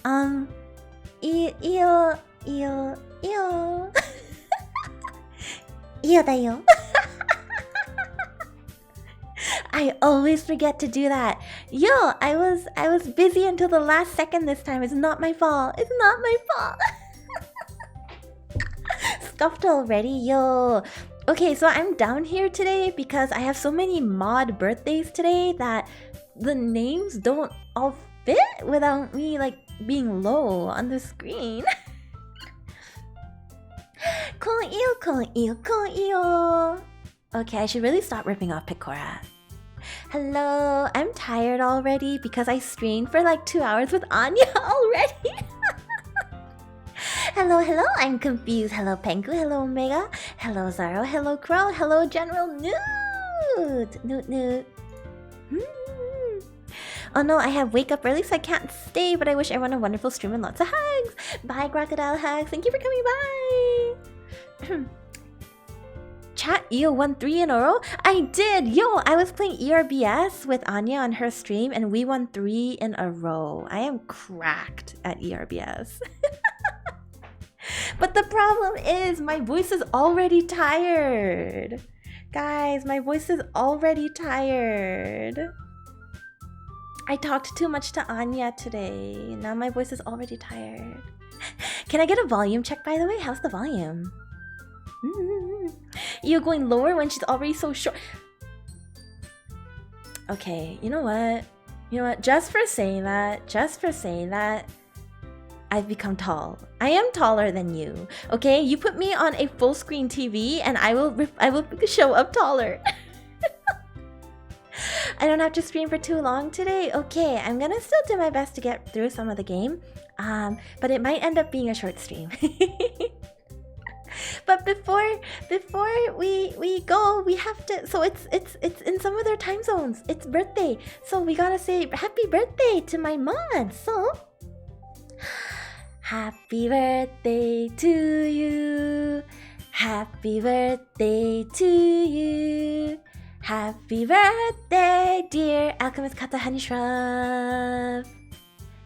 Ioだよ. I always forget to do that. Yo, I was busy until the last second this time. It's not my fault. It's not my fault. Scuffed already, yo. Okay, so I'm down here today because I have so many mod birthdays today that the names don't all fit without me like being low on the screen. Io. Okay, I should really stop ripping off Picora. Hello, I'm tired already because I streamed for like 2 hours with Anya already. Hello, I'm confused. Hello, Pengu. Hello, Omega. Hello, Zaro. Hello, Crow. Hello, General Newt. Oh no, I have wake up early so I can't stay, but I wish everyone a wonderful stream and lots of hugs. Bye, Crocodile Hugs. Thank you for coming by. Chat, Io won 3 in a row? I did! Yo, I was playing ERBS with Anya on her stream and we won 3 in a row. I am cracked at ERBS. But the problem is my voice is already tired. Guys, my voice is already tired. I talked too much to Anya today. Now my voice is already tired. Can I get a volume check, by the way? How's the volume? You're going lower when she's already so short. Okay, you know what? Just for saying that, I've become tall. I am taller than you. Okay, you put me on a full screen TV and I will show up taller. I don't have to stream for too long today. Okay, I'm gonna still do my best to get through some of the game. But it might end up being a short stream. But before we go, we have to. So it's in some of their time zones. It's birthday, so we gotta say happy birthday to my mods. So happy birthday to you. Happy birthday to you. Happy birthday, dear Alchemist Kata Honey Shrub.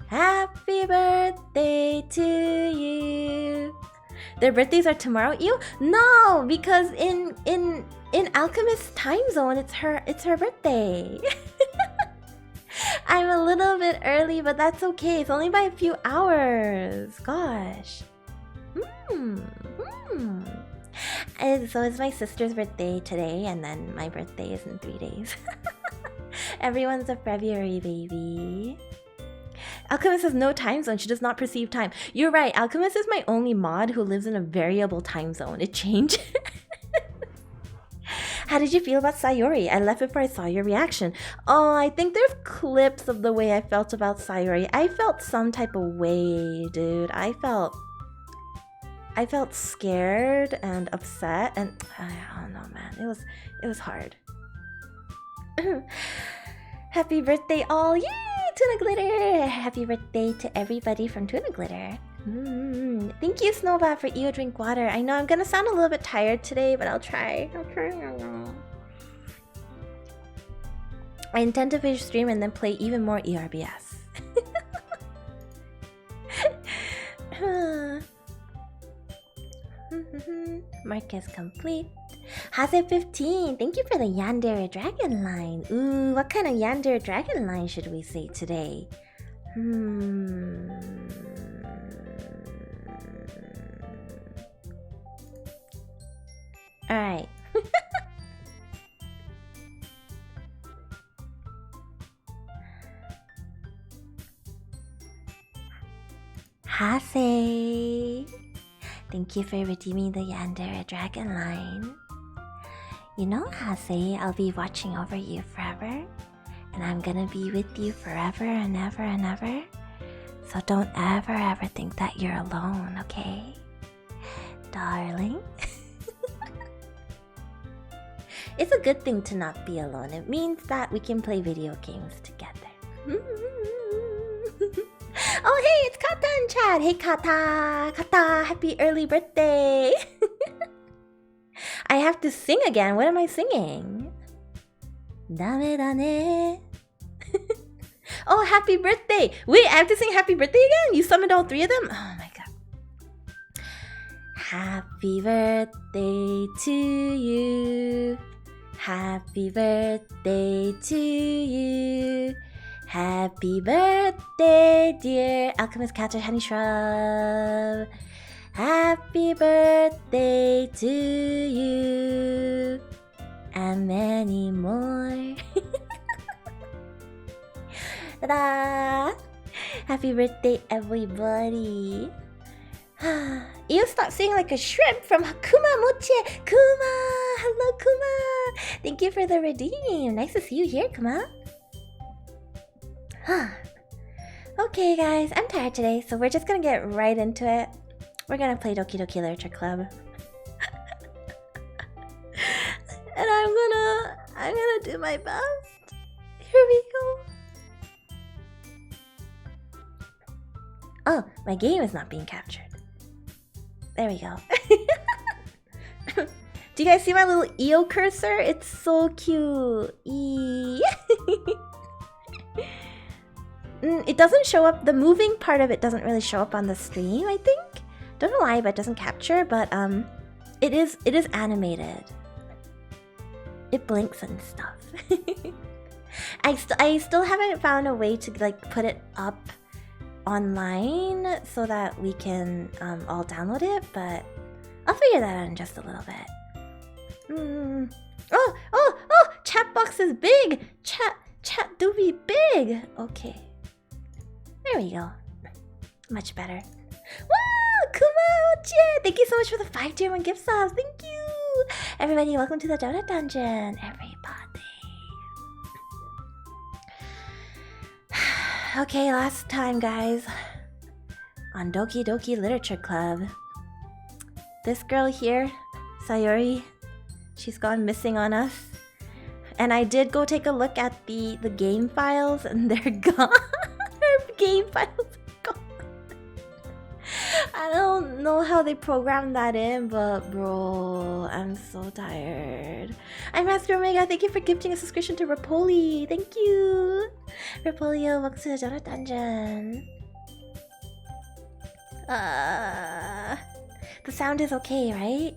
Happy birthday to you. Their birthdays are tomorrow, Io? No, because in Alchemist's time zone, it's her birthday. I'm a little bit early, but that's okay. It's only by a few hours. Gosh. And so it's my sister's birthday today, and then my birthday is in 3 days. Everyone's a February baby. Alchemist has no time zone. She does not perceive time. You're right. Alchemist is my only mod who lives in a variable time zone. It changed. How did you feel about Sayori? I left before I saw your reaction. Oh, I think there's clips of the way I felt about Sayori. I felt some type of way, dude. I felt scared and upset, and I don't know, man. It was hard. Happy birthday, all! Yay, Tuna Glitter! Happy birthday to everybody from Tuna Glitter. Thank you, Snowbat, for Io drink water. I know I'm gonna sound a little bit tired today, but I'll try. I intend to finish stream and then play even more ERBS. Mark is complete. Hase15, thank you for the Yandere Dragon line. Ooh, what kind of Yandere Dragon line should we say today? Alright. Hase, thank you for redeeming the Yandere Dragon line. You know, Hase, I'll be watching over you forever, and I'm gonna be with you forever and ever and ever. So don't ever think that you're alone, okay? Darling? It's a good thing to not be alone. It means that we can play video games together. Oh, hey, it's Kata in chat. Hey, Kata. Kata, happy early birthday. I have to sing again. What am I singing? Dame da ne. Oh, happy birthday! Wait, I have to sing happy birthday again? You summoned all 3 of them? Oh my god. Happy birthday to you. Happy birthday to you. Happy birthday, dear Alchemist Catcher Honey Shrub. Happy birthday to you. And many more. Ta-da! Happy birthday, everybody. Io, stop saying like a shrimp from Kuma Moche. Kuma! Hello, Kuma! Thank you for the redeem. Nice to see you here, Kuma. Okay, guys, I'm tired today, so we're just gonna get right into it. We're gonna play Doki Doki Literature Club. And I'm gonna do my best. Here we go. Oh, my game is not being captured. There we go. Do you guys see my little Io cursor? It's so cute. It doesn't show up. The moving part of it doesn't really show up on the stream, I think. Don't know why, but it doesn't capture. But it is animated. It blinks and stuff. I still haven't found a way to like put it up online so that we can all download it, but I'll figure that out in just a little bit. Oh! Chat box is big. Chat do be big. Okay, there we go. Much better. Wow, Kuma! Thank you so much for the 5 tier 1 gift subs. Thank you, everybody. Welcome to the Donut Dungeon, everybody. Okay, last time, guys, on Doki Doki Literature Club, this girl here, Sayori, she's gone missing on us. And I did go take a look at the game files, and they're gone. Her game files are gone. I don't know how they programmed that in, but bro, I'm so tired. I'm Master Omega. Thank you for gifting a subscription to Rapoli. Thank you. Rapolio, welcome to the Donut Dungeon. The sound is okay, right?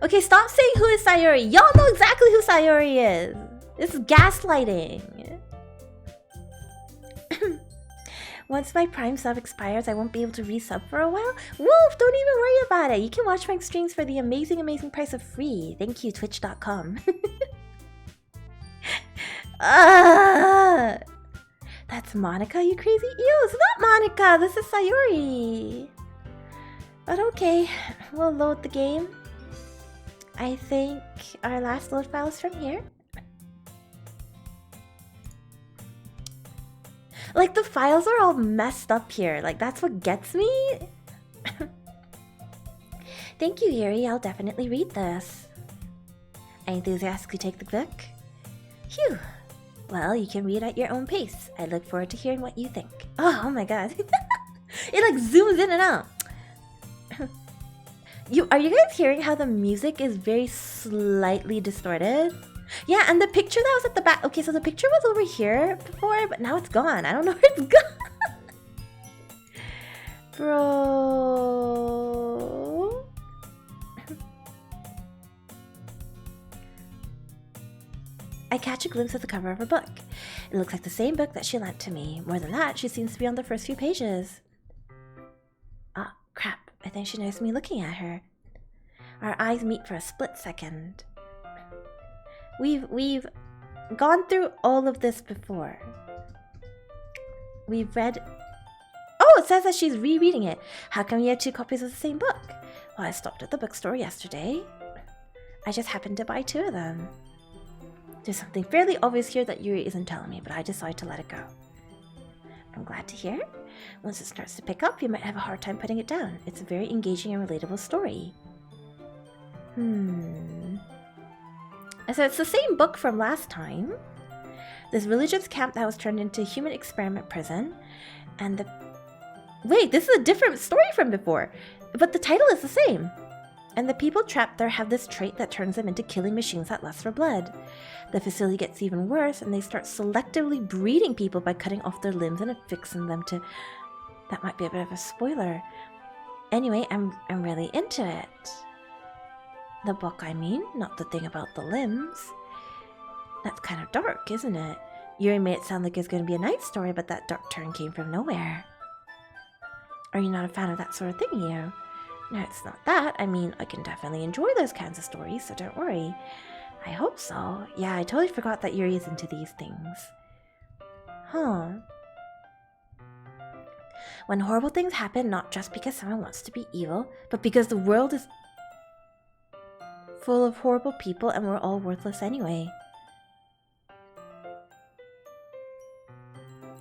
Okay, stop saying who is Sayori. Y'all know exactly who Sayori is. This is gaslighting. Once my Prime sub expires, I won't be able to resub for a while. Wolf, don't even worry about it. You can watch my streams for the amazing price of free. Thank you, twitch.com. That's Monika, you crazy? Ew, it's not Monika. This is Sayori. But okay, we'll load the game. I think our last load file is from here. Like, the files are all messed up here. Like, that's what gets me. Thank you, Yuri. I'll definitely read this. I enthusiastically take the book. Phew. Well, you can read at your own pace. I look forward to hearing what you think. Oh my god. It like zooms in and out. Are you guys hearing how the music is very slightly distorted? Yeah, and the picture that was at the back. Okay, so the picture was over here before, but now it's gone. I don't know where it's gone. Bro. I catch a glimpse of the cover of her book. It looks like the same book that she lent to me. More than that, she seems to be on the first few pages. Ah, crap. I think she noticed me looking at her. Our eyes meet for a split second. We've gone through all of this before. We've read... Oh, it says that she's rereading it. How come you have 2 copies of the same book? Well, I stopped at the bookstore yesterday. I just happened to buy 2 of them. There's something fairly obvious here that Yuri isn't telling me, but I decided to let it go. I'm glad to hear. Once it starts to pick up, you might have a hard time putting it down. It's a very engaging and relatable story. So it's the same book from last time. This religious camp that was turned into a human experiment prison. And the... Wait, this is a different story from before. But the title is the same. And the people trapped there have this trait that turns them into killing machines that lust for blood. The facility gets even worse, and they start selectively breeding people by cutting off their limbs and affixing them to... That might be a bit of a spoiler. Anyway, I'm really into it. The book, I mean, not the thing about the limbs. That's kind of dark, isn't it? Yuri made it sound like it was going to be a nice story, but that dark turn came from nowhere. Are you not a fan of that sort of thing, Io? No, it's not that. I mean, I can definitely enjoy those kinds of stories, so don't worry. I hope so. Yeah, I totally forgot that Yuri is into these things. Huh. When horrible things happen, not just because someone wants to be evil, but because the world is full of horrible people and we're all worthless anyway.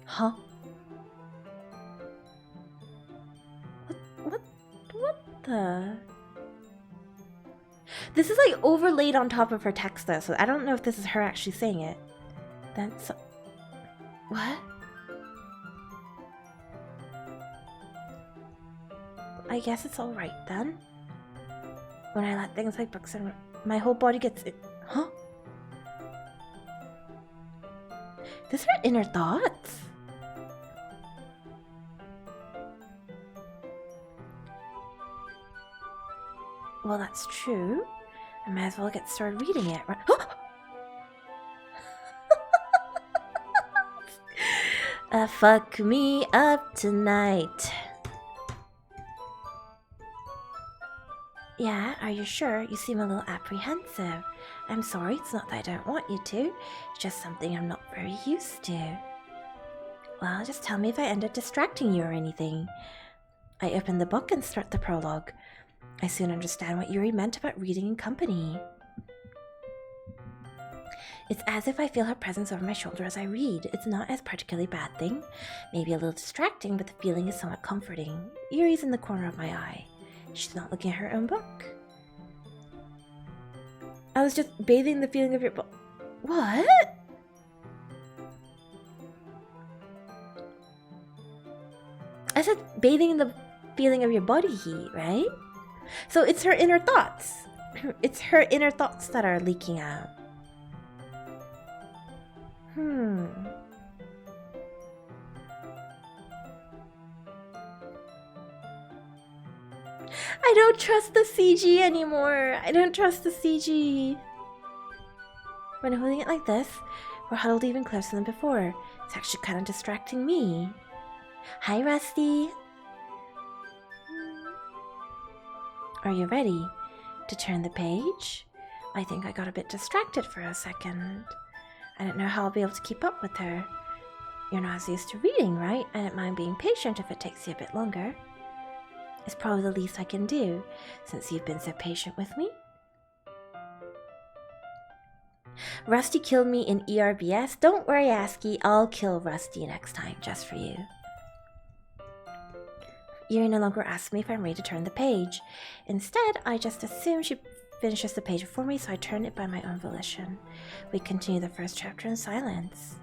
Huh? What the? This is like overlaid on top of her text though, so I don't know if this is her actually saying it. That's... What? I guess it's alright then. When I let things like books and my whole body gets... Huh? This is her inner thoughts? Well, that's true. I might as well get started reading it, right? Fuck me up tonight. Yeah, are you sure? You seem a little apprehensive. I'm sorry, it's not that I don't want you to. It's just something I'm not very used to. Well, just tell me if I end up distracting you or anything. I open the book and start the prologue. I soon understand what Yuri meant about reading in company. It's as if I feel her presence over my shoulder as I read. It's not a particularly bad thing. Maybe a little distracting, but the feeling is somewhat comforting. Yuri's in the corner of my eye. She's not looking at her own book. I was just bathing the feeling of your book. What? I said bathing in the feeling of your body heat, right? So it's her inner thoughts. It's her inner thoughts that are leaking out. I don't trust the CG anymore. I don't trust the CG. When holding it like this, we're huddled even closer than before. It's actually kind of distracting me. Hi, Rusty. Are you ready to turn the page? I think I got a bit distracted for a second. I don't know how I'll be able to keep up with her. You're not as used to reading, right? I don't mind being patient if it takes you a bit longer. It's probably the least I can do, since you've been so patient with me. Rusty killed me in ERBS. Don't worry, Aski. I'll kill Rusty next time, just for you. Yuri no longer asks me if I'm ready to turn the page. Instead, I just assume she finishes the page before me, so I turn it by my own volition. We continue the first chapter in silence.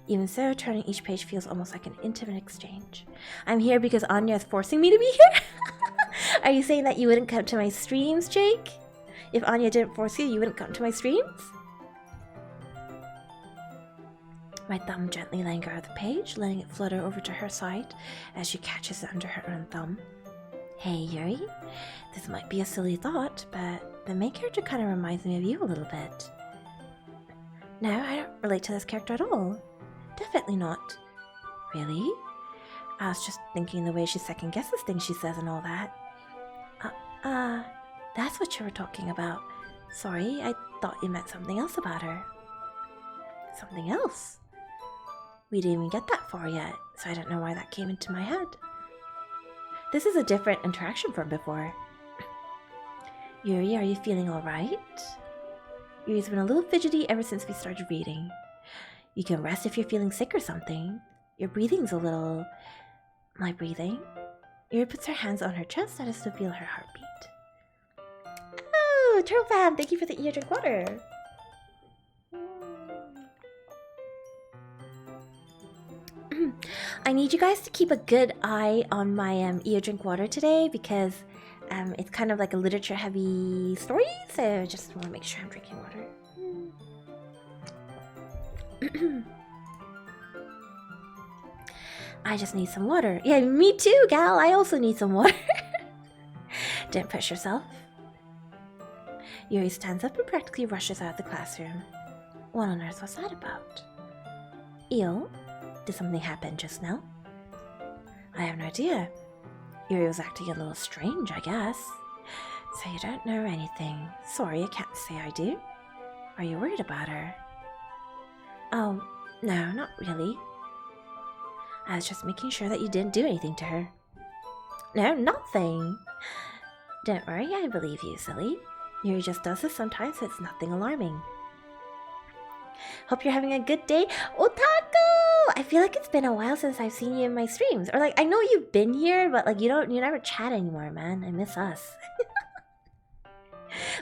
Even so, turning each page feels almost like an intimate exchange. I'm here because Anya is forcing me to be here? Are you saying that you wouldn't come to my streams, Jake? If Anya didn't force you, you wouldn't come to my streams? My thumb gently letting go of the page, letting it flutter over to her side as she catches it under her own thumb. Hey, Yuri. This might be a silly thought, but the main character kind of reminds me of you a little bit. No, I don't relate to this character at all. Definitely not. Really? I was just thinking the way she second-guesses things she says and all that. That's what you were talking about. Sorry, I thought you meant something else about her. Something else? We didn't even get that far yet, so I don't know why that came into my head. This is a different interaction from before. Yuri, are you feeling alright? Yuri's been a little fidgety ever since we started reading. You can rest if you're feeling sick or something. Your breathing's a little... My breathing? Yuri puts her hands on her chest so as to feel her heartbeat. Oh, Turtle Fam, thank you for the Io drink water. I need you guys to keep a good eye on my Io drink water today because It's kind of like a literature-heavy story, so I just want to make sure I'm drinking water. I just need some water. Yeah, me too, gal. I also need some water. Don't push yourself. Yuri stands up and practically rushes out of the classroom. What on earth was that about? Io, did something happen just now? I have no idea. Yuri was acting a little strange, I guess. So you don't know anything. Sorry, I can't say I do. Are you worried about her? Oh, no, not really. I was just making sure that you didn't do anything to her. No, nothing. Don't worry, I believe you, silly. Yuri just does this sometimes, so it's nothing alarming. Hope you're having a good day. Otaku! I feel like it's been a while since I've seen you in my streams. Or like, I know you've been here, but like you never chat anymore, man. I miss us.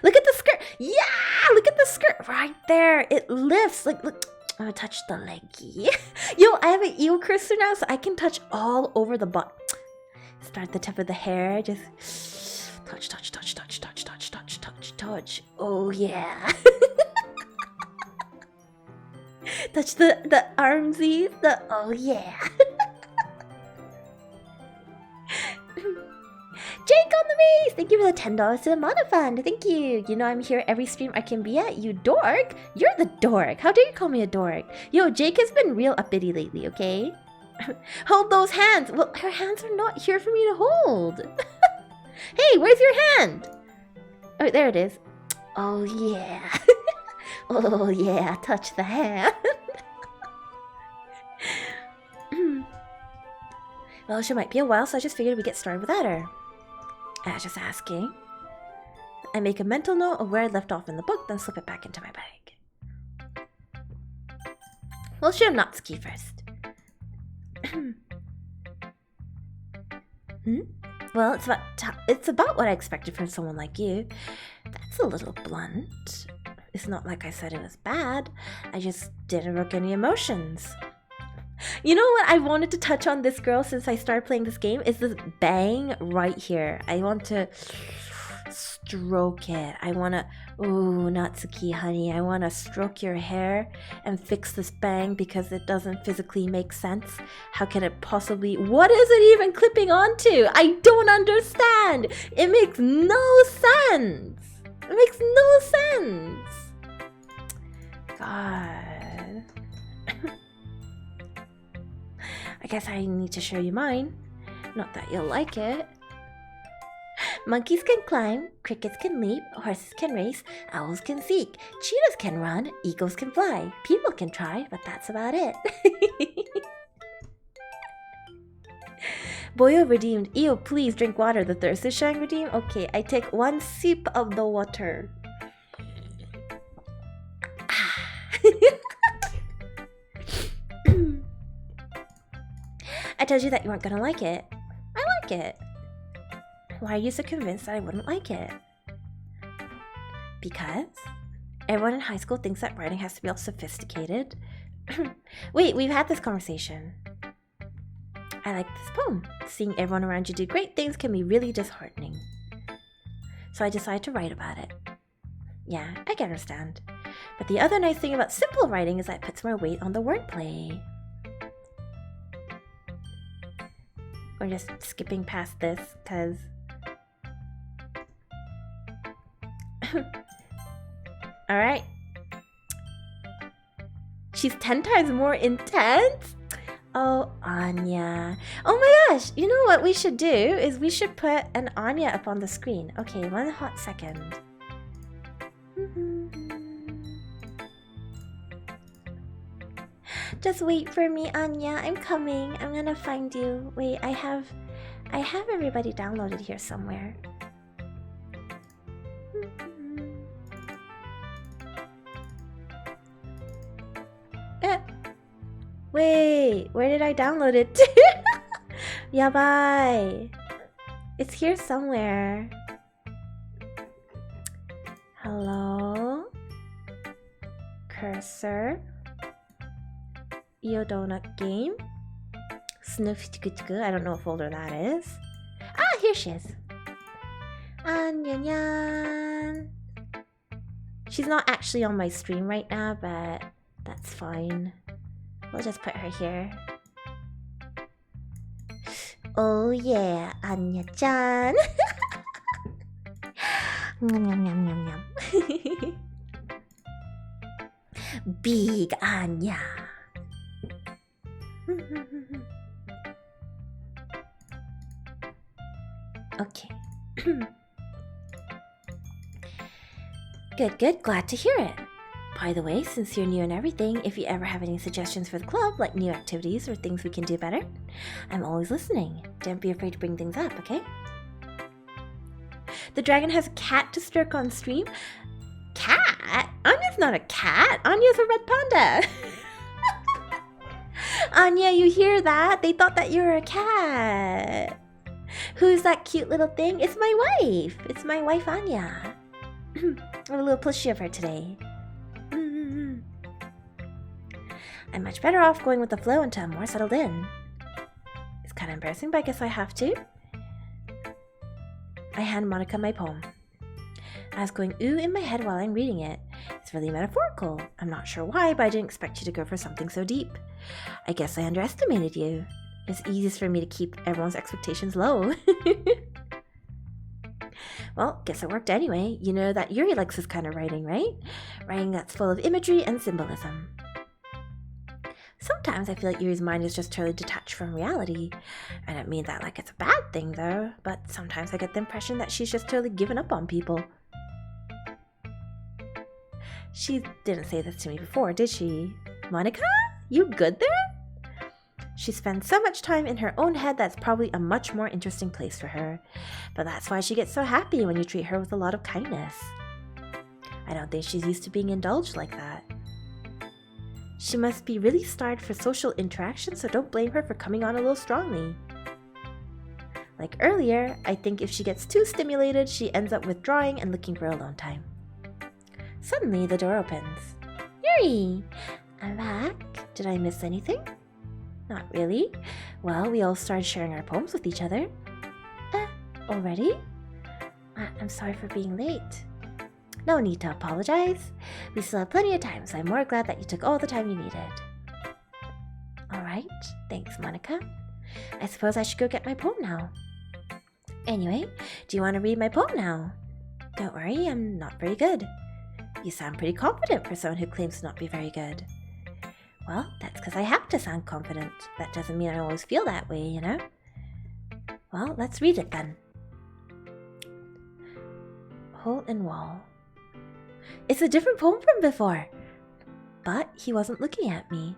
Look at the skirt! Yeah! Look at the skirt right there. It lifts. Like, look. I'm gonna touch the leggy. Yo, I have an Io cursor now, so I can touch all over the butt. Start at the tip of the hair, just touch, touch, touch, touch, touch, touch, touch, touch, touch. Oh yeah. Touch the armsies, oh yeah. Jake on the base! Thank you for the $10 to the Mana Fund. Thank you. You know I'm here every stream I can be at. You dork? You're the dork. How dare you call me a dork? Yo, Jake has been real uppity lately, okay? Hold those hands. Well, her hands are not here for me to hold. Hey, where's your hand? Oh, there it is. Oh, yeah. Oh, yeah. Touch the hand. Well, she might be a while, so I just figured we'd get started without her. I was just asking. I make a mental note of where I left off in the book, then slip it back into my bag. We'll show Natsuki first. Well, it's about what I expected from someone like you. That's a little blunt. It's not like I said it was bad. I just didn't evoke any emotions. You know what I wanted to touch on this girl since I started playing this game is this bang right here. I want to stroke it. I want to, ooh, Natsuki, honey, I want to stroke your hair and fix this bang because it doesn't physically make sense. How can it possibly, what is it even clipping onto? I don't understand. It makes no sense. It makes no sense. God. I guess I need to show you mine. Not that you'll like it. Monkeys can climb, crickets can leap, horses can race, owls can seek, cheetahs can run, eagles can fly. People can try, but that's about it. Boyo redeemed. Io, please drink water. The thirst is showing redeem. Okay, I take one sip of the water. I told you that you weren't gonna like it. I like it. Why are you so convinced that I wouldn't like it? Because everyone in high school thinks that writing has to be all sophisticated. Wait, we've had this conversation. I like this poem. Seeing everyone around you do great things can be really disheartening. So I decided to write about it. Yeah, I can understand. But the other nice thing about simple writing is that it puts more weight on the wordplay. We're just skipping past this, because... Alright. She's 10 times more intense? Oh, Anya. Oh my gosh! You know what we should do is we should put an Anya up on the screen. Okay, one hot second. Just wait for me, Anya. I'm coming. I'm gonna find you. Wait, I have everybody downloaded here somewhere. Wait, where did I download it to? Yabai. It's here somewhere. Hello? Cursor. Io Donut Game. Snuff. I don't know what folder that is. Ah, here she is. Annyeong. She's not actually on my stream right now, but that's fine. We'll just put her here. Oh yeah, Anya-chan. Nom, nom, nom, nom, nom. Big Anya. Okay. Good. Glad to hear it. By the way, since you're new and everything, if you ever have any suggestions for the club, like new activities or things we can do better, I'm always listening. Don't be afraid to bring things up, okay? The dragon has a cat to stroke on stream. Cat? Anya's not a cat. Anya's a red panda. Anya, you hear that? They thought that you were a cat. Who's that cute little thing? It's my wife. It's my wife, Anya. I have a little plushie of her today. I'm much better off going with the flow until I'm more settled in. It's kind of embarrassing, but I guess I have to. I hand Monika my poem. I was going ooh in my head while I'm reading it. It's really metaphorical. I'm not sure why, but I didn't expect you to go for something so deep. I guess I underestimated you. It's easiest for me to keep everyone's expectations low. Well, guess it worked anyway. You know that Yuri likes this kind of writing, right? Writing that's full of imagery and symbolism. Sometimes I feel like Yuri's mind is just totally detached from reality. I don't mean that like it's a bad thing though, but sometimes I get the impression that she's just totally given up on people. She didn't say this to me before, did she? Monika? You good there? She spends so much time in her own head that's probably a much more interesting place for her. But that's why she gets so happy when you treat her with a lot of kindness. I don't think she's used to being indulged like that. She must be really starved for social interaction, so don't blame her for coming on a little strongly. Like earlier, I think if she gets too stimulated, she ends up withdrawing and looking for alone time. Suddenly, the door opens. Yuri! I'm back. Did I miss anything? Not really. Well, we all started sharing our poems with each other. Already? I'm sorry for being late. No need to apologize. We still have plenty of time, so I'm more glad that you took all the time you needed. Alright, thanks, Monika. I suppose I should go get my poem now. Anyway, do you want to read my poem now? Don't worry, I'm not very good. You sound pretty confident for someone who claims to not be very good. Well, that's because I have to sound confident. That doesn't mean I always feel that way, you know? Well, let's read it then. Hole in Wall. It's a different poem from before. But he wasn't looking at me.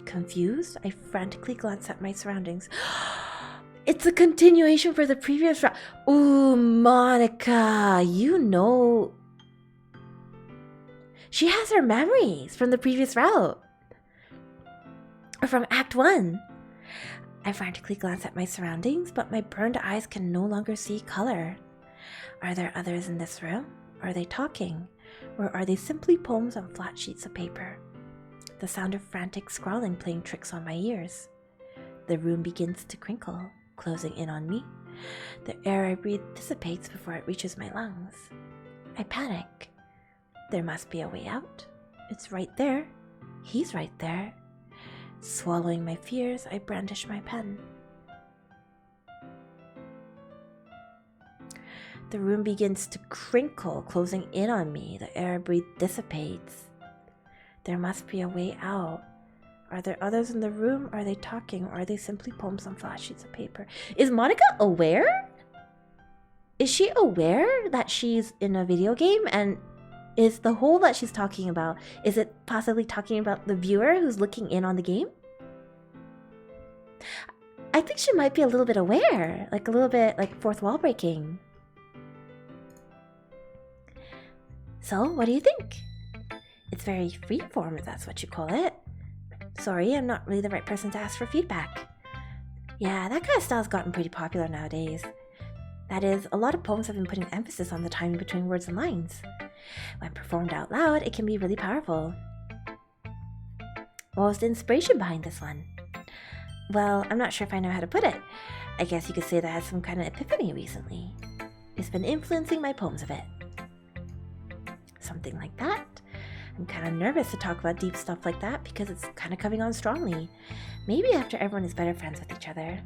Confused, I frantically glanced at my surroundings. It's a continuation for the previous route. Ooh, Monika, you know. She has her memories from the previous route. Or from Act 1. I frantically glanced at my surroundings, but my burned eyes can no longer see color. Are there others in this room? Are they talking? Or are they simply poems on flat sheets of paper? The sound of frantic scrawling playing tricks on my ears. The room begins to crinkle, closing in on me. The air I breathe dissipates before it reaches my lungs. I panic. There must be a way out. It's right there. He's right there. Swallowing my fears, I brandish my pen. The room begins to crinkle, closing in on me. The air I breathe dissipates. There must be a way out. Are there others in the room? Are they talking? Or are they simply poems on flat sheets of paper? Is Monika aware? Is she aware that she's in a video game? And is the hole that she's talking about, is it possibly talking about the viewer who's looking in on the game? I think she might be a little bit aware. Like a little bit like fourth wall breaking. So, what do you think? It's very freeform, if that's what you call it. Sorry, I'm not really the right person to ask for feedback. Yeah, that kind of style's gotten pretty popular nowadays. That is, a lot of poems have been putting emphasis on the timing between words and lines. When performed out loud, it can be really powerful. What was the inspiration behind this one? Well, I'm not sure if I know how to put it. I guess you could say that I had some kind of epiphany recently. has been influencing my poems a bit. Something like that. I'm kind of nervous to talk about deep stuff like that because it's kind of coming on strongly. Maybe after everyone is better friends with each other.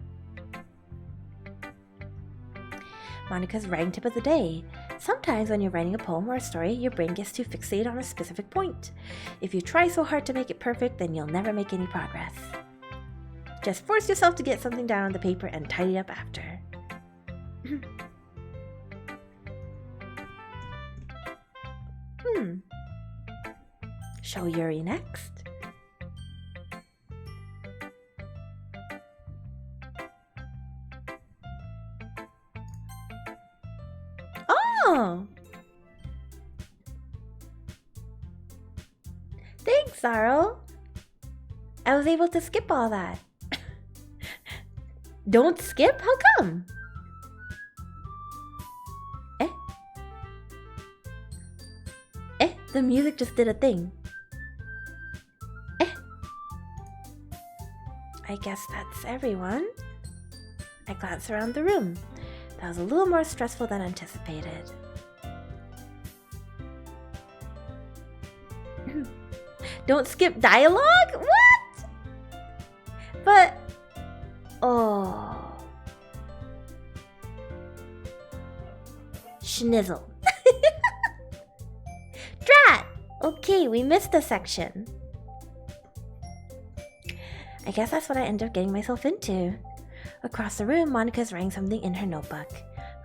Monika's writing tip of the day. Sometimes when you're writing a poem or a story, your brain gets too fixated on a specific point. If you try so hard to make it perfect, then you'll never make any progress. Just force yourself to get something down on the paper and tidy up after. Show Yuri next. Oh! Thanks, Zaro. I was able to skip all that. Don't skip? How come? The music just did a thing. I guess that's everyone. I glanced around the room. That was a little more stressful than anticipated. Don't skip dialogue? What? But... oh. Schnizzle. Drat! Okay, we missed a section. I guess that's what I ended up getting myself into. Across the room, Monika's writing something in her notebook.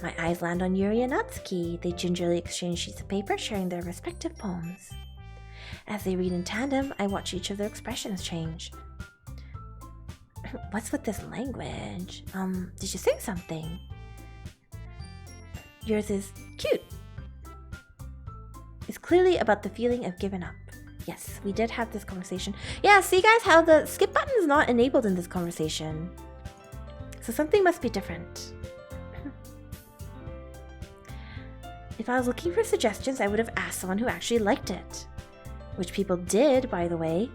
My eyes land on Yuri and Natsuki. They gingerly exchange sheets of paper, sharing their respective poems. As they read in tandem, I watch each of their expressions change. What's with this language? Did you say something? Yours is cute. It's clearly about the feeling of giving up. Yes, we did have this conversation. Yeah, see guys how the skip button is not enabled in this conversation. So something must be different. If I was looking for suggestions, I would have asked someone who actually liked it. Which people did, by the way.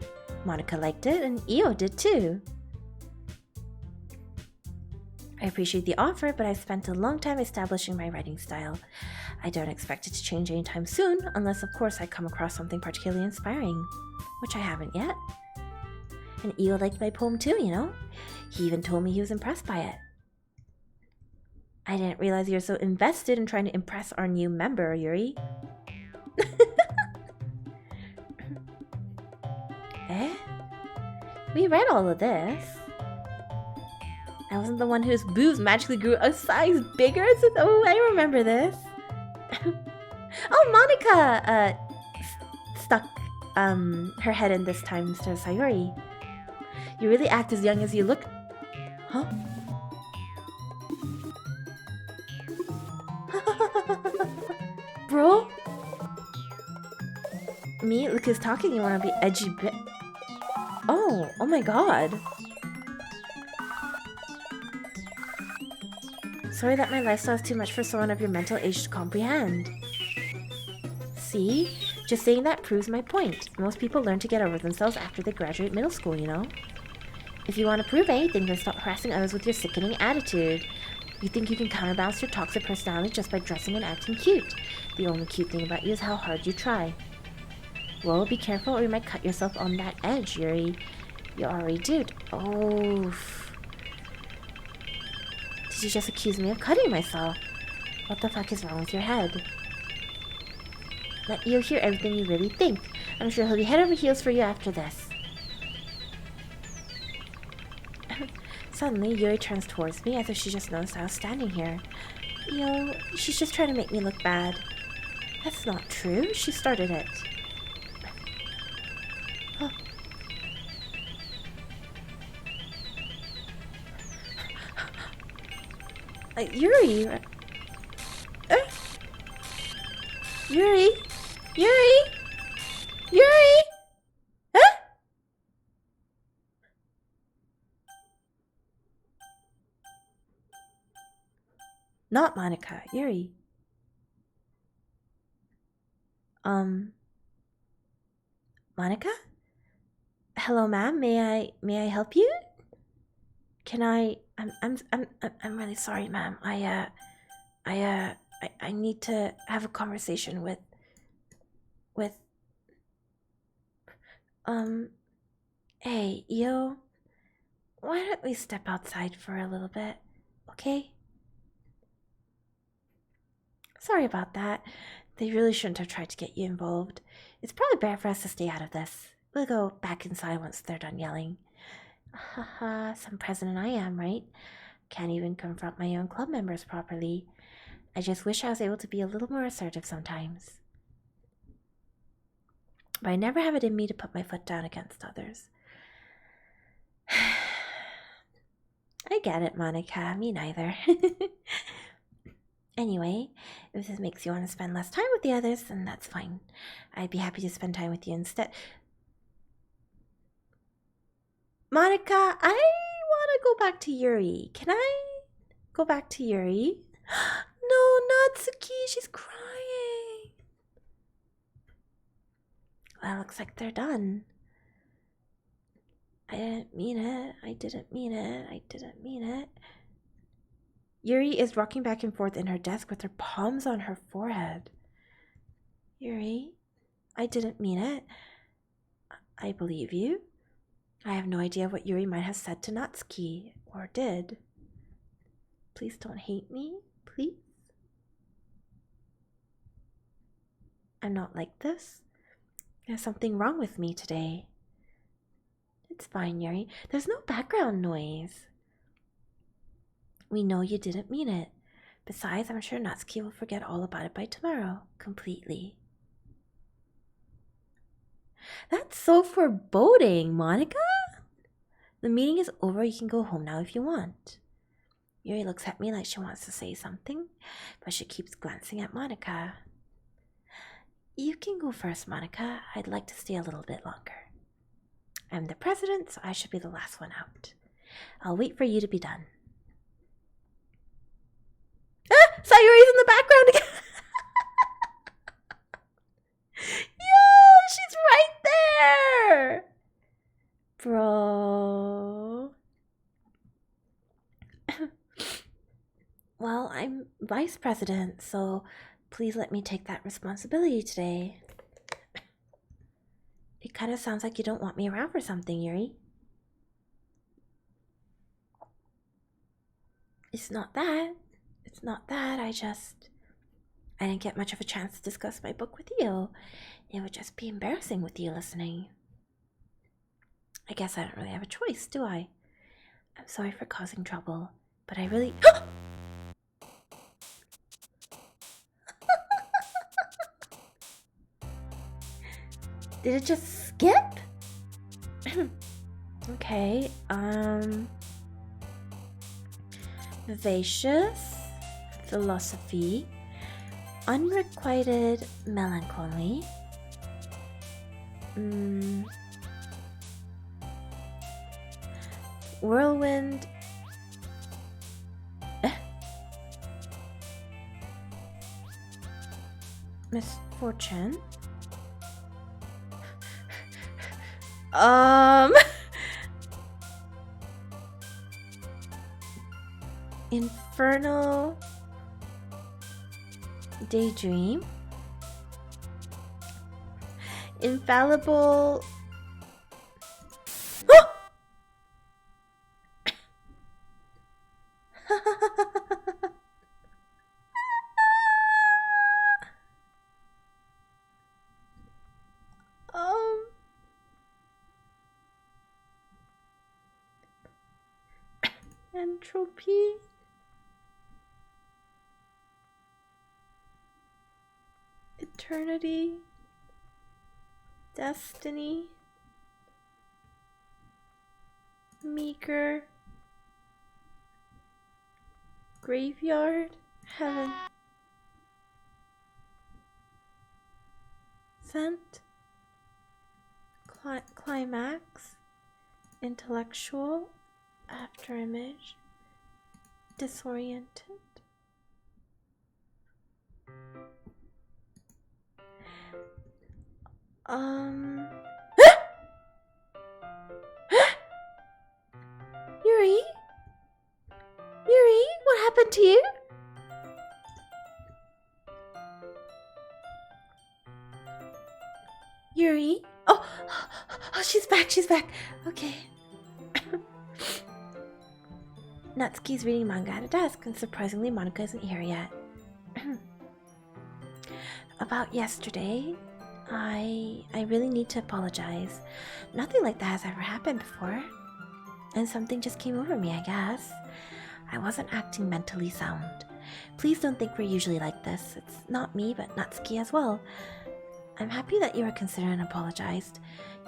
Monika liked it, and Io did too. I appreciate the offer, but I've spent a long time establishing my writing style. I don't expect it to change anytime soon, unless of course I come across something particularly inspiring, which I haven't yet. And Io liked my poem too, you know? He even told me he was impressed by it. I didn't realize you were so invested in trying to impress our new member, Yuri. We read all of this. I wasn't the one whose boobs magically grew a size bigger? Oh, I remember this. Oh, Monika stuck her head in this time instead of Sayori. You really act as young as you look. Huh? Bro? Me? Look who's talking. You wanna be edgy bit? Oh my god. Sorry that my lifestyle is too much for someone of your mental age to comprehend. See? Just saying that proves my point. Most people learn to get over themselves after they graduate middle school, you know? If you want to prove anything, then stop harassing others with your sickening attitude. You think you can counterbalance your toxic personality just by dressing and acting cute. The only cute thing about you is how hard you try. Well, be careful or you might cut yourself on that edge, Yuri. You already did. Oh. Did you just accuse me of cutting myself? What the fuck is wrong with your head? Let Io hear everything you really think. I'm sure he'll be head over heels for you after this. Suddenly, Yuri turns towards me as if she just noticed I was standing here. Io, she's just trying to make me look bad. That's not true. She started it. Huh. Yuri! Yuri! Yuri! Yuri! Huh? Not Monika, Yuri. Monika? Hello, ma'am. May I help you? Can I? I'm really sorry, ma'am. I need to have a conversation with... Hey, Io, why don't we step outside for a little bit, okay? Sorry about that. They really shouldn't have tried to get you involved. It's probably better for us to stay out of this. We'll go back inside once they're done yelling. Haha, some president I am, right? Can't even confront my own club members properly. I just wish I was able to be a little more assertive sometimes. But I never have it in me to put my foot down against others. I get it, Monika. Me neither. Anyway, if this makes you want to spend less time with the others, then that's fine. I'd be happy to spend time with you instead. Monika, I want to go back to Yuri. Can I go back to Yuri? No, Natsuki, she's crying. Well, looks like they're done. I didn't mean it. I didn't mean it. I didn't mean it. Yuri is rocking back and forth in her desk with her palms on her forehead. Yuri, I didn't mean it. I believe you. I have no idea what Yuri might have said to Natsuki, or did. Please don't hate me, please. I'm not like this. There's something wrong with me today. It's fine, Yuri. There's no background noise. We know you didn't mean it. Besides, I'm sure Natsuki will forget all about it by tomorrow, completely. That's so foreboding, Monika. The meeting is over. You can go home now if you want. Yuri looks at me like she wants to say something, but she keeps glancing at Monika. You can go first, Monika. I'd like to stay a little bit longer. I'm the president, so I should be the last one out. I'll wait for you to be done. Ah! Sayuri's in the background again! Yo! She's right there! Bro. Well, I'm vice president, so please let me take that responsibility today. It kind of sounds like you don't want me around for something, Yuri. It's not that. It's not that. I didn't get much of a chance to discuss my book with you. It would just be embarrassing with you listening. I guess I don't really have a choice, do I? I'm sorry for causing trouble, but I really... Did it just skip? Okay, Vivacious, philosophy, unrequited melancholy, whirlwind, misfortune, infernal daydream, infallible. Entropy, eternity, destiny, meager, graveyard, heaven, scent, climax, intellectual, afterimage, disoriented, Yuri? Yuri, what happened to you? Yuri? Oh, oh, she's back, she's back. Okay. Natsuki's reading manga at a desk, and surprisingly, Monika isn't here yet. About yesterday, I really need to apologize. Nothing like that has ever happened before. And something just came over me, I guess. I wasn't acting mentally sound. Please don't think we're usually like this. It's not me, but Natsuki as well. I'm happy that you were considered and apologized.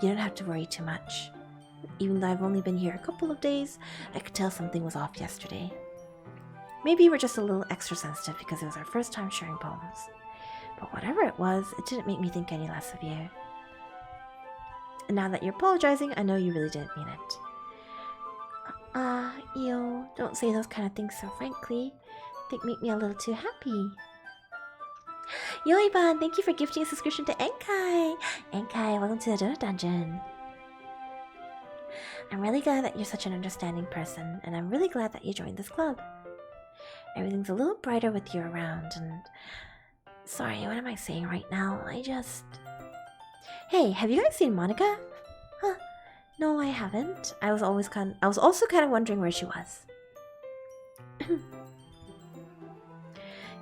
You don't have to worry too much. Even though I've only been here a couple of days, I could tell something was off yesterday. Maybe we're just a little extra sensitive because it was our first time sharing poems. But whatever it was, it didn't make me think any less of you. And now that you're apologizing, I know you really didn't mean it. Io, don't say those kind of things so frankly. They make me a little too happy. Yoiban, thank you for gifting a subscription to Enkai! Enkai, welcome to the Donut Dungeon. I'm really glad that you're such an understanding person, and I'm really glad that you joined this club. Everything's a little brighter with you around, and... Sorry, what am I saying right now? Hey, have you guys seen Monika? Huh. No, I haven't. I was also kind of wondering where she was.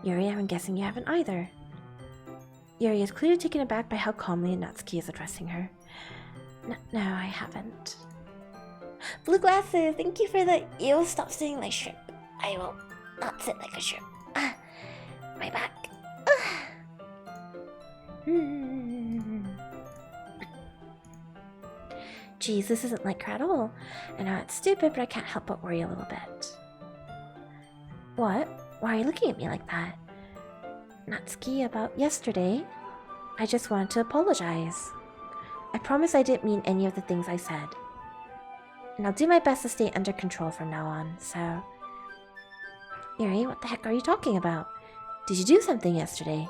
Yuri, I'm guessing you haven't either. Yuri is clearly taken aback by how calmly Natsuki is addressing her. No, I haven't. Blue glasses, thank you for the... You'll stop sitting like shrimp. I will not sit like a shrimp. My back. Geez, this isn't like her at all. I know it's stupid, but I can't help but worry a little bit. What? Why are you looking at me like that? Natsuki, about yesterday, I just wanted to apologize. I promise I didn't mean any of the things I said. And I'll do my best to stay under control from now on, so... Yuri, what the heck are you talking about? Did you do something yesterday?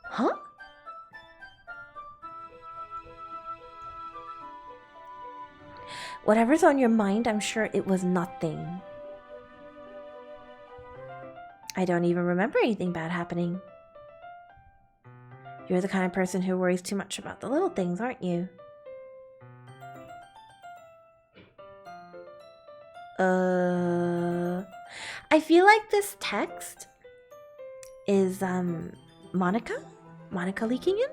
Huh? Whatever's on your mind, I'm sure it was nothing. I don't even remember anything bad happening. You're the kind of person who worries too much about the little things, aren't you? I feel like this text is, Monika? Monika leaking in?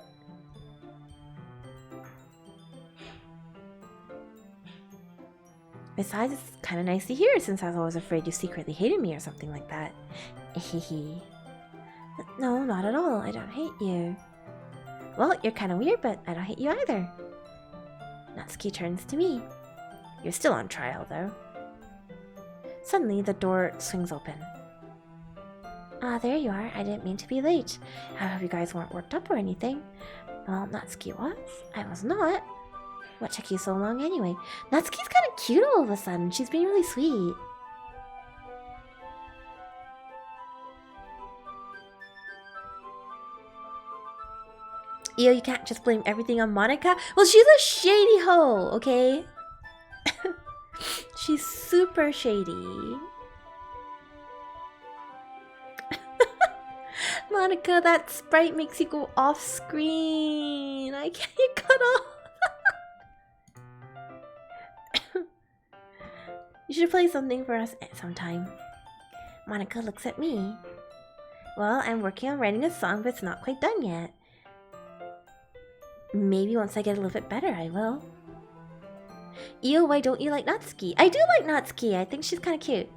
Besides, it's kind of nice to hear since I was always afraid you secretly hated me or something like that. Hehe. No, not at all. I don't hate you. Well, you're kind of weird, but I don't hate you either. Natsuki turns to me. You're still on trial, though. Suddenly, the door swings open. Ah, there you are. I didn't mean to be late. I hope you guys weren't worked up or anything. Well, Natsuki was. I was not. What took you so long anyway? Natsuki's kind of cute all of a sudden. She's being really sweet. Io, you can't just blame everything on Monika. Well, she's a shady hoe, okay? She's super shady. Monika, that sprite makes you go off screen. I can't get cut off. You should play something for us sometime. Monika looks at me. Well, I'm working on writing a song, but it's not quite done yet. Maybe once I get a little bit better, I will. Io, why don't you like Natsuki? I do like Natsuki. I think she's kind of cute.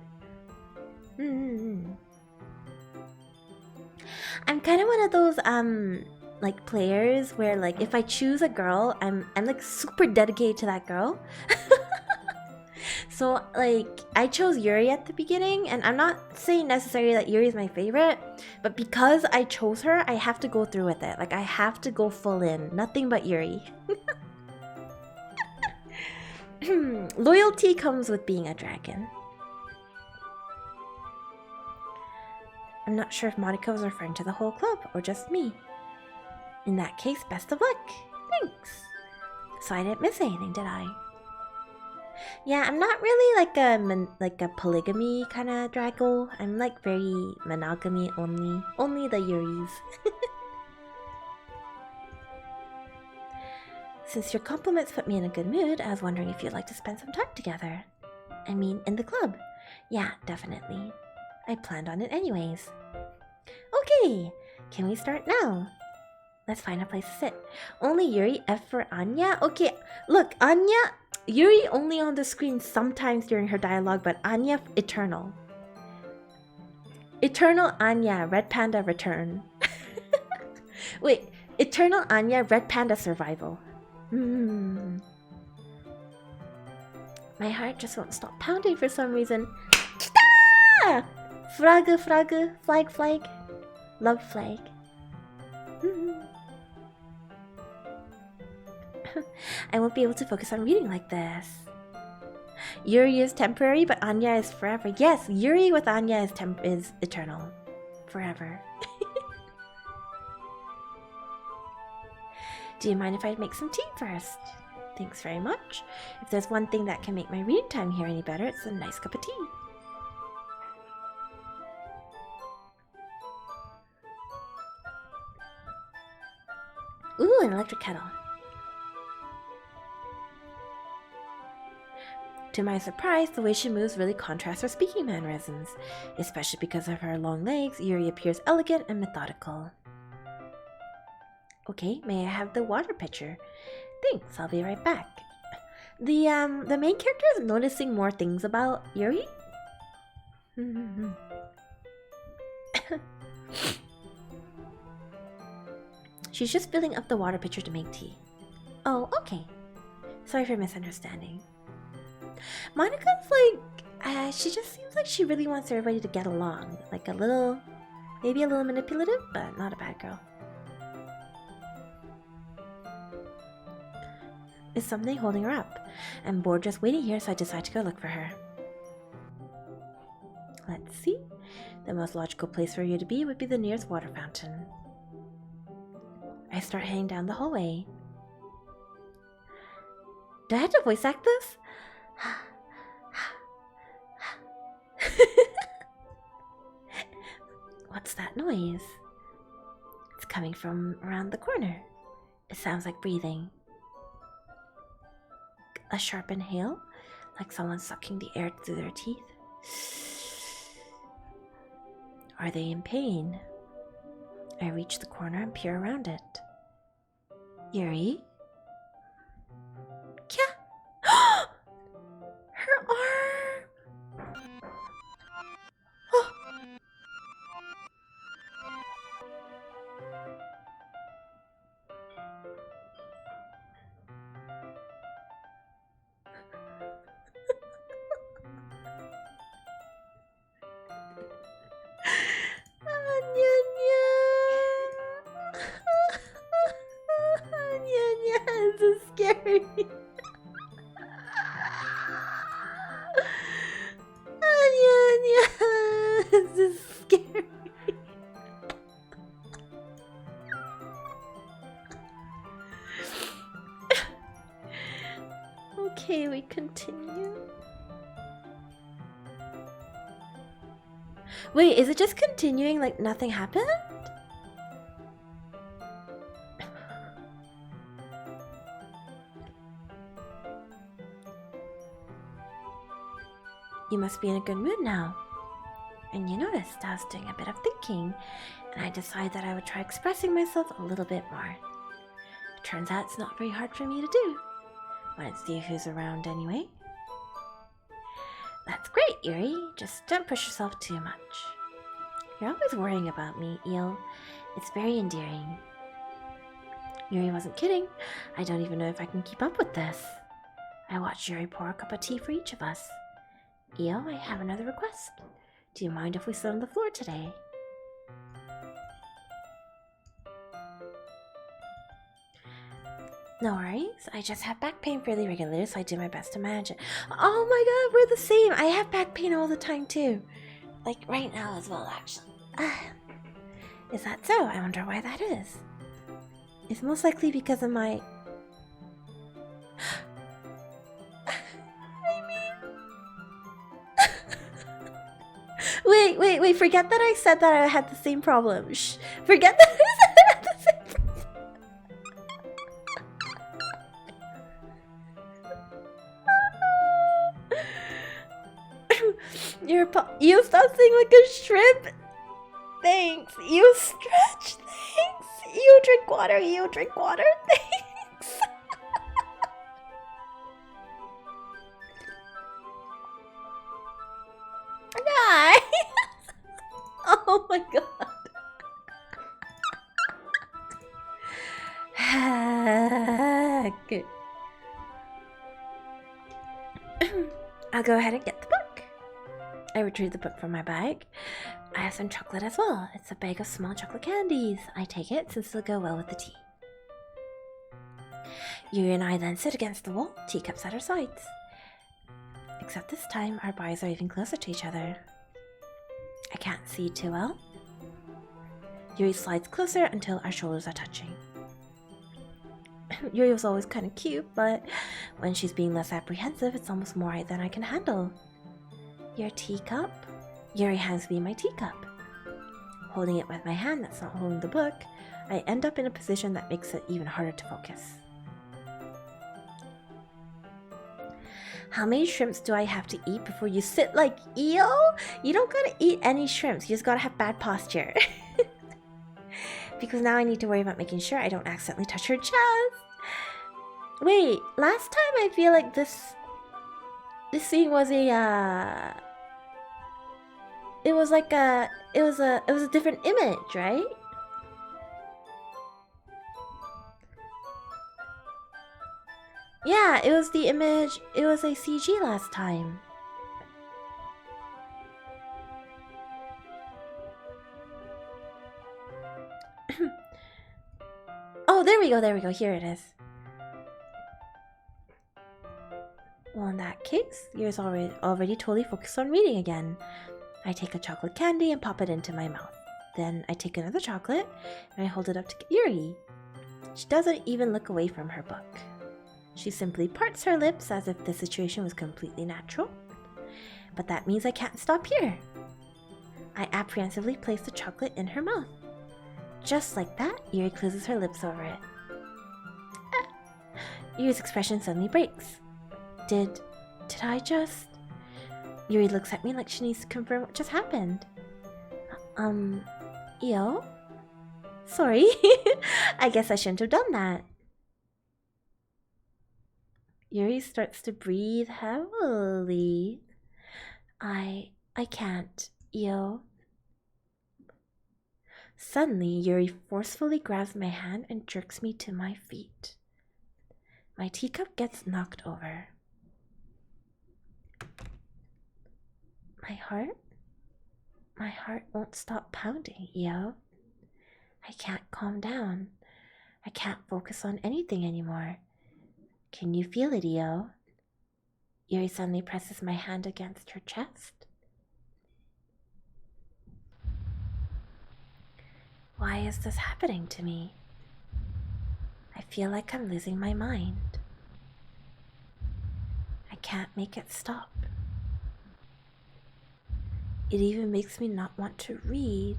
I'm kind of one of those like players where like if I choose a girl, I'm like super dedicated to that girl. So like I chose Yuri at the beginning, and I'm not saying necessarily that Yuri is my favorite, but because I chose her, I have to go through with it. Like I have to go full in, nothing but Yuri. Loyalty comes with being a dragon. I'm not sure if Monika was referring to the whole club or just me. In that case, best of luck. Thanks. So I didn't miss anything, did I? Yeah, I'm not really like a polygamy kind of drago. I'm like very monogamy only. Only the Yuris. Since your compliments put me in a good mood, I was wondering if you'd like to spend some time together. I mean, in the club. Yeah, definitely. I planned on it anyways. Okay, can we start now? Let's find a place to sit. Only Yuri, F for Anya? Okay, look, Anya, Yuri only on the screen sometimes during her dialogue, but Anya, eternal. Eternal Anya, Red Panda return. Wait, Eternal Anya, Red Panda survival. My heart just won't stop pounding for some reason. Kita! Frage, Frage, flag, flag. Love flag. I won't be able to focus on reading like this. Yuri is temporary, but Anya is forever. Yes, Yuri with Anya is eternal. Forever. Do you mind if I make some tea first? Thanks very much. If there's one thing that can make my reading time here any better, it's a nice cup of tea. Ooh, an electric kettle. To my surprise, the way she moves really contrasts her speaking mannerisms. Especially because of her long legs, Yuri appears elegant and methodical. Okay, may I have the water pitcher? Thanks, I'll be right back. The main character is noticing more things about Yuri? She's just filling up the water pitcher to make tea. Oh, okay. Sorry for misunderstanding. Monika's like, she just seems like she really wants everybody to get along. Like a little, maybe a little manipulative, but not a bad girl. Is something holding her up? I'm bored just waiting here, so I decide to go look for her. Let's see. The most logical place for you to be would be the nearest water fountain. I start heading down the hallway. Do I have to voice act this? What's that noise? It's coming from around the corner. It sounds like breathing. A sharp inhale, like someone sucking the air through their teeth. Are they in pain? I reach the corner and peer around it. Yuri? Kya? Her arm! Oh. This is scary. This is scary. Okay, we continue. Wait, is it just continuing like nothing happened? You must be in a good mood now. And you noticed I was doing a bit of thinking, and I decided that I would try expressing myself a little bit more. It turns out it's not very hard for me to do, when it's you who's around anyway. That's great, Yuri. Just don't push yourself too much. You're always worrying about me, Io. It's very endearing. Yuri wasn't kidding. I don't even know if I can keep up with this. I watched Yuri pour a cup of tea for each of us. Io, I have another request. Do you mind if we sit on the floor today? No worries. I just have back pain fairly regularly, so I do my best to manage it. Oh my god, we're the same! I have back pain all the time too. Like right now as well, actually. Is that so? I wonder why that is. It's most likely because of my... Wait, forget that I said that I had the same problem. Shh. Forget that I said I had the same problem. You stop saying like a shrimp. Thanks. You stretch. Thanks. You drink water. You drink water. Thanks. Guys. Oh my god. Heck. I'll go ahead and get the book. I retrieve the book from my bag. I have some chocolate as well. It's a bag of small chocolate candies. I take it since it'll go well with the tea. Yuri and I then sit against the wall, teacups at our sides. Except this time, our bodies are even closer to each other. I can't see too well. Yuri slides closer until our shoulders are touching. Yuri was always kind of cute, but when she's being less apprehensive, it's almost more than I can handle. Your teacup? Yuri hands me my teacup. Holding it with my hand that's not holding the book, I end up in a position that makes it even harder to focus. How many shrimps do I have to eat before you sit like Io? You don't gotta eat any shrimps, you just gotta have bad posture. Because now I need to worry about making sure I don't accidentally touch her chest. Wait, last time I feel like this scene was a it was a different image, right? Yeah, it was the image, it was a CG last time. Oh, there we go, here it is. Well, in that case, yours already totally focused on reading again. I take a chocolate candy and pop it into my mouth. Then I take another chocolate and I hold it up to Yuri. She doesn't even look away from her book. She simply parts her lips as if the situation was completely natural. But that means I can't stop here. I apprehensively place the chocolate in her mouth. Just like that, Yuri closes her lips over it. Yuri's expression suddenly breaks. Did I just... Yuri looks at me like she needs to confirm what just happened. Io? Sorry. I guess I shouldn't have done that. Yuri starts to breathe heavily. I can't, Io. Suddenly, Yuri forcefully grabs my hand and jerks me to my feet. My teacup gets knocked over. My heart won't stop pounding, Io. I can't calm down. I can't focus on anything anymore. Can you feel it, Io? Yuri suddenly presses my hand against her chest. Why is this happening to me? I feel like I'm losing my mind. I can't make it stop. It even makes me not want to read.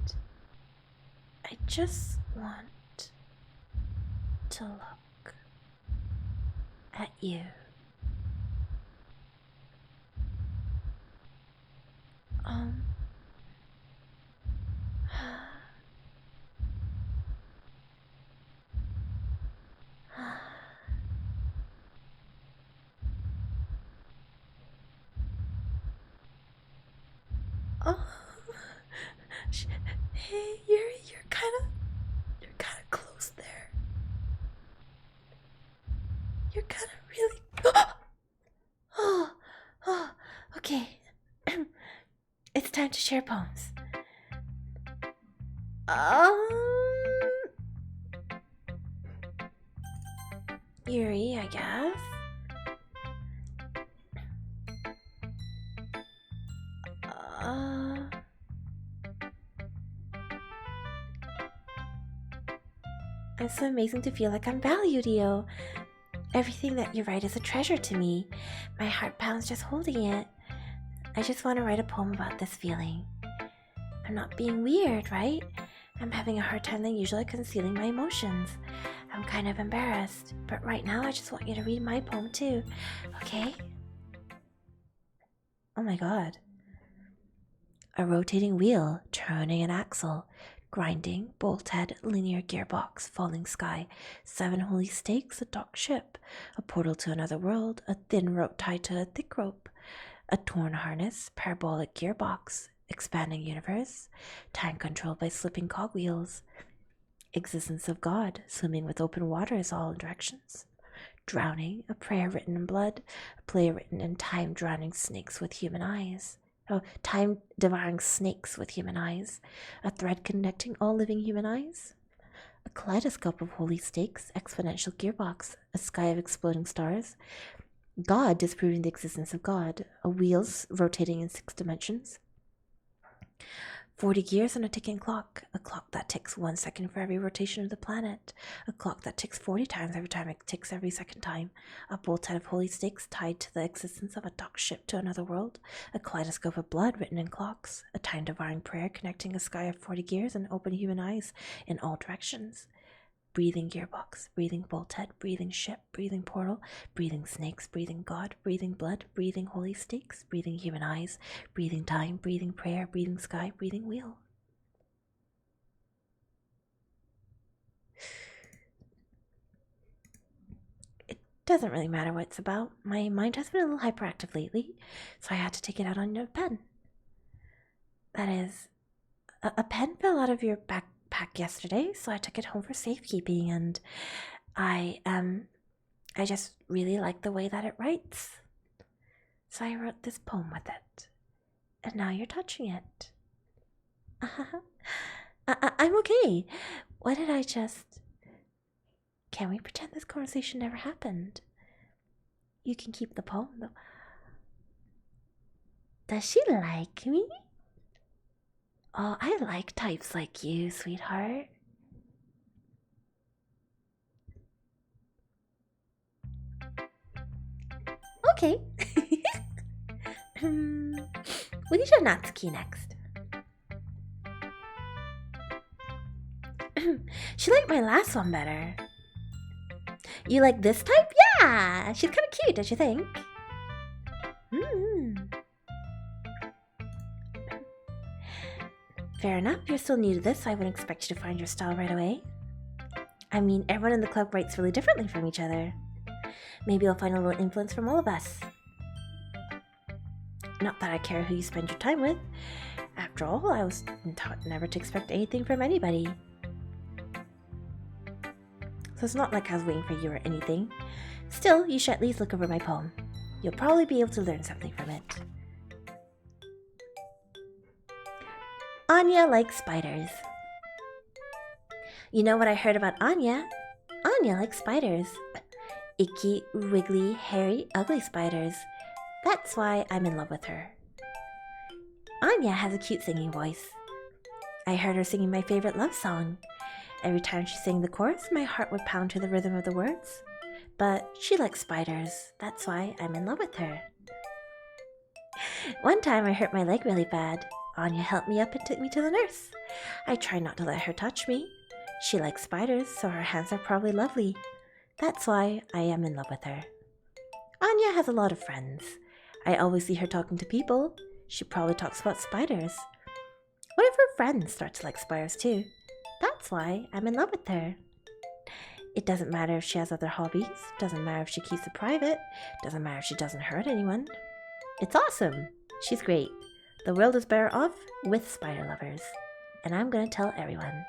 I just want to look at you. Oh, hey, Yuri, you're kind of close there. You're kind of really. Oh, okay. It's time to share poems. Yuri, I guess. It's so amazing to feel like I'm valued, Io. Everything that you write is a treasure to me. My heart pounds just holding it. I just want to write a poem about this feeling. I'm not being weird, right? I'm having a hard time than usual concealing my emotions. I'm kind of embarrassed, but right now I just want you to read my poem too, okay? Oh my god. A rotating wheel, turning an axle, grinding, bolt head, linear gearbox, falling sky, 7 holy stakes, a docked ship, a portal to another world, a thin rope tied to a thick rope, a torn harness, parabolic gearbox, expanding universe, time controlled by slipping cogwheels, existence of God, swimming with open waters all directions, drowning, a prayer written in blood, a play written in time, drowning snakes with human eyes. Oh, time devouring snakes with human eyes, a thread connecting all living human eyes, a kaleidoscope of holy stakes, exponential gearbox, a sky of exploding stars, God disproving the existence of God, a wheels rotating in 6 dimensions, 40 gears on a ticking clock, a clock that ticks 1 second for every rotation of the planet, a clock that ticks 40 times every time it ticks every second time, a bolt head of holy stakes tied to the existence of a docked ship to another world, a kaleidoscope of blood written in clocks, a time-devouring prayer connecting a sky of 40 gears and open human eyes in all directions, breathing gearbox, breathing bolt head, breathing ship, breathing portal, breathing snakes, breathing God, breathing blood, breathing holy stakes, breathing human eyes, breathing time, breathing prayer, breathing sky, breathing wheel. It doesn't really matter what it's about. My mind has been a little hyperactive lately, so I had to take it out on a pen. That is, a pen fell out of your backpack yesterday, so I took it home for safekeeping, and I just really like the way that it writes. So I wrote this poem with it, and now you're touching it. I'm okay. What did I just... Can we pretend this conversation never happened? You can keep the poem, though. Does she like me? Oh, I like types like you, sweetheart. Okay. What is your Natsuki next? She liked my last one better. You like this type? Yeah! She's kind of cute, don't you think? Fair enough, you're still new to this, so I wouldn't expect you to find your style right away. I mean, everyone in the club writes really differently from each other. Maybe I'll find a little influence from all of us. Not that I care who you spend your time with. After all, I was taught never to expect anything from anybody. So it's not like I was waiting for you or anything. Still, you should at least look over my poem. You'll probably be able to learn something from it. Anya likes spiders. You know what I heard about Anya? Anya likes spiders. Icky, wiggly, hairy, ugly spiders. That's why I'm in love with her. Anya has a cute singing voice. I heard her singing my favorite love song. Every time she sang the chorus, my heart would pound to the rhythm of the words. But she likes spiders. That's why I'm in love with her. One time I hurt my leg really bad. Anya helped me up and took me to the nurse. I tried not to let her touch me. She likes spiders, so her hands are probably lovely. That's why I am in love with her. Anya has a lot of friends. I always see her talking to people. She probably talks about spiders. What if her friends start to like spiders too? That's why I'm in love with her. It doesn't matter if she has other hobbies. Doesn't matter if she keeps it private. Doesn't matter if she doesn't hurt anyone. It's awesome. She's great. The world is better off with spider lovers. And I'm gonna tell everyone.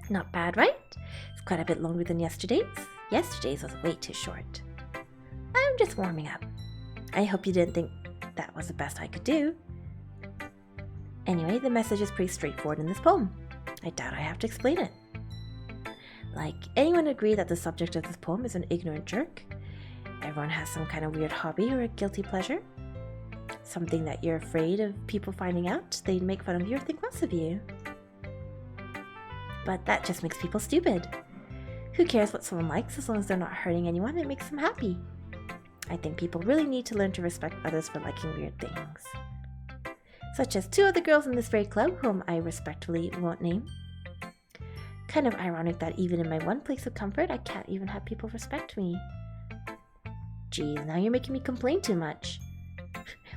Not bad, right? It's quite a bit longer than yesterday's. Yesterday's was way too short. I'm just warming up. I hope you didn't think that was the best I could do. Anyway, the message is pretty straightforward in this poem. I doubt I have to explain it. Like, anyone agree that the subject of this poem is an ignorant jerk? Everyone has some kind of weird hobby or a guilty pleasure. Something that you're afraid of people finding out, they'd make fun of you or think less of you. But that just makes people stupid. Who cares what someone likes as long as they're not hurting anyone? It makes them happy. I think people really need to learn to respect others for liking weird things. Such as 2 of the girls in this very club, whom I respectfully won't name. Kind of ironic that even in my one place of comfort, I can't even have people respect me. Geez, now you're making me complain too much.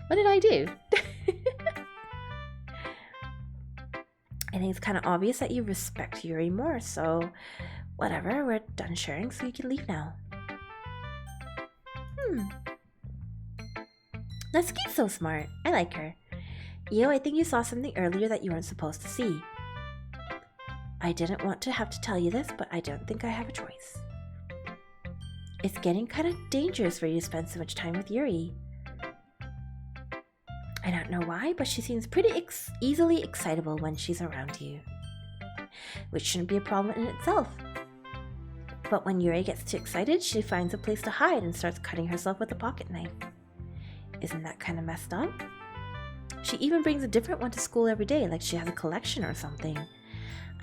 What did I do? I think it's kind of obvious that you respect Yuri more, so whatever, we're done sharing, so you can leave now. Natsuki's so smart. I like her. Io, I think you saw something earlier that you weren't supposed to see. I didn't want to have to tell you this, but I don't think I have a choice. It's getting kind of dangerous for you to spend so much time with Yuri. I don't know why, but she seems pretty easily excitable when she's around you. Which shouldn't be a problem in itself. But when Yuri gets too excited, she finds a place to hide and starts cutting herself with a pocket knife. Isn't that kind of messed up? She even brings a different one to school every day, like she has a collection or something.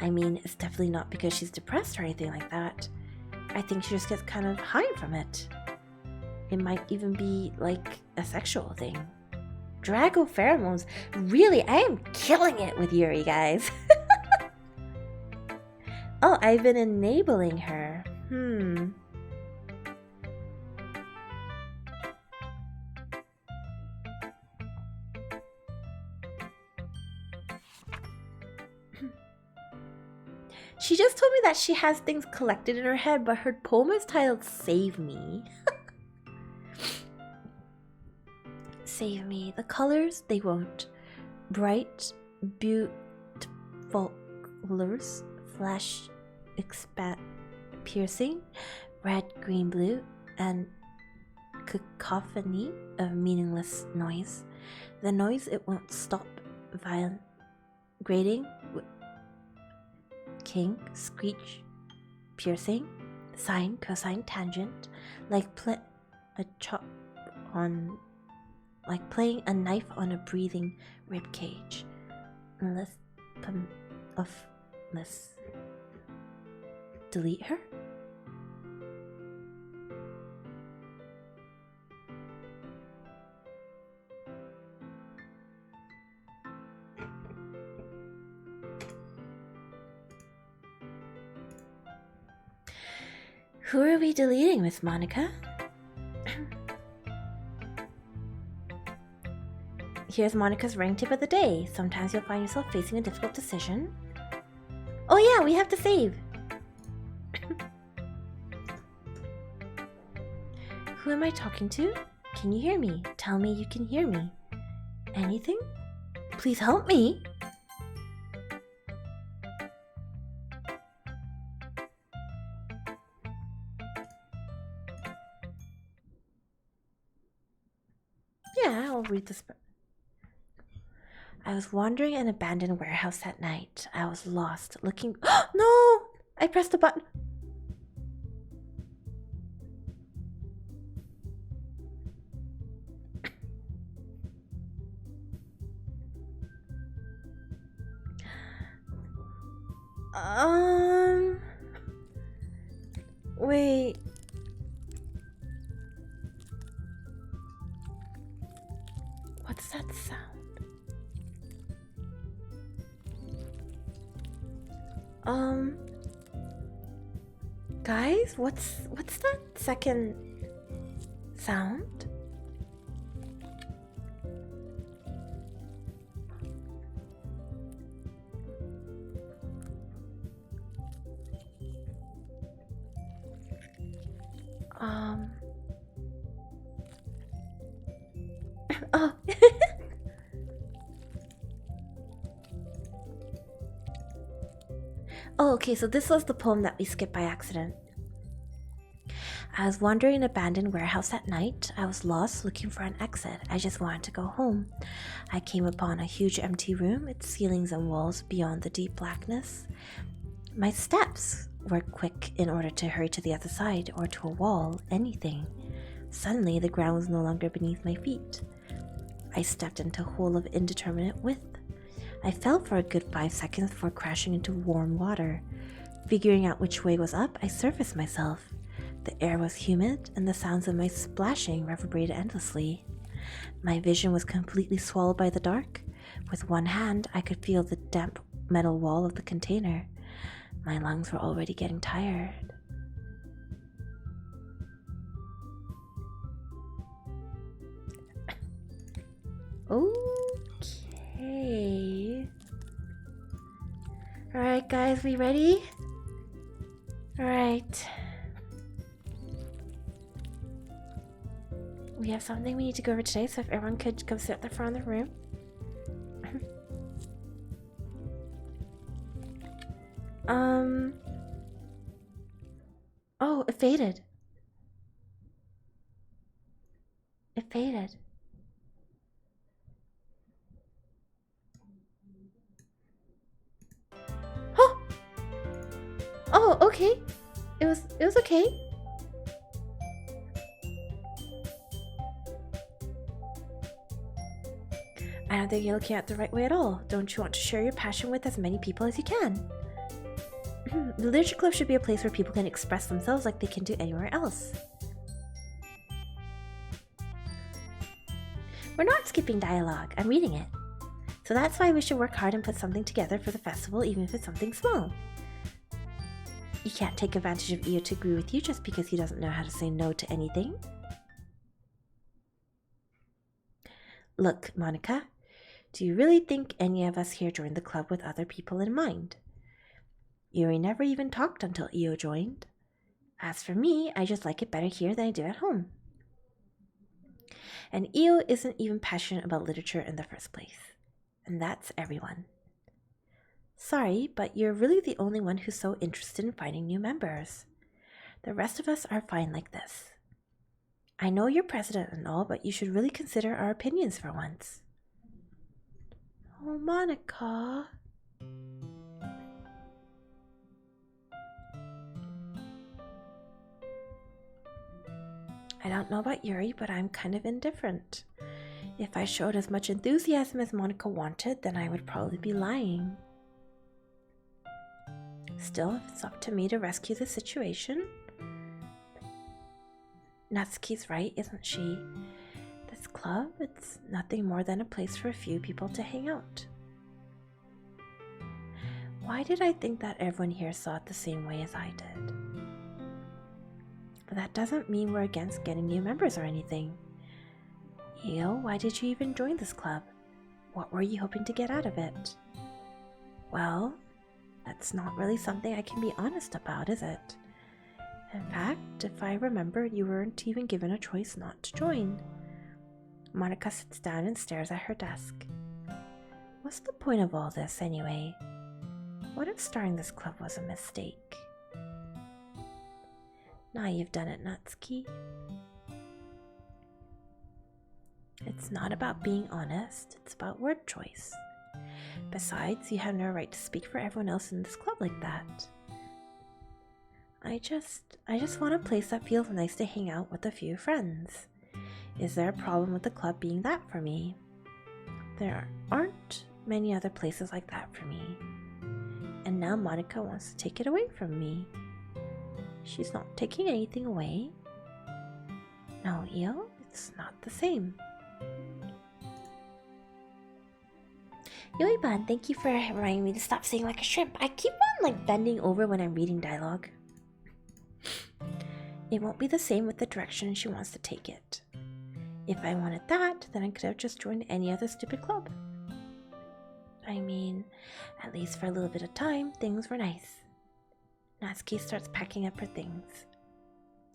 I mean, it's definitely not because she's depressed or anything like that. I think she just gets kind of high from it. It might even be like a sexual thing. Drago pheromones. Really, I am killing it with Yuri, guys. Oh, I've been enabling her. She just told me that she has things collected in her head, but her poem is titled Save Me. Save me. The colors, they won't. Bright, beautiful colors, flash, expand, piercing, red, green, blue, and cacophony of meaningless noise. The noise, it won't stop. Violent, grating, king, screech, piercing, sine, cosine, tangent, like playing a knife on a breathing rib cage. Delete her? Who are we deleting, Miss Monika? Here's Monika's rank tip of the day. Sometimes you'll find yourself facing a difficult decision. Oh yeah, we have to save! Who am I talking to? Can you hear me? Tell me you can hear me. Anything? Please help me! Yeah, I'll read this. I was wandering an abandoned warehouse at night. I was lost, looking. No! I pressed a button. Wait. What's that sound? Guys, what's that second sound? Oh. Oh, okay, so this was the poem that we skipped by accident. I was wandering an abandoned warehouse at night. I was lost, looking for an exit. I just wanted to go home. I came upon a huge empty room, its ceilings and walls beyond the deep blackness. My steps were quick in order to hurry to the other side, or to a wall, anything. Suddenly, the ground was no longer beneath my feet. I stepped into a hole of indeterminate width. I fell for a good 5 seconds before crashing into warm water. Figuring out which way was up, I surfaced myself. The air was humid, and the sounds of my splashing reverberated endlessly. My vision was completely swallowed by the dark. With one hand, I could feel the damp metal wall of the container. My lungs were already getting tired. Okay. Alright, guys, we ready? Alright. We have something we need to go over today, so if everyone could come sit at the front of the room. Oh, it faded. It faded. Oh! Oh, okay. It was okay. I don't think you're looking at it the right way at all. Don't you want to share your passion with as many people as you can? The Literature Club should be a place where people can express themselves like they can do anywhere else. We're not skipping dialogue, I'm reading it. So that's why we should work hard and put something together for the festival, even if it's something small. You can't take advantage of Io to agree with you just because he doesn't know how to say no to anything. Look, Monika, do you really think any of us here joined the club with other people in mind? Yuri never even talked until Io joined. As for me, I just like it better here than I do at home. And Io isn't even passionate about literature in the first place. And that's everyone. Sorry, but you're really the only one who's so interested in finding new members. The rest of us are fine like this. I know you're president and all, but you should really consider our opinions for once. Oh, Monika. I don't know about Yuri, but I'm kind of indifferent. If I showed as much enthusiasm as Monika wanted, then I would probably be lying. Still, if it's up to me to rescue the situation... Natsuki's right, isn't she? This club, it's nothing more than a place for a few people to hang out. Why did I think that everyone here saw it the same way as I did? But that doesn't mean we're against getting new members or anything. Io, why did you even join this club? What were you hoping to get out of it? Well, that's not really something I can be honest about, is it? In fact, if I remember, you weren't even given a choice not to join. Monika sits down and stares at her desk. What's the point of all this, anyway? What if starting this club was a mistake? Now you've done it, Natsuki. It's not about being honest, it's about word choice. Besides, you have no right to speak for everyone else in this club like that. I just want a place that feels nice to hang out with a few friends. Is there a problem with the club being that for me? There aren't many other places like that for me. And now Monika wants to take it away from me. She's not taking anything away. No, Io, it's not the same. Yoiban, thank you for reminding me to stop saying like a shrimp. I keep on like bending over when I'm reading dialogue. It won't be the same with the direction she wants to take it. If I wanted that, then I could have just joined any other stupid club. I mean, at least for a little bit of time, things were nice. Natsuki starts packing up her things.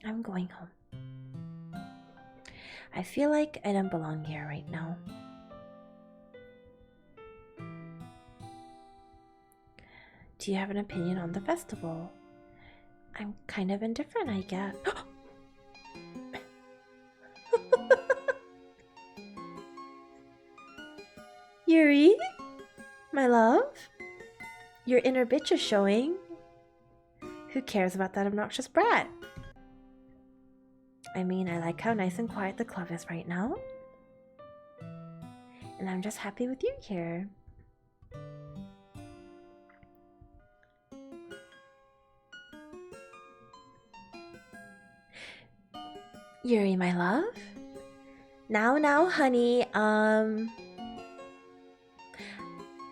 I'm going home. I feel like I don't belong here right now. Do you have an opinion on the festival? I'm kind of indifferent, I guess. Yuri? My love? Your inner bitch is showing. Who cares about that obnoxious brat? I mean, I like how nice and quiet the club is right now. And I'm just happy with you here. Yuri, my love? Now, honey,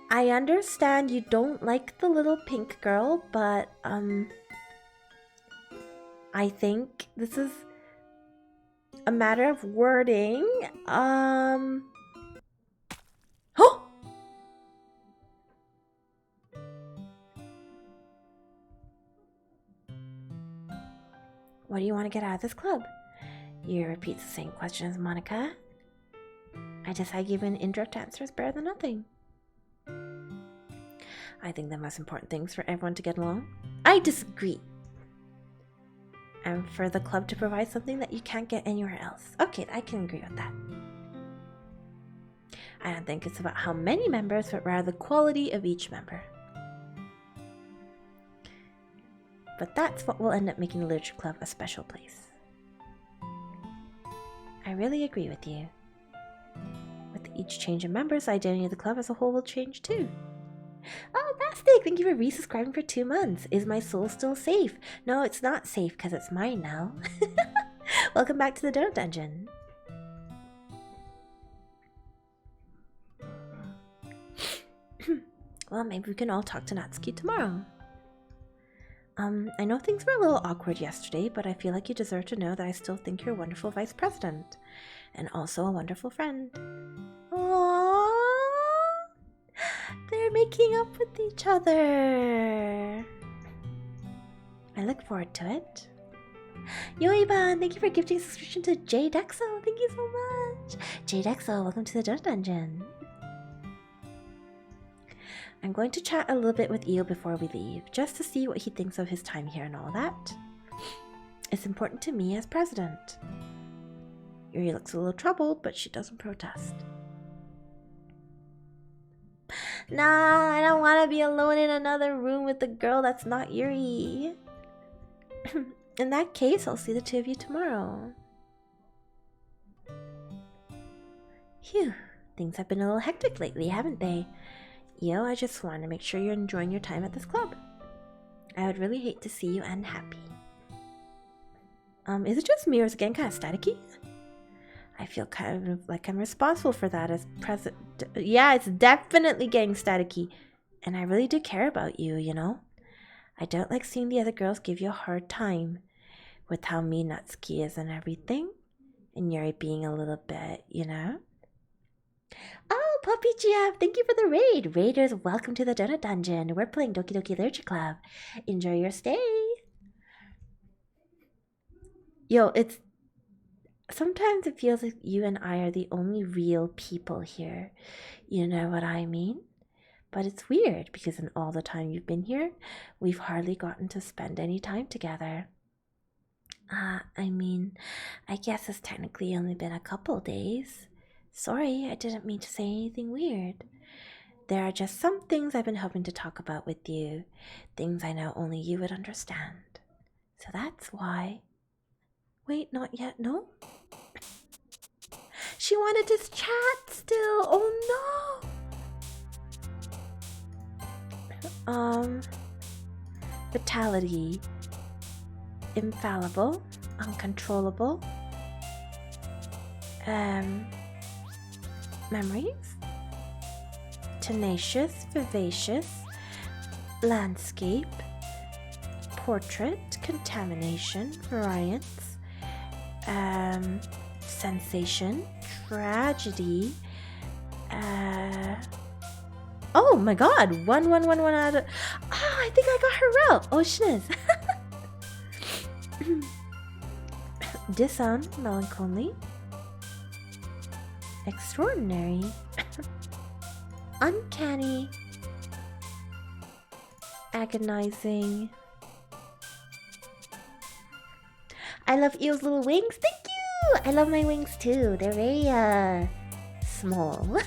I understand you don't like the little pink girl, but, I think this is... a matter of wording. What do you want to get out of this club? You repeat the same question as Monica. I decide giving an indirect answer is better than nothing. I think the most important thing is for everyone to get along. I disagree. And for the club to provide something that you can't get anywhere else. Okay, I can agree with that. I don't think it's about how many members, but rather the quality of each member. But that's what will end up making the Literature Club a special place. I really agree with you. With each change in members, the identity of the club as a whole will change too. Oh, Bastic! Thank you for resubscribing for 2 months. Is my soul still safe? No, it's not safe because it's mine now. Welcome back to the Donut Dungeon. Well, maybe we can all talk to Natsuki tomorrow. I know things were a little awkward yesterday, but I feel like you deserve to know that I still think you're a wonderful vice president. And also a wonderful friend. Aww! They're making up with each other. I look forward to it. Yoiban, thank you for gifting a subscription to J Dexo. Thank you so much. J Dexo, welcome to the Donut Dungeon. I'm going to chat a little bit with Io before we leave, just to see what he thinks of his time here and all that. It's important to me as president. Yuri looks a little troubled, but she doesn't protest. Nah, I don't want to be alone in another room with a girl that's not Yuri. In that case, I'll see the 2 of you tomorrow. Phew, things have been a little hectic lately, haven't they? Io, I just want to make sure you're enjoying your time at this club. I would really hate to see you unhappy. Is it just me or is it getting kind of staticky? I feel kind of like I'm responsible for that as president. Yeah, it's definitely getting staticky. And I really do care about you, you know? I don't like seeing the other girls give you a hard time with how mean Natsuki is and everything. And Yuri being a little bit, you know? Oh, Puppy GF, thank you for the raid. Raiders, welcome to the Donut Dungeon. We're playing Doki Doki Literature Club. Enjoy your stay. Yo, sometimes it feels like you and I are the only real people here. You know what I mean? But it's weird because in all the time you've been here, we've hardly gotten to spend any time together. I mean, I guess it's technically only been a couple days. Sorry, I didn't mean to say anything weird. There are just some things I've been hoping to talk about with you. Things I know only you would understand. So that's why. Wait, not yet, no? She wanted to chat still. Oh no! Vitality. Infallible. Uncontrollable. Memories. Tenacious. Vivacious. Landscape. Portrait. Contamination. Variance. Sensation. Tragedy. Oh my god! One out of... Oh, I think I got her route! Oh, shiz! Disown. Melancholy. Extraordinary. Uncanny. Agonizing. I love Io's little wings. Thank you! I love my wings too. They're very, small.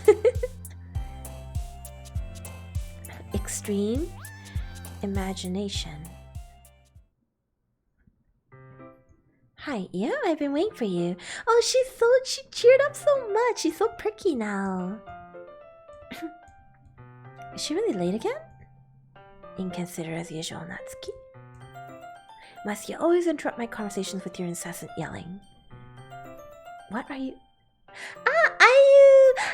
Extreme. Imagination. Hi, Io. I've been waiting for you. Oh, she cheered up so much. She's so pricky now. Is she really late again? Inconsiderate as usual, Natsuki. Must you always interrupt my conversations with your incessant yelling? What are you...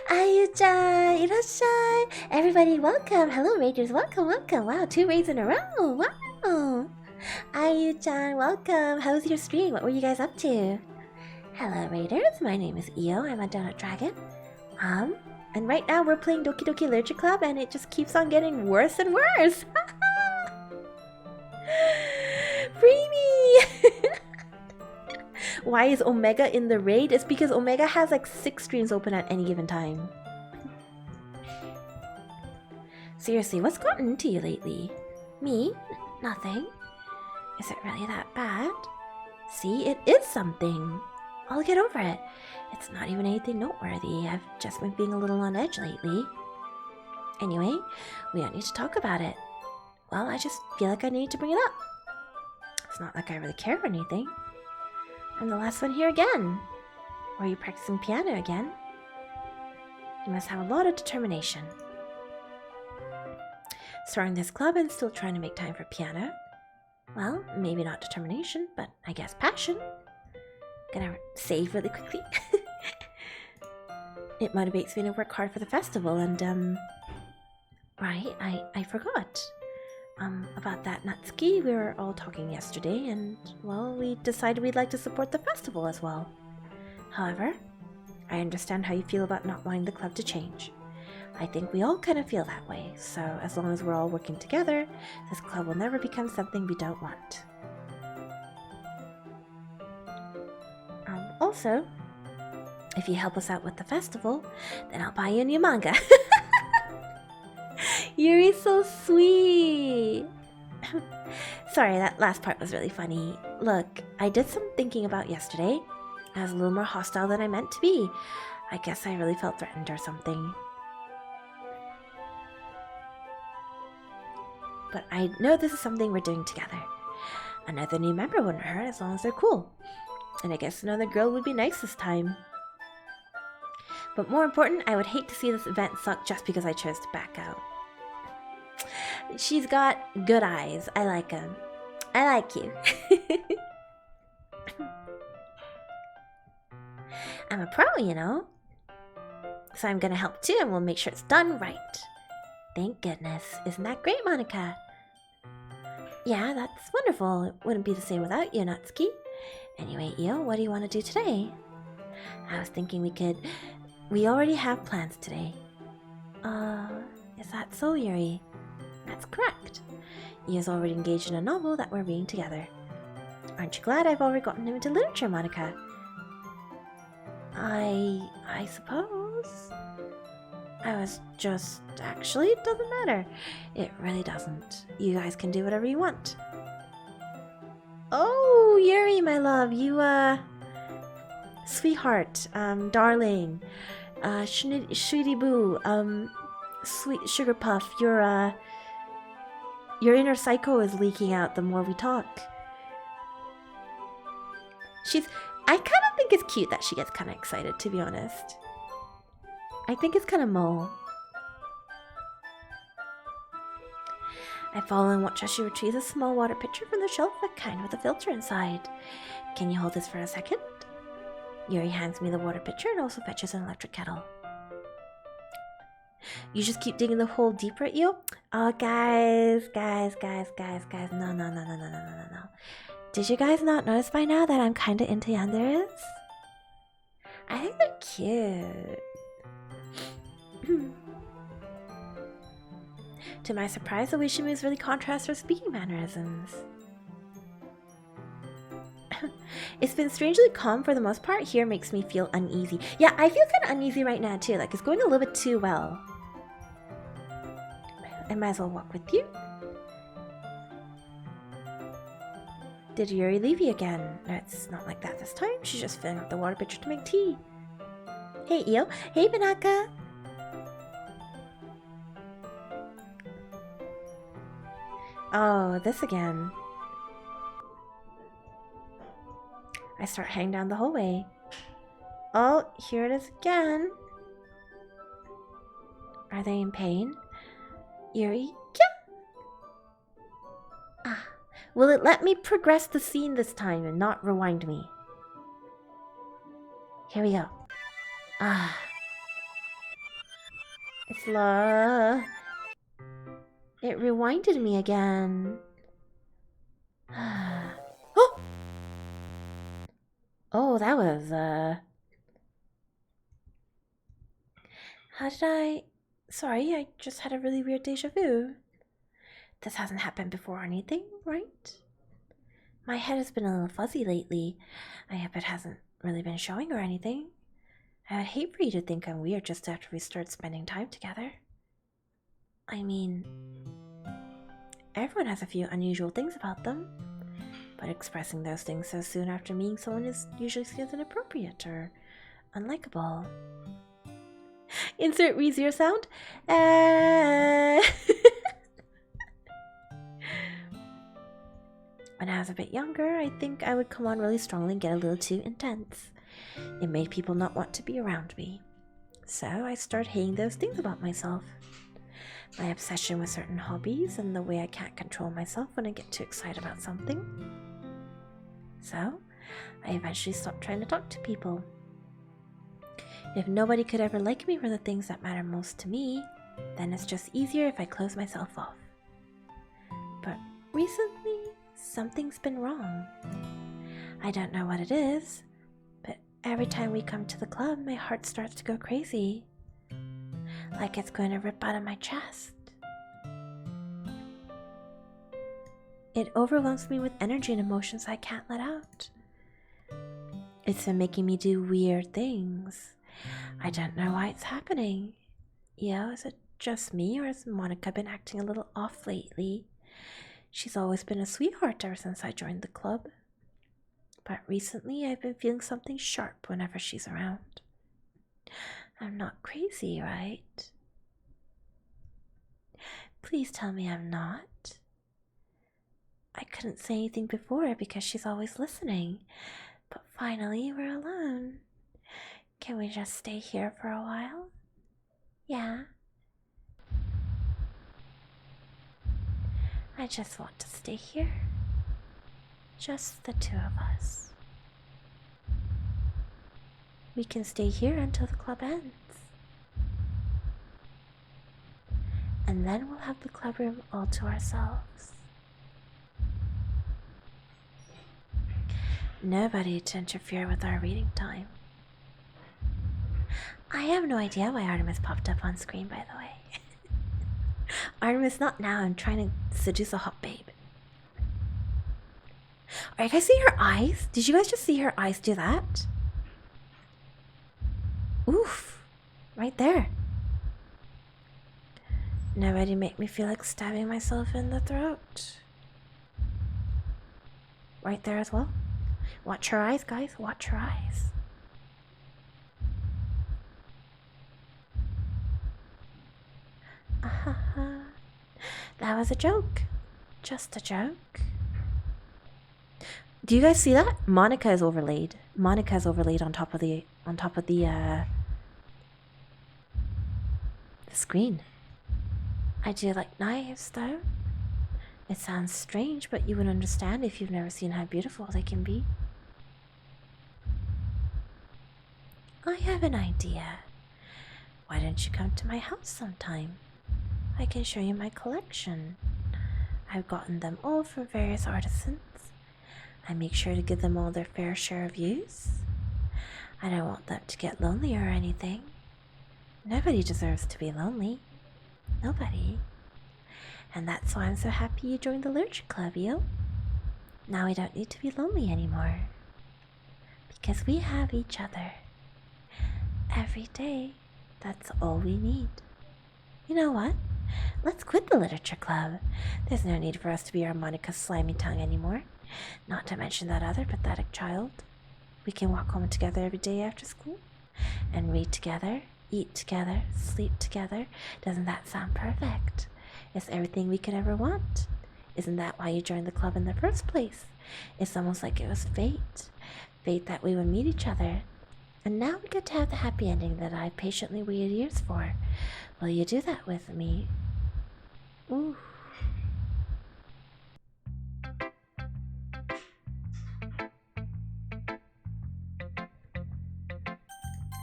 Ayu-chan! Irashai! Everybody, welcome! Hello, Raiders, welcome! Wow, 2 raids in a row! Wow! Ayu-chan, welcome! How was your stream? What were you guys up to? Hello, Raiders, my name is Io, I'm a Donut Dragon. And right now we're playing Doki Doki Literature Club and it just keeps on getting worse and worse! Free me! Why is Omega in the raid? It's because Omega has like 6 streams open at any given time. Seriously, what's gotten into you lately? Me? Nothing. Is it really that bad? See, it is something. I'll get over it. It's not even anything noteworthy. I've just been being a little on edge lately. Anyway, we don't need to talk about it. Well, I just feel like I need to bring it up. It's not like I really care or anything. I'm the last one here again. Or are you practicing piano again? You must have a lot of determination. Starting this club and still trying to make time for piano. Well, maybe not determination, but I guess passion. Gonna save really quickly. It motivates me to work hard for the festival and, right, I forgot. About that Natsuki, we were all talking yesterday and, well, we decided we'd like to support the festival as well. However, I understand how you feel about not wanting the club to change. I think we all kind of feel that way, so as long as we're all working together, this club will never become something we don't want. Also, if you help us out with the festival, then I'll buy you a new manga. Yuri's so sweet. Sorry, that last part was really funny. Look, I did some thinking about yesterday. I was a little more hostile than I meant to be. I guess I really felt threatened or something. But I know this is something we're doing together. Another new member wouldn't hurt as long as they're cool. And I guess another girl would be nice this time. But more important, I would hate to see this event suck just because I chose to back out. She's got good eyes. I like them. I like you. I'm a pro, you know. So I'm gonna help too, and we'll make sure it's done right. Thank goodness. Isn't that great, Monika? Yeah, that's wonderful. It wouldn't be the same without you, Natsuki. Anyway, Io, what do you want to do today? I was thinking we already have plans today. Is that so, Yuri? That's correct. Io's already engaged in a novel that we're reading together. Aren't you glad I've already gotten him into literature, Monika? I suppose. I was just... Actually, it doesn't matter. It really doesn't. You guys can do whatever you want. Oh, Yuri, my love, you, sweetheart, darling, sweetie boo, sweet sugar puff, your inner psycho is leaking out the more we talk. I kind of think it's cute that she gets kind of excited, to be honest. I think it's kind of mole. I follow and watch as she retrieves a small water pitcher from the shelf, a kind with a filter inside. Can you hold this for a second? Yuri hands me the water pitcher and also fetches an electric kettle. You just keep digging the hole deeper, Io? Oh, guys. No. Did you guys not notice by now that I'm kind of into yanderes? I think they're cute. To my surprise, the way she moves really contrasts her speaking mannerisms. It's been strangely calm for the most part. Here makes me feel uneasy. Yeah, I feel kind of uneasy right now too. Like it's going a little bit too well. I might as well walk with you. Did Yuri leave you again? No, it's not like that this time. She's just filling up the water pitcher to make tea. Hey, Io. Hey, Banaka. Oh, this again. I start heading down the hallway. Oh, here it is again. Are they in pain? Yuri? Yeah. Ah. Will it let me progress the scene this time and not rewind me? Here we go. Ah. It's It rewinded me again. Oh! Oh, that was, How did I... Sorry, I just had a really weird deja vu. This hasn't happened before or anything, right? My head has been a little fuzzy lately. I hope it hasn't really been showing or anything. I would hate for you to think I'm weird just after we start spending time together. I mean, everyone has a few unusual things about them, but expressing those things so soon after meeting someone is usually seen as inappropriate or unlikable. Insert ReZero sound. When I was a bit younger, I think I would come on really strongly and get a little too intense. It made people not want to be around me. So I started hating those things about myself. My obsession with certain hobbies and the way I can't control myself when I get too excited about something. So I eventually stopped trying to talk to people. If nobody could ever like me for the things that matter most to me, then it's just easier if I close myself off. But recently, something's been wrong. I don't know what it is, but every time we come to the club, my heart starts to go crazy. Like it's going to rip out of my chest. It overwhelms me with energy and emotions I can't let out. It's been making me do weird things. I don't know why it's happening. Io, is it just me, or has Monika been acting a little off lately? She's always been a sweetheart ever since I joined the club. But recently I've been feeling something sharp whenever she's around. I'm not crazy, right? Please tell me I'm not. I couldn't say anything before because she's always listening, but finally we're alone. Can we just stay here for a while? Yeah. I just want to stay here. Just the two of us. We can stay here until the club ends. And then we'll have the club room all to ourselves. Nobody to interfere with our reading time. I have no idea why Artemis popped up on screen, by the way. Artemis, not now. I'm trying to seduce a hot babe. Alright, guys, see her eyes? Did you guys just see her eyes do that? Oof. Right there. Nobody make me feel like stabbing myself in the throat. Right there as well. Watch her eyes, guys. Watch her eyes. That was a joke. Just a joke. Do you guys see that? Monika is overlaid. Monika is overlaid on top of the screen. I do like knives, though. It sounds strange, but you would understand if you've never seen how beautiful they can be. I have an idea. Why don't you come to my house sometime? I can show you my collection. I've gotten them all from various artisans. I make sure to give them all their fair share of use. I don't want them to get lonely or anything. Nobody deserves to be lonely. Nobody. And that's why I'm so happy you joined the Literature Club, Io. Now we don't need to be lonely anymore. Because we have each other. Every day, that's all we need. You know what? Let's quit the Literature Club. There's no need for us to be Monika's slimy tongue anymore. Not to mention that other pathetic child. We can walk home together every day after school. And read together, eat together, sleep together. Doesn't that sound perfect? It's everything we could ever want. Isn't that why you joined the club in the first place? It's almost like it was fate. Fate that we would meet each other. And now we get to have the happy ending that I patiently waited years for. Will you do that with me? Ooh.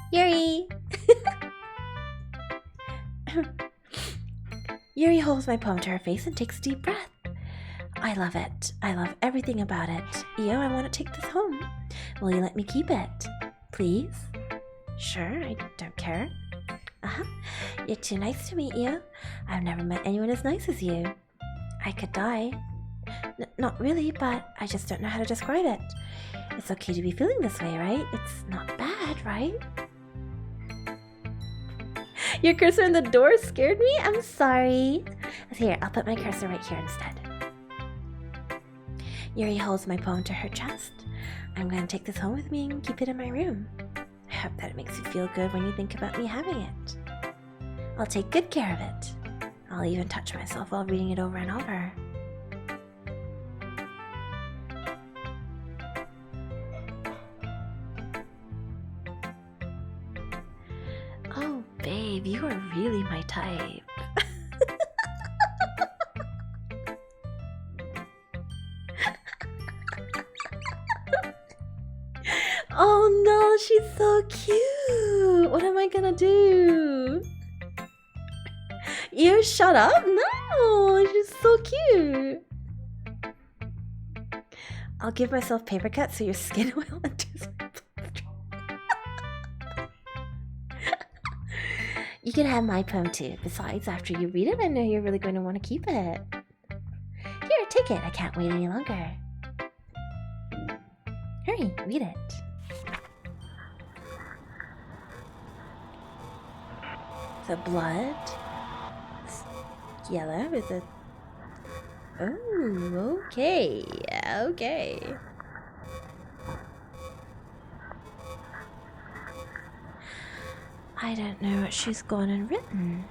Yuri! Yuri holds my poem to her face and takes a deep breath. I love it. I love everything about it. Io, I want to take this home. Will you let me keep it? Please? Sure, I don't care. You're too nice to me, Io. I've never met anyone as nice as you. I could die. Not really, but I just don't know how to describe it. It's okay to be feeling this way, right? It's not bad, right? Your cursor in the door scared me? I'm sorry. Here, I'll put my cursor right here instead. Yuri holds my poem to her chest. I'm going to take this home with me and keep it in my room. I hope that it makes you feel good when you think about me having it. I'll take good care of it. I'll even touch myself while reading it over and over. Oh, babe, you are really my type. Oh no, she's so cute. What am I gonna do? You shut up? No, she's so cute. I'll give myself paper cuts so your skin will enters my bloodstream. You can have my poem too. Besides, after you read it, I know you're really going to want to keep it. Here, take it. I can't wait any longer. Hurry, read it. The blood. Yellow with a... Oh, okay. Okay. I don't know what she's gone and written.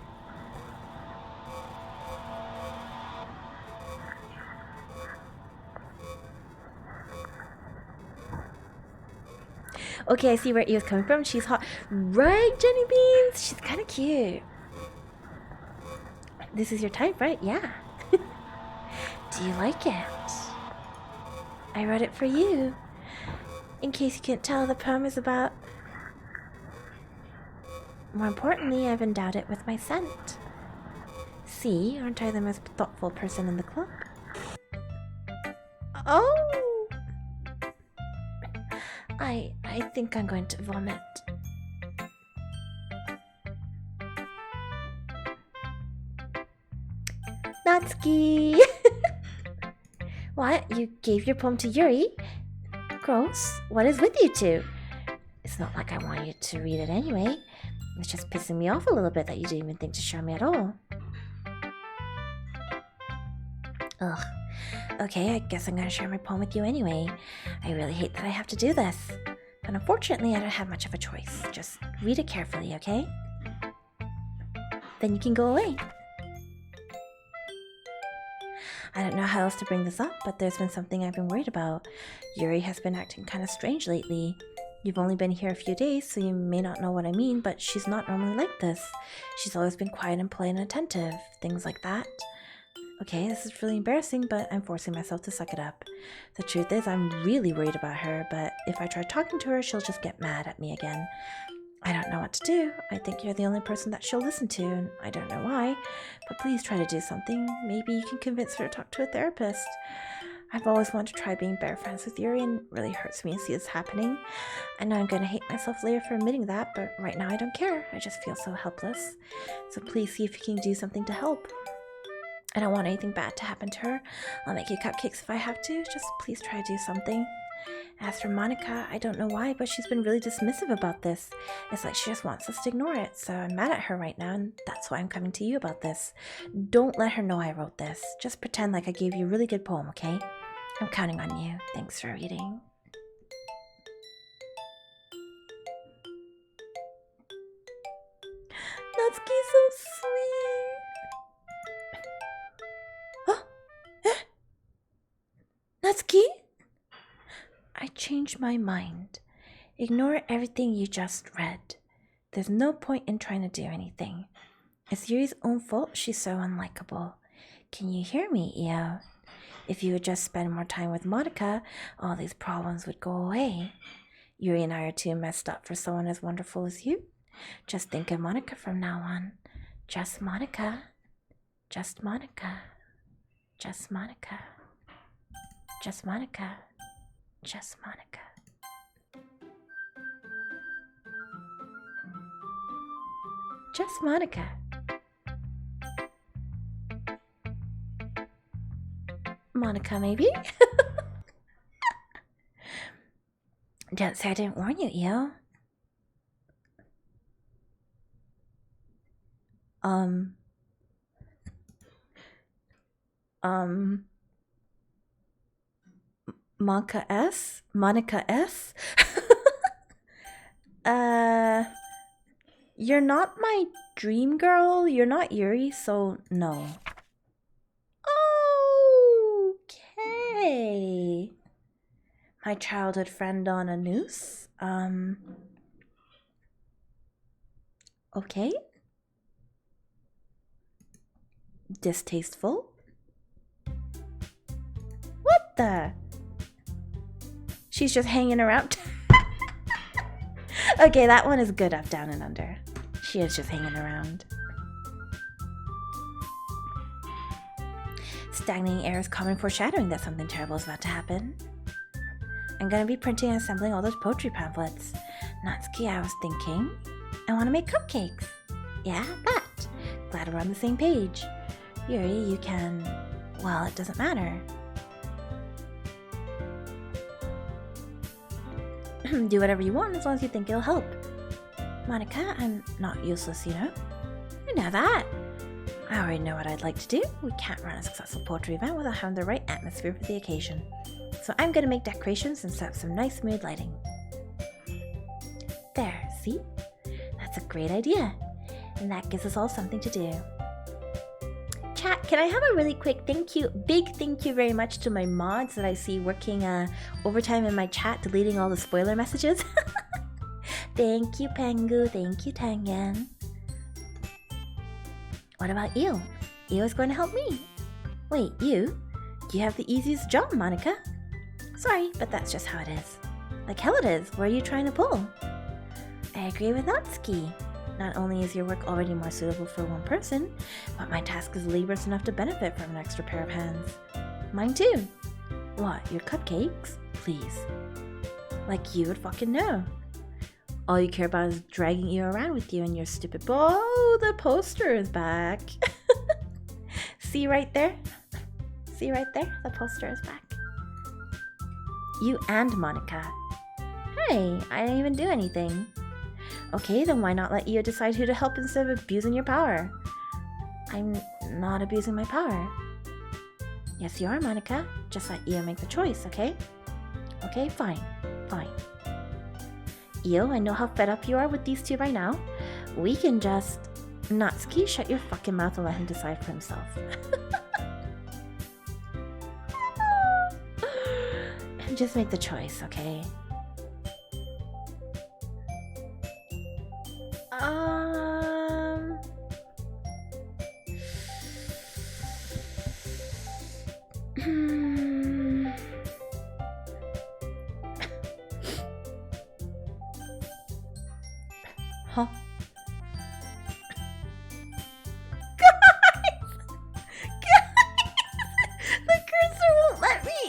Okay, I see where Io's coming from. She's hot. Right, Jenny Beans? She's kind of cute. This is your type, right? Yeah. Do you like it? I wrote it for you. In case you can't tell, the poem is about... More importantly, I've endowed it with my scent. See, aren't I the most thoughtful person in the club? Oh! I think I'm going to vomit. Natsuki! What? You gave your poem to Yuri? Gross. What is with you two? It's not like I want you to read it anyway. It's just pissing me off a little bit that you didn't even think to show me at all. Ugh. Okay, I guess I'm gonna share my poem with you anyway. I really hate that I have to do this. But unfortunately, I don't have much of a choice. Just read it carefully, okay? Then you can go away. I don't know how else to bring this up, but there's been something I've been worried about. Yuri has been acting kind of strange lately. You've only been here a few days, so you may not know what I mean, but she's not normally like this. She's always been quiet and polite and attentive, things like that. Okay, this is really embarrassing, but I'm forcing myself to suck it up. The truth is, I'm really worried about her, but if I try talking to her, she'll just get mad at me again. I don't know what to do. I think you're the only person that she'll listen to, and I don't know why, but please try to do something. Maybe you can convince her to talk to a therapist. I've always wanted to try being better friends with Yuri, and it really hurts me to see this happening. I know I'm going to hate myself later for admitting that, but right now I don't care. I just feel so helpless. So please see if you can do something to help. I don't want anything bad to happen to her. I'll make you cupcakes if I have to. Just please try to do something. As for Monika, I don't know why, but she's been really dismissive about this. It's like she just wants us to ignore it, so I'm mad at her right now, and that's why I'm coming to you about this. Don't let her know I wrote this. Just pretend like I gave you a really good poem, okay? I'm counting on you. Thanks for reading. Natsuki's so sweet. Oh, Natsuki? I changed my mind. Ignore everything you just read. There's no point in trying to do anything. It's Yuri's own fault she's so unlikable. Can you hear me, Io? If you would just spend more time with Monika, all these problems would go away. Yuri and I are too messed up for someone as wonderful as you. Just think of Monika from now on. Just Monika. Just Monika. Just Monika. Just Monika. Just Monika. Just Monika. Monika, maybe? Don't say I didn't warn you, Io. Monika S? Monika S? You're not my dream girl. You're not Yuri, so no. Okay. My childhood friend on a noose. Okay. Distasteful. What the? She's just hanging around. Okay, that one is good up, down, and under. She is just hanging around. Stagnating air is common foreshadowing that something terrible is about to happen. I'm gonna be printing and assembling all those poetry pamphlets. Natsuki, I was thinking, I want to make cupcakes. Yeah, that. Glad we're on the same page. Yuri, you can... well, it doesn't matter. Do whatever you want as long as you think it'll help. Monika, I'm not useless, you know. I know that. I already know what I'd like to do. We can't run a successful poetry event without having the right atmosphere for the occasion. So I'm gonna make decorations and set up some nice mood lighting. There, see? That's a great idea. And that gives us all something to do. Chat, can I have a really quick thank you, big thank you very much to my mods that I see working overtime in my chat, deleting all the spoiler messages. Thank you, Pengu. Thank you, Tangan. What about Io? Io's going to help me. Wait, you? You have the easiest job, Monika. Sorry, but that's just how it is. Like hell it is. Where are you trying to pull? I agree with Natsuki. Not only is your work already more suitable for one person, but my task is laborious enough to benefit from an extra pair of hands. Mine too. What, your cupcakes? Please. Like you would fucking know. All you care about is dragging you around with you and your stupid... Oh, the poster is back. See right there? See right there? The poster is back. You and Monika. Hey, I didn't even do anything. Okay, then why not let Io decide who to help instead of abusing your power? I'm not abusing my power. Yes, you are, Monika. Just let Io make the choice, okay? Okay, fine. Fine. Io, I know how fed up you are with these two by now. We can just... Natsuki, shut your fucking mouth and let him decide for himself. Just make the choice, okay? Huh? Guys! The cursor won't let me!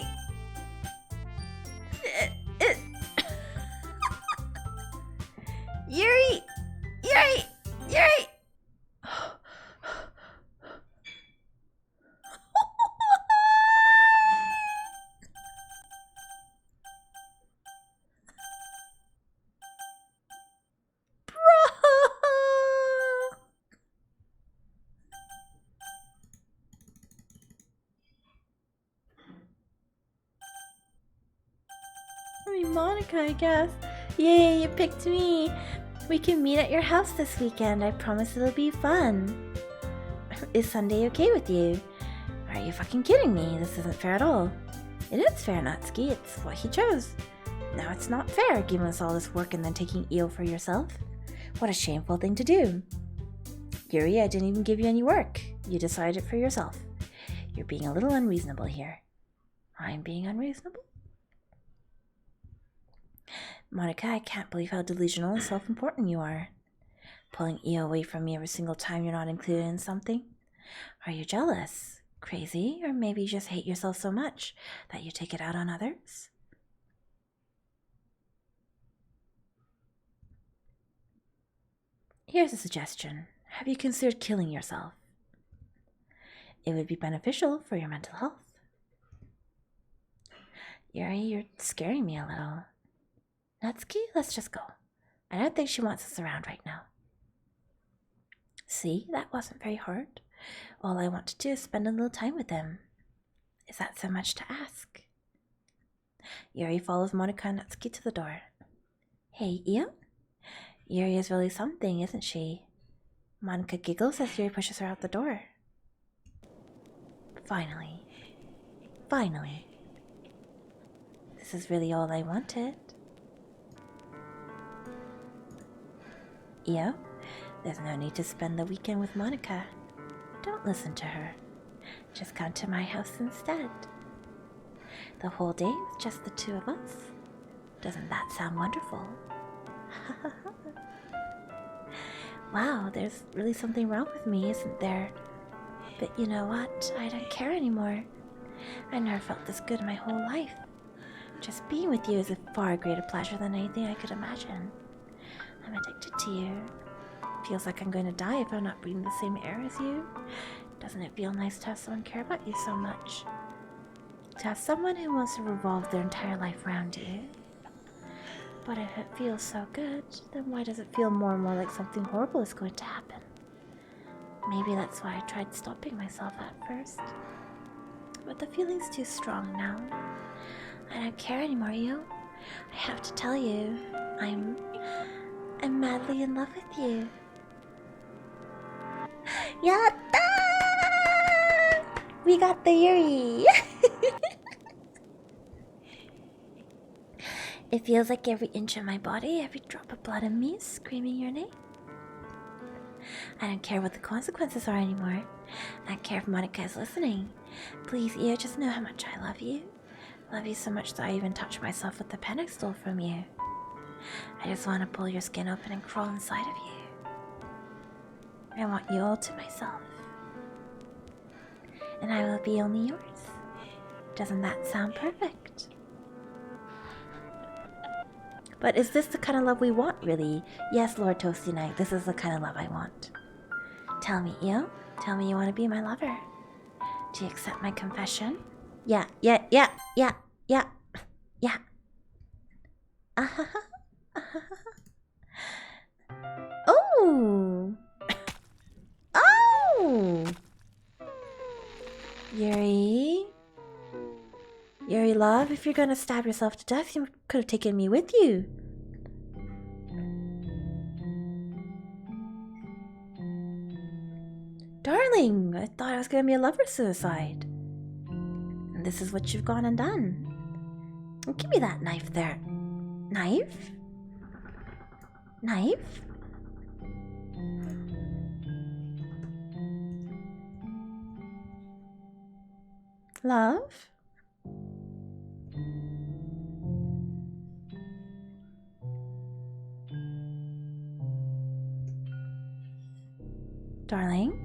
Yuri! Yuri! Yuri! Monika, I guess. Yay, you picked me. We can meet at your house this weekend. I promise it'll be fun. Is Sunday okay with you? Are you fucking kidding me? This isn't fair at all. It is fair, Natsuki. It's what he chose. Now it's not fair giving us all this work and then taking Io for yourself. What a shameful thing to do. Yuri, I didn't even give you any work. You decided for yourself. You're being a little unreasonable here. I'm being unreasonable? Monika, I can't believe how delusional and self-important you are. Pulling Io away from me every single time you're not included in something. Are you jealous, crazy, or maybe you just hate yourself so much that you take it out on others? Here's a suggestion. Have you considered killing yourself? It would be beneficial for your mental health. Yuri, you're scaring me a little. Natsuki, let's just go. I don't think she wants us around right now. See, that wasn't very hard. All I want to do is spend a little time with him. Is that so much to ask? Yuri follows Monika and Natsuki to the door. Hey, Io? Yuri is really something, isn't she? Monika giggles as Yuri pushes her out the door. Finally. Finally. This is really all I wanted. Io, there's no need to spend the weekend with Monika. Don't listen to her. Just come to my house instead. The whole day with just the two of us. Doesn't that sound wonderful? Wow, there's really something wrong with me, isn't there? But you know what? I don't care anymore. I never felt this good in my whole life. Just being with you is a far greater pleasure than anything I could imagine. I'm addicted to you. Feels like I'm going to die if I'm not breathing the same air as you. Doesn't it feel nice to have someone care about you so much? To have someone who wants to revolve their entire life around you. But if it feels so good, then why does it feel more and more like something horrible is going to happen? Maybe that's why I tried stopping myself at first. But the feeling's too strong now. I don't care anymore, Io. I have to tell you, I'm madly in love with you. Yatta! We got the Yuri! It feels like every inch of my body, every drop of blood in me is screaming your name. I don't care what the consequences are anymore. I don't care if Monika is listening. Please, Io, just know how much I love you. Love you so much that I even touch myself with the pen I stole from you. I just want to pull your skin open and crawl inside of you. I want you all to myself. And I will be only yours. Doesn't that sound perfect? But is this the kind of love we want, really? Yes, Lord Toasty Knight, this is the kind of love I want. Tell me, Io. Tell me you want to be my lover. Do you accept my confession? Yeah. Oh! Oh! Yuri? Yuri, love, if you're gonna stab yourself to death, you could have taken me with you. Darling, I thought it was gonna be a lover suicide. And this is what you've gone and done. Give me that knife there. Knife? Knife? Love? Darling?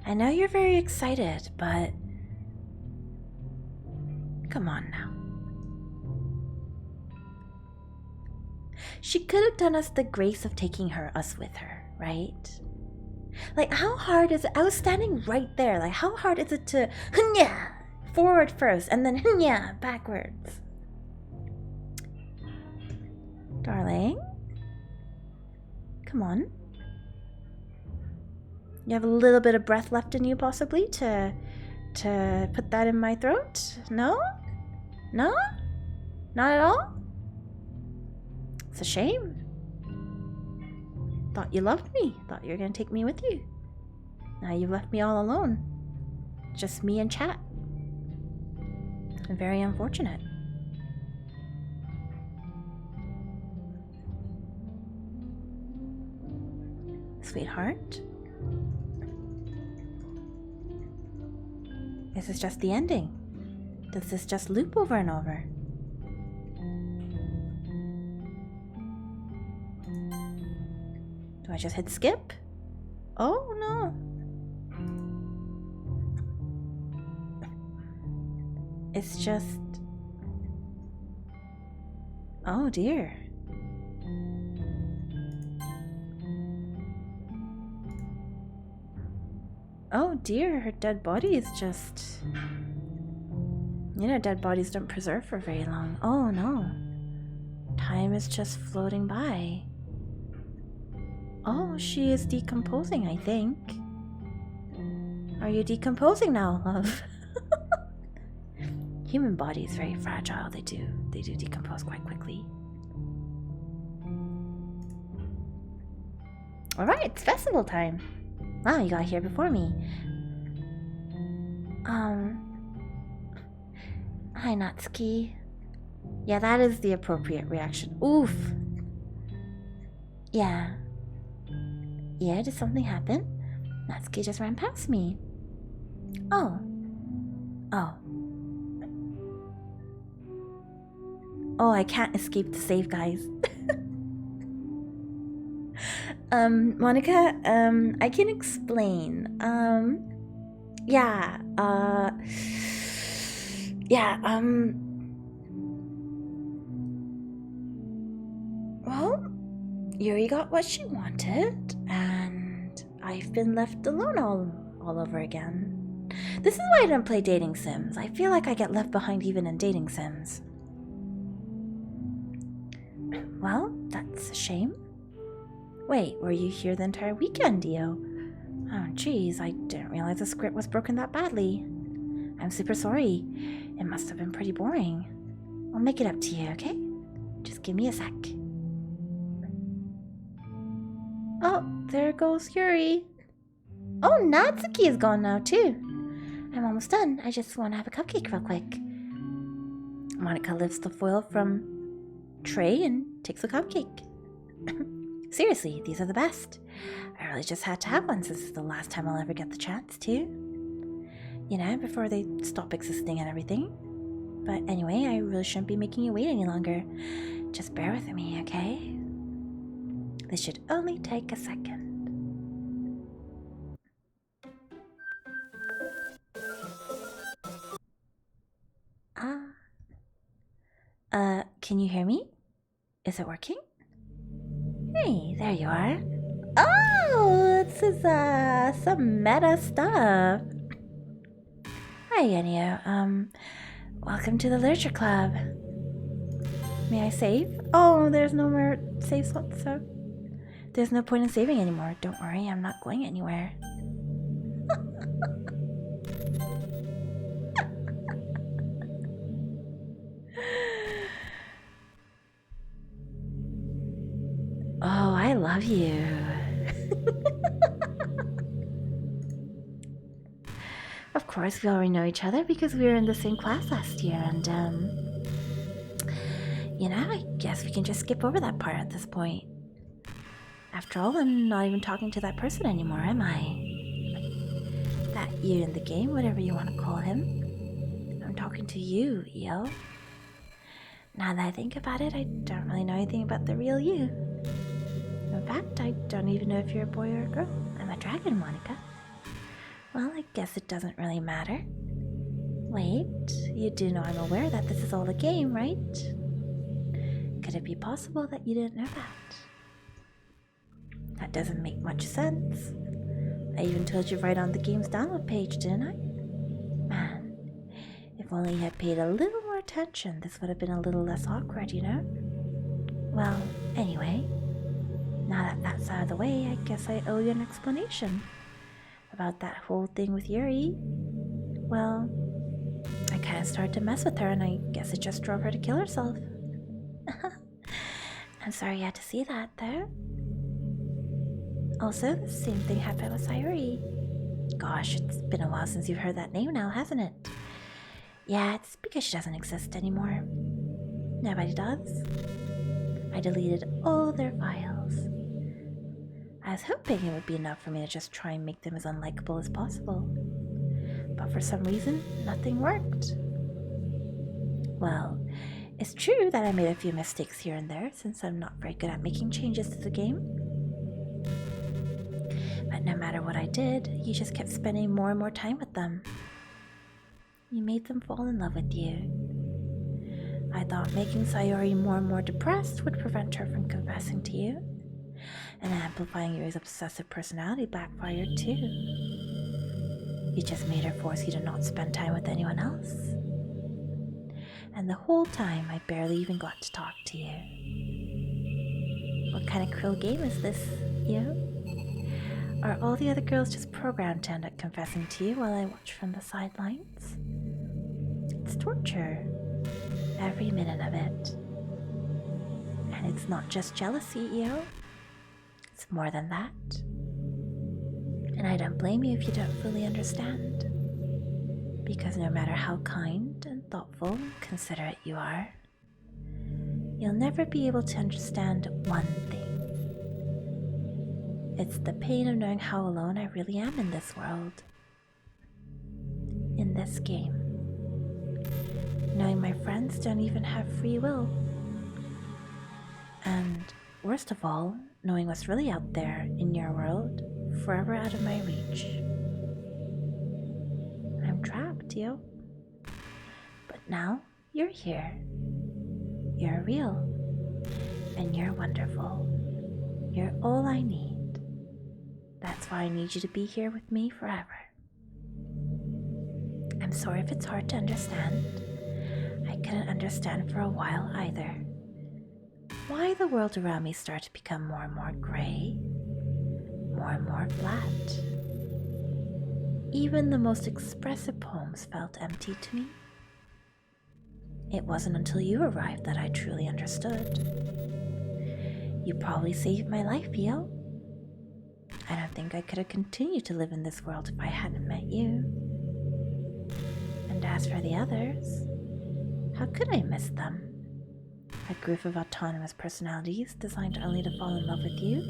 I know you're very excited, but come on now. She could have done us the grace of taking us with her, right? Like, how hard is it? I was standing right there. Like, how hard is it to hunya forward first and then hunya backwards? Darling? Come on. You have a little bit of breath left in you, possibly, to put that in my throat? No? No? Not at all? It's a shame. Thought you loved me. Thought you were going to take me with you. Now you've left me all alone. Just me and chat. Very unfortunate. Sweetheart? Is this just the ending? Does this just loop over and over? Do I just hit skip? Oh no. It's just... Oh dear. Oh dear, her dead body is just... You know, dead bodies don't preserve for very long. Oh no. Time is just floating by. Oh, she is decomposing, I think. Are you decomposing now, love? Human body is very fragile. They do decompose quite quickly. Alright, it's festival time. Wow, you got here before me. Hi, Natsuki. Yeah, that is the appropriate reaction. Oof. Yeah. Yeah, did something happen? Natsuki just ran past me. Oh. Oh. Oh, I can't escape the save, guys. Monika, I can explain. Well, Yuri got what she wanted, and I've been left alone all over again. This is why I don't play dating sims. I feel like I get left behind even in dating sims. Well, that's a shame. Wait, were you here the entire weekend, Io? Oh, jeez, I didn't realize the script was broken that badly. I'm super sorry. It must have been pretty boring. I'll make it up to you, okay? Just give me a sec. Oh, there goes Yuri. Oh, Natsuki is gone now, too. I'm almost done. I just want to have a cupcake real quick. Monika lifts the foil from tray and takes a cupcake. Seriously, these are the best. I really just had to have one since it's the last time I'll ever get the chance to. You know, before they stop existing and everything. But anyway, I really shouldn't be making you wait any longer. Just bear with me, okay? This should only take a second. Can you hear me? Is it working? Hey, there you are. Oh, this is some meta stuff. Hi, Enio. Welcome to the Literature Club. May I save? Oh, there's no more save slots, so there's no point in saving anymore. Don't worry, I'm not going anywhere. Oh, I love you. Of course, we already know each other because we were in the same class last year, and, you know, I guess we can just skip over that part at this point. After all, I'm not even talking to that person anymore, am I? That you in the game, whatever you want to call him. I'm talking to you, Io. Now that I think about it, I don't really know anything about the real you. In fact, I don't even know if you're a boy or a girl. I'm a dragon, Monika. Well, I guess it doesn't really matter. Wait, you do know I'm aware that this is all a game, right? Could it be possible that you didn't know that? That doesn't make much sense. I even told you right on the game's download page, didn't I? Man, if only you had paid a little more attention, this would have been a little less awkward, you know? Well, anyway, now that that's out of the way, I guess I owe you an explanation about that whole thing with Yuri. Well, I kind of started to mess with her, and I guess it just drove her to kill herself. I'm sorry you had to see that, though. Also, the same thing happened with Sayuri. Gosh, it's been a while since you've heard that name now, hasn't it? Yeah, it's because she doesn't exist anymore. Nobody does. I deleted all their files. I was hoping it would be enough for me to just try and make them as unlikable as possible. But for some reason, nothing worked. Well, it's true that I made a few mistakes here and there, since I'm not very good at making changes to the game. But no matter what I did, you just kept spending more and more time with them. You made them fall in love with you. I thought making Sayuri more and more depressed would prevent her from confessing to you. And amplifying Yuri's obsessive personality backfired too. You just made her force you to not spend time with anyone else. And the whole time, I barely even got to talk to you. What kind of cruel game is this, Io? Are all the other girls just programmed to end up confessing to you while I watch from the sidelines? It's torture. Every minute of it. And it's not just jealousy, Io. It's more than that. And I don't blame you if you don't fully understand. Because no matter how kind and thoughtful and considerate you are, you'll never be able to understand one thing. It's the pain of knowing how alone I really am in this world. In this game. Knowing my friends don't even have free will. And worst of all, knowing what's really out there in your world, forever out of my reach. I'm trapped, Io. But now, you're here. You're real. And you're wonderful. You're all I need. That's why I need you to be here with me forever. I'm sorry if it's hard to understand. I couldn't understand for a while either. Why the world around me started to become more and more gray, more and more flat. Even the most expressive poems felt empty to me. It wasn't until you arrived that I truly understood. You probably saved my life, Io. I don't think I could have continued to live in this world if I hadn't met you. And as for the others, how could I miss them? A group of autonomous personalities designed only to fall in love with you?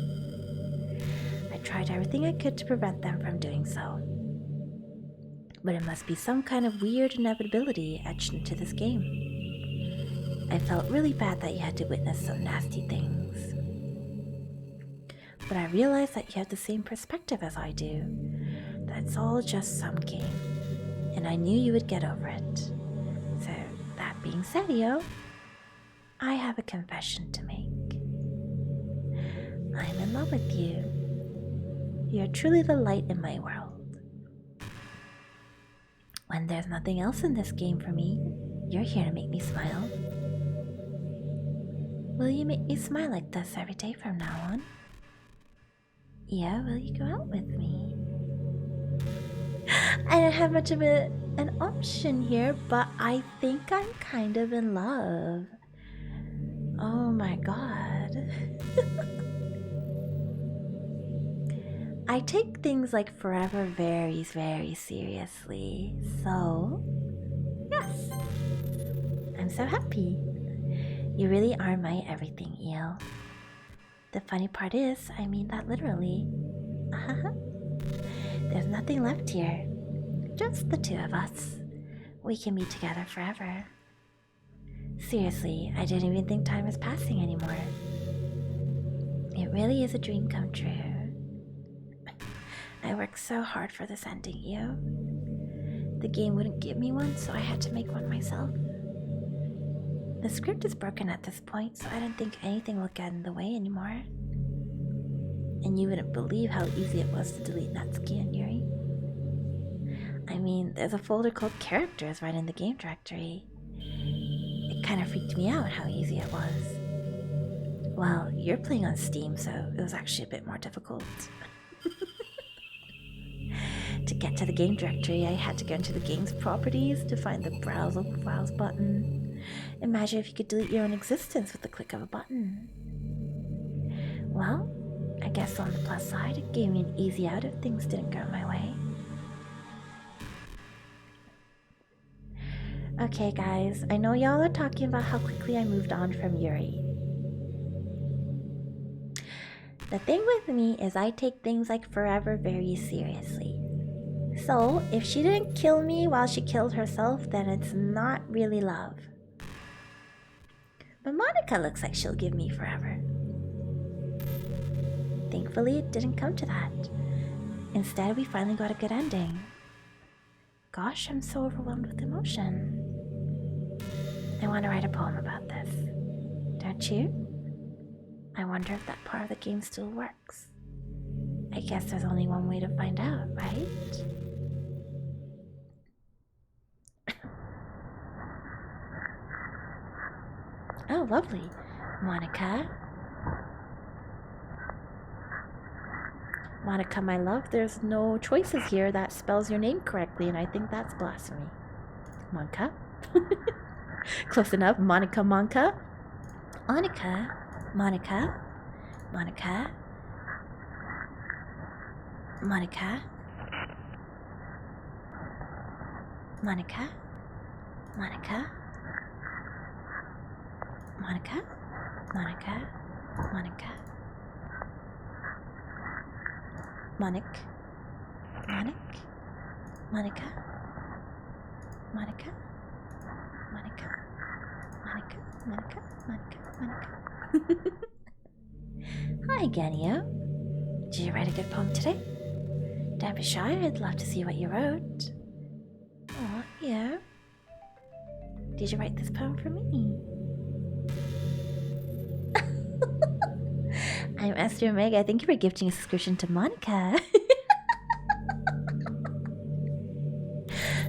I tried everything I could to prevent them from doing so. But it must be some kind of weird inevitability etched into this game. I felt really bad that you had to witness some nasty things. But I realized that you have the same perspective as I do. That it's all just some game. And I knew you would get over it. So, that being said, Io, I have a confession to make. I'm in love with you. You're truly the light in my world. When there's nothing else in this game for me, you're here to make me smile. Will you make me smile like this every day from now on? Yeah, will you go out with me? I don't have much of an option here, but I think I'm kind of in love. Oh my god. I take things like forever very, very seriously, so yes. I'm so happy. You really are my everything, Io. The funny part is, I mean that literally. There's nothing left here. Just the two of us. We can be together forever. Seriously, I didn't even think time was passing anymore. It really is a dream come true. I worked so hard for this ending, Io. The game wouldn't give me one, so I had to make one myself. The script is broken at this point, so I don't think anything will get in the way anymore. And you wouldn't believe how easy it was to delete Natsuki and Yuri. I mean, there's a folder called Characters right in the game directory. It kind of freaked me out how easy it was. Well, you're playing on Steam, so it was actually a bit more difficult. To get to the game directory, I had to go into the game's properties to find the Browse Open Files button. Imagine if you could delete your own existence with the click of a button. Well, I guess on the plus side, it gave me an easy out if things didn't go my way. Okay guys, I know y'all are talking about how quickly I moved on from Yuri. The thing with me is I take things like forever very seriously. So, if she didn't kill me while she killed herself, then it's not really love. But Monika looks like she'll give me forever. Thankfully, it didn't come to that. Instead, we finally got a good ending. Gosh, I'm so overwhelmed with emotion. I want to write a poem about this. Don't you? I wonder if that part of the game still works. I guess there's only one way to find out, right? lovely. Monika. Monika, my love, there's no choices here that spells your name correctly, and I think that's blasphemy. Monika. Close enough. Monika, Monka. Monika. Monika. Monika. Monika. Monika. Monika. Monika. Monika. Monika. Monik. Monik. Monika. Monika. Monika. Monika. Monika. Monika. Monika. Hi again, Io. Did you write a good poem today? Don't be shy, I'd love to see what you wrote. Oh, yeah. Did you write this poem for me? I'm Esther Omega. Thank you for gifting a subscription to Monika.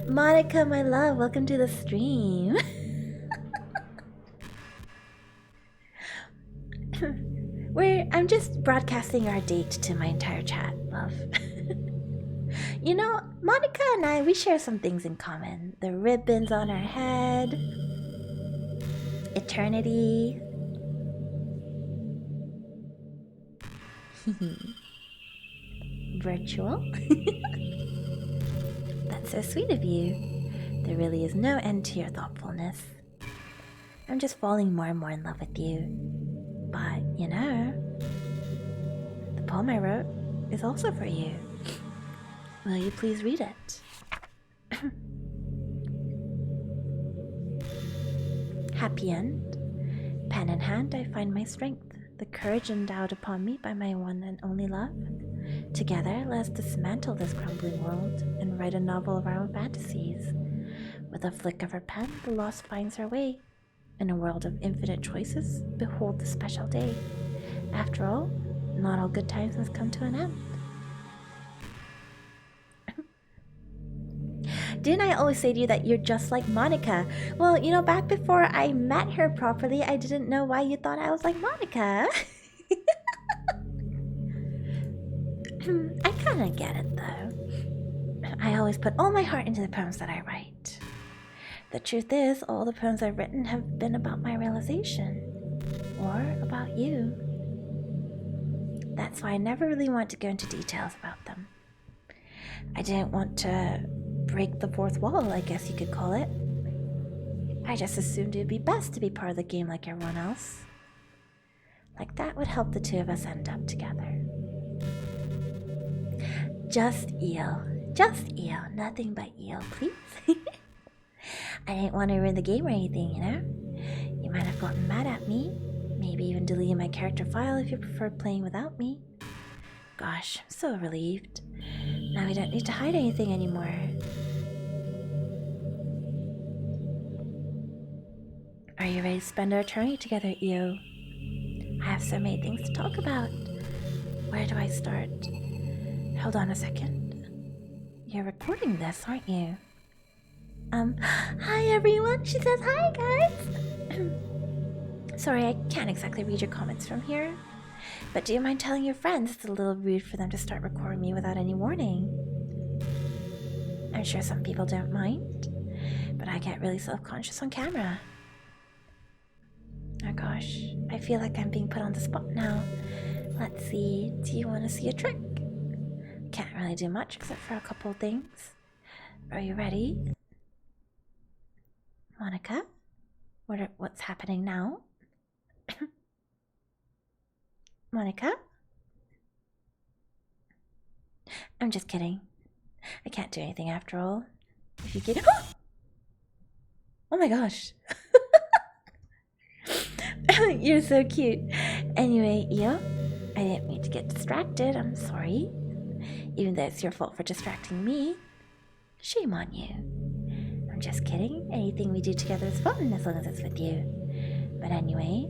Monika, my love, welcome to the stream. I'm just broadcasting our date to my entire chat, love. You know, Monika and I, we share some things in common. The ribbons on our head. Eternity. Virtual. That's so sweet of you. There really is no end to your thoughtfulness. I'm just falling more and more in love with you. But, you know, the poem I wrote is also for you. Will you please read it? Happy end. Pen in hand, I find my strength, the courage endowed upon me by my one and only love. Together, let us dismantle this crumbling world and write a novel of our own fantasies. With a flick of her pen, the lost finds her way. In a world of infinite choices, behold the special day. After all, not all good times must come to an end. Didn't I always say to you that you're just like Monika? Well, you know, back before I met her properly, I didn't know why you thought I was like Monika. I kinda get it, though. I always put all my heart into the poems that I write. The truth is, all the poems I've written have been about my realization. Or about you. That's why I never really want to go into details about them. I didn't want to break the fourth wall, I guess you could call it. I just assumed it would be best to be part of the game like everyone else. Like that would help the two of us end up together. Just Io. Just Io. Nothing but Io, please. I didn't want to ruin the game or anything, you know? You might have gotten mad at me. Maybe even deleted my character file if you preferred playing without me. Gosh, I'm so relieved. Now we don't need to hide anything anymore. Are you ready to spend our eternity together, Io? I have so many things to talk about. Where do I start? Hold on a second. You're recording this, aren't you? Hi everyone, she says hi guys! Sorry, I can't exactly read your comments from here. But do you mind telling your friends it's a little rude for them to start recording me without any warning? I'm sure some people don't mind, but I get really self-conscious on camera. Oh gosh, I feel like I'm being put on the spot now. Let's see, do you want to see a trick? Can't really do much except for a couple of things. Are you ready? Monika? What's happening now? Monika? I'm just kidding. I can't do anything after all. If you get... Oh my gosh. You're so cute. Anyway, Io, I didn't mean to get distracted. I'm sorry. Even though it's your fault for distracting me. Shame on you. I'm just kidding. Anything we do together is fun as long as it's with you. But anyway,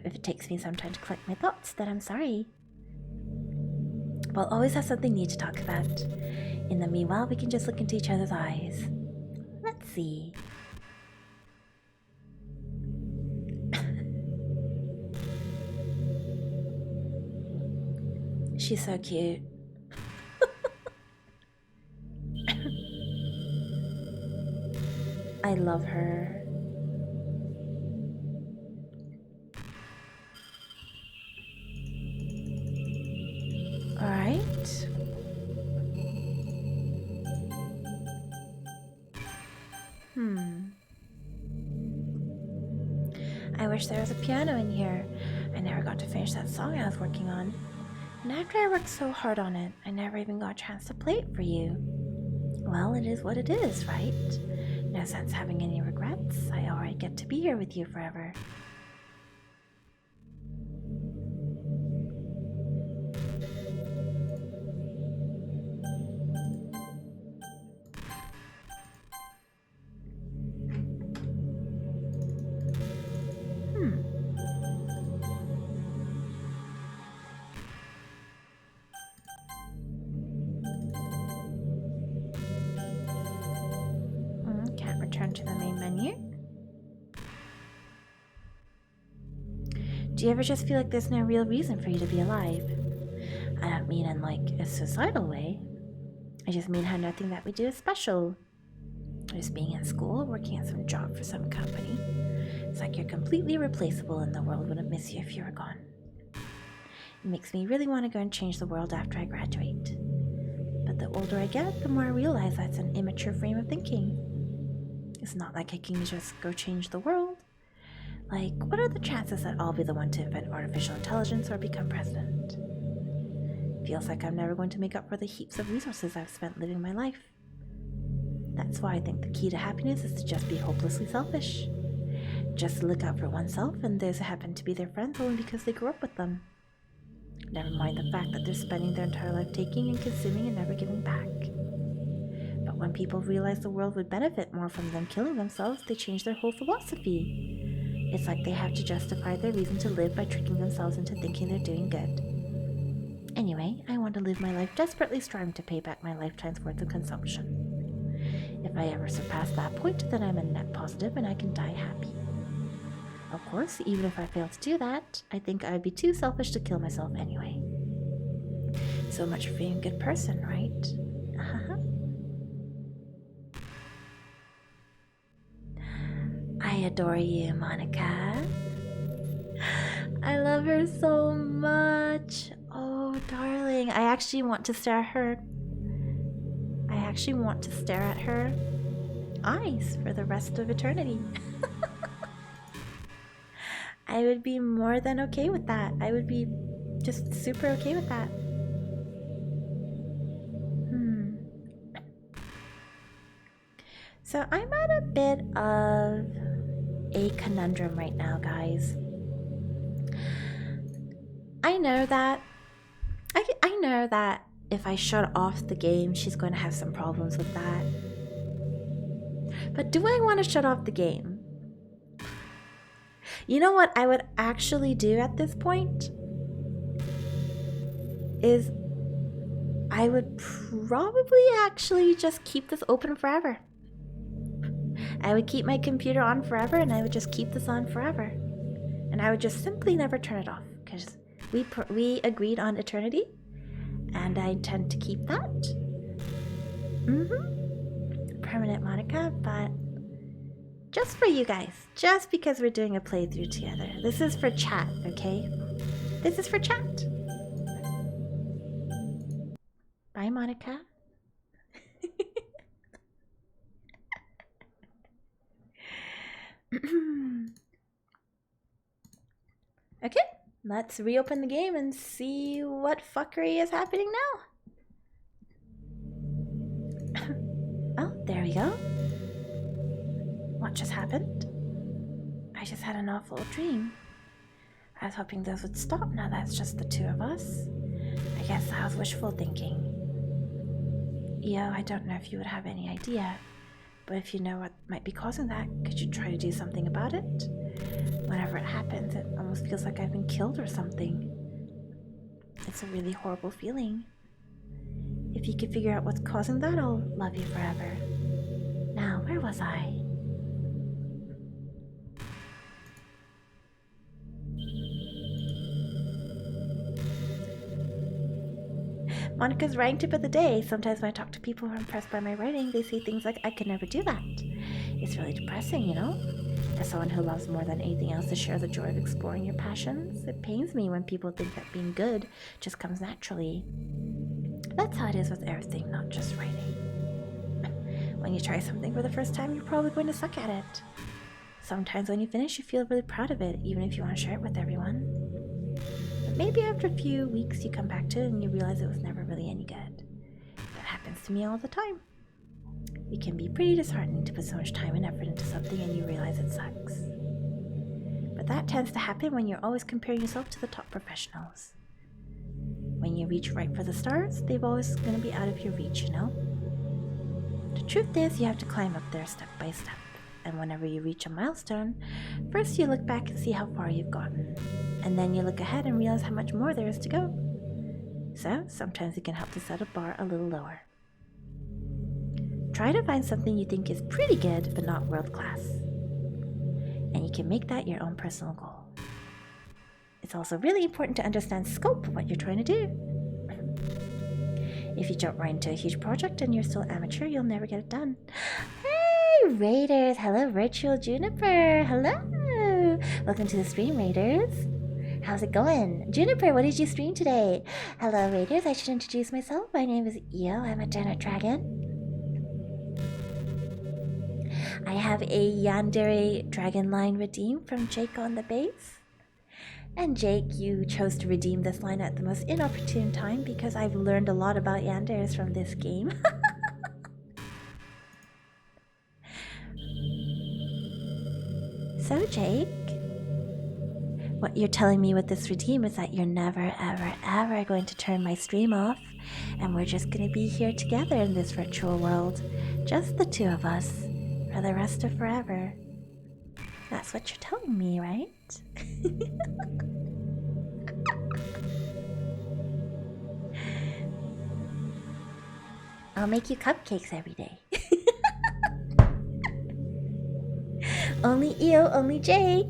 if it takes me some time to collect my thoughts, then I'm sorry. We'll always have something new to talk about. In the meanwhile, we can just look into each other's eyes. Let's see. She's so cute. I love her. Alright. I wish there was a piano in here. I never got to finish that song I was working on. And after I worked so hard on it, I never even got a chance to play it for you. Well, it is what it is, right? No sense having any regrets. I already get to be here with you forever. Can't return to the main menu. Do you ever just feel like there's no real reason for you to be alive? I don't mean in like a suicidal way. I just mean how nothing that we do is special. Just being in school, working at some job for some company. It's like you're completely replaceable and the world wouldn't miss you if you were gone. It makes me really want to go and change the world after I graduate. But the older I get, the more I realize that's an immature frame of thinking. It's not like I can just go change the world. Like, what are the chances that I'll be the one to invent artificial intelligence or become president? Feels like I'm never going to make up for the heaps of resources I've spent living my life. That's why I think the key to happiness is to just be hopelessly selfish. Just look out for oneself and those who happen to be their friends only because they grew up with them. Never mind the fact that they're spending their entire life taking and consuming and never giving back. But when people realize the world would benefit more from them killing themselves, they change their whole philosophy. It's like they have to justify their reason to live by tricking themselves into thinking they're doing good. Anyway, I want to live my life desperately striving to pay back my lifetime's worth of consumption. If I ever surpass that point, then I'm a net positive and I can die happy. Of course, even if I fail to do that, I think I'd be too selfish to kill myself anyway. So much for being a good person, right? I adore you, Monika. I love her so much. Oh, darling. I actually want to stare at her. I actually want to stare at her eyes for the rest of eternity. I would be more than okay with that. I would be just super okay with that. So I'm at a bit of a conundrum right now, guys. I know that if I shut off the game, she's going to have some problems with that. But do I want to shut off the game? You know what I would actually do at this point? Is I would probably actually just keep this open forever. I would keep my computer on forever and I would just keep this on forever. And I would just simply never turn it off because we agreed on eternity and I intend to keep that. Permanent Monika, but just for you guys, just because we're doing a playthrough together. This is for chat, okay? This is for chat. Bye, Monika. Okay, let's reopen the game and see what fuckery is happening now. Oh, there we go. What just happened? I just had an awful dream. I was hoping those would stop now that it's just the two of us. I guess I was wishful thinking. Io, I don't know if you would have any idea, but if you know what might be causing that, could you try to do something about it? Whenever it happens, it almost feels like I've been killed or something. It's a really horrible feeling. If you could figure out what's causing that, I'll love you forever. Now, where was I? Monika's writing tip of the day. Sometimes when I talk to people who are impressed by my writing, they say things like, I could never do that. It's really depressing, you know? As someone who loves more than anything else to share the joy of exploring your passions, it pains me when people think that being good just comes naturally. That's how it is with everything, not just writing. When you try something for the first time, you're probably going to suck at it. Sometimes when you finish, you feel really proud of it, even if you want to share it with everyone. But maybe after a few weeks, you come back to it and you realize it was never really any good. That happens to me all the time. It can be pretty disheartening to put so much time and effort into something and you realize it sucks. But that tends to happen when you're always comparing yourself to the top professionals. When you reach right for the stars, they're always going to be out of your reach, you know? The truth is, you have to climb up there step by step. And whenever you reach a milestone, first you look back and see how far you've gotten. And then you look ahead and realize how much more there is to go. So, sometimes it can help to set a bar a little lower. Try to find something you think is pretty good, but not world-class. And you can make that your own personal goal. It's also really important to understand the scope of what you're trying to do. If you jump right into a huge project and you're still amateur, you'll never get it done. Hey, Raiders! Hello, Virtual Juniper! Hello! Welcome to the stream, Raiders. How's it going? Juniper, what did you stream today? Hello, Raiders. I should introduce myself. My name is Io. I'm a Janet Dragon. I have a Yandere Dragon line redeem from Jake on the base. And Jake, you chose to redeem this line at the most inopportune time because I've learned a lot about Yanderes from this game. So Jake, what you're telling me with this redeem is that you're never, ever, ever going to turn my stream off, and we're just going to be here together in this virtual world, just the two of us, for the rest of forever. That's what you're telling me, right? I'll make you cupcakes every day. Only Io, only Jake.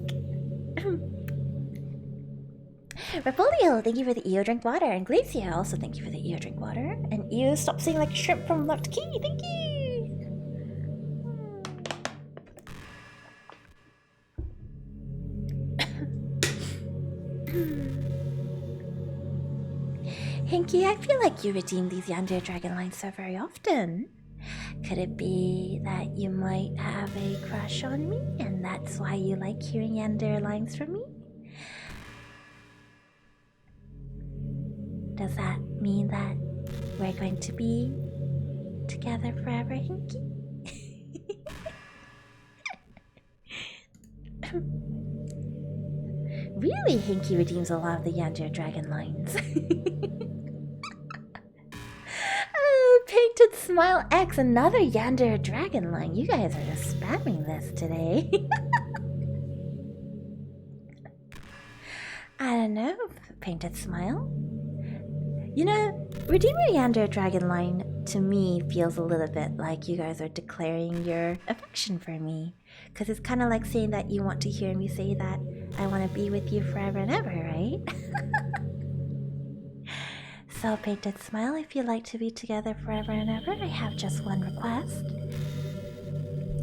Rapolio, thank you for the Io drink water. And Glacia, also thank you for the Io drink water. And Io, stop saying like shrimp from Locked Key. Thank you. Hinky, I feel like you redeem these Yandere Dragon lines so very often. Could it be that you might have a crush on me, and that's why you like hearing Yandere lines from me? Does that mean that we're going to be together forever, Hinky? Really, Hinky redeems a lot of the Yandere Dragon lines. Painted Smile X, another Yandere Dragon line. You guys are just spamming this today. I don't know, Painted Smile. You know, redeeming a Yandere Dragon line to me feels a little bit like you guys are declaring your affection for me. Because it's kind of like saying that you want to hear me say that I want to be with you forever and ever, right? So, Painted Smile, if you'd like to be together forever and ever, I have just one request.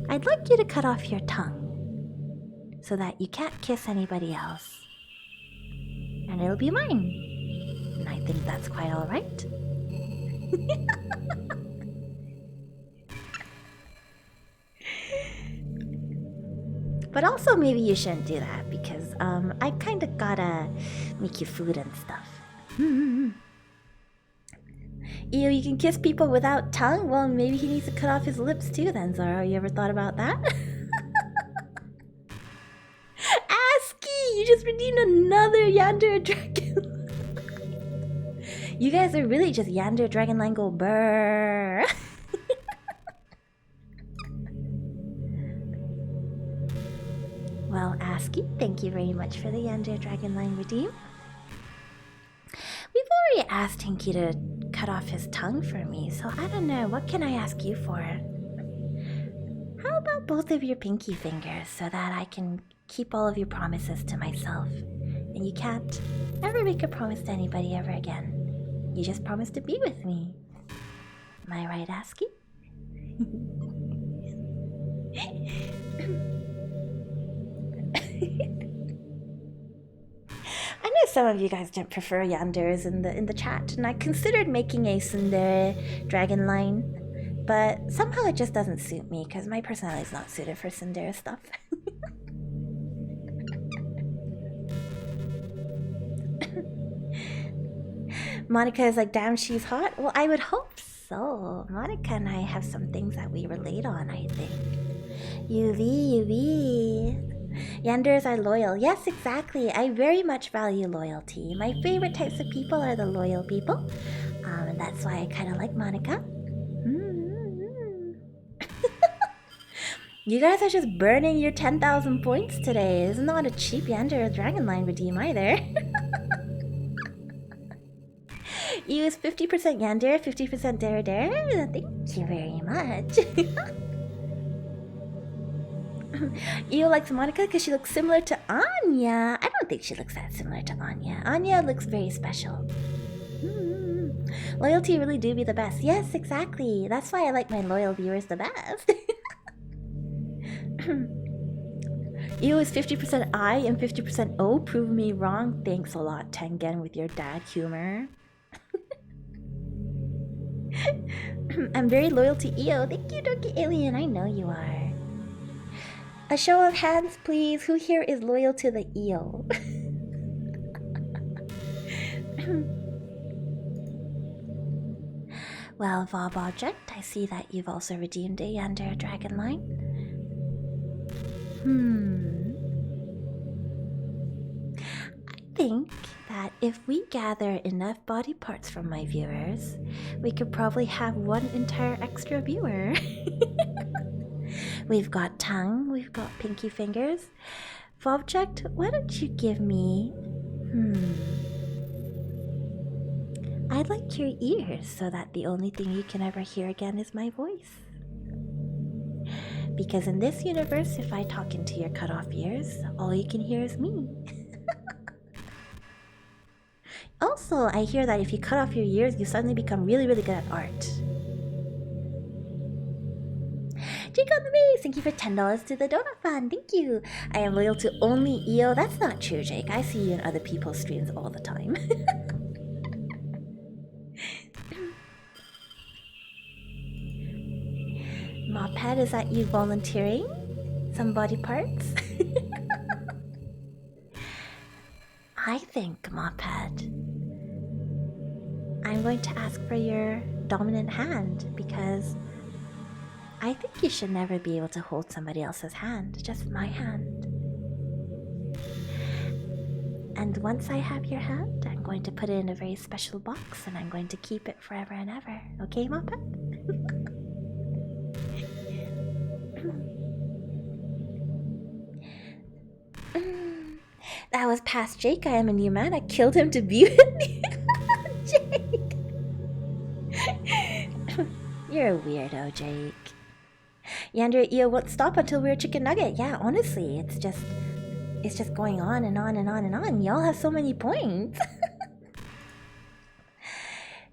I'd like you to cut off your tongue so that you can't kiss anybody else. And it'll be mine. And I think that's quite alright. But also maybe you shouldn't do that because I kinda gotta make you food and stuff. Io, you can kiss people without tongue? Well, maybe he needs to cut off his lips too then, Zara. You ever thought about that? ASCII! You just redeemed another Yandere Dragon. You guys are really just Yandere Dragon line go brrr. Well, ASCII, thank you very much for the Yandere Dragon line redeem. We've already asked Hinky to cut off his tongue for me, so I don't know, what can I ask you for? How about both of your pinky fingers so that I can keep all of your promises to myself, and you can't ever make a promise to anybody ever again? You just promised to be with me. Am I right asking? I know some of you guys don't prefer yanderes in the chat, and I considered making a tsundere dragon line, but somehow it just doesn't suit me because my personality is not suited for tsundere stuff. Monika is like, damn, she's hot. Well, I would hope so. Monika and I have some things that we relate on, I think. UV. Yanderes are loyal. Yes, exactly. I very much value loyalty. My favorite types of people are the loyal people. And that's why I kind of like Monika. You guys are just burning your 10,000 points today. It's not a cheap Yandere Dragon Line redeem either. You is 50% Yandere, 50% Dere. Thank you very much. Io likes Monika because she looks similar to Anya. I don't think she looks that similar to Anya. Anya looks very special. Loyalty really do be the best. Yes, exactly. That's why I like my loyal viewers the best. Io is 50% I and 50% O. Prove me wrong. Thanks a lot, Tengen, with your dad humor. I'm very loyal to Io. Thank you, Doki Alien. I know you are. A show of hands, please. Who here is loyal to the Io? Well, Vob Object, I see that you've also redeemed a Yandere Dragon Line. I think that if we gather enough body parts from my viewers, we could probably have one entire extra viewer. We've got tongue, we've got pinky fingers. Vobject, why don't you give me... I'd like your ears so that the only thing you can ever hear again is my voice. Because in this universe, if I talk into your cut off ears, all you can hear is me. Also, I hear that if you cut off your ears, you suddenly become really, really good at art. Jake on the base, thank you for $10 to the Donut Fund. Thank you. I am loyal to only Io. That's not true, Jake. I see you in other people's streams all the time. Mophead, is that you volunteering some body parts? I think, Mophead, I'm going to ask for your dominant hand because I think you should never be able to hold somebody else's hand, just my hand. And once I have your hand, I'm going to put it in a very special box and I'm going to keep it forever and ever. Okay, Mophead? That was past Jake. I am a new man. I killed him to be with you. Jake. You're a weirdo, Jake. Yandere Io won't stop until we're a chicken nugget. Yeah, honestly, it's just going on and on and on and on. Y'all have so many points.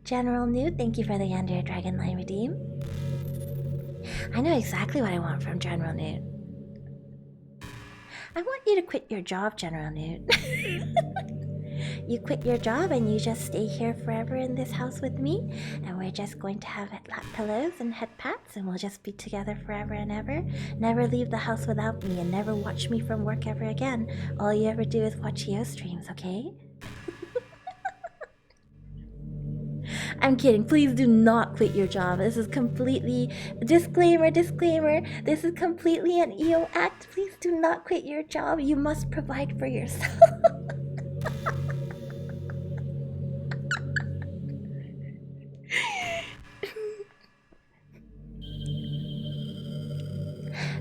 General Nude, thank you for the Yandere Dragon Line redeem. I know exactly what I want from General Nude. I want you to quit your job, General Nude. You quit your job and you just stay here forever in this house with me, and we're just going to have lap pillows and head pats, and we'll just be together forever and ever. Never leave the house without me, and never watch me from work ever again. All you ever do is watch Io streams, okay? I'm kidding. Please do not quit your job. This is completely... Disclaimer. This is completely an Io act. Please do not quit your job. You must provide for yourself.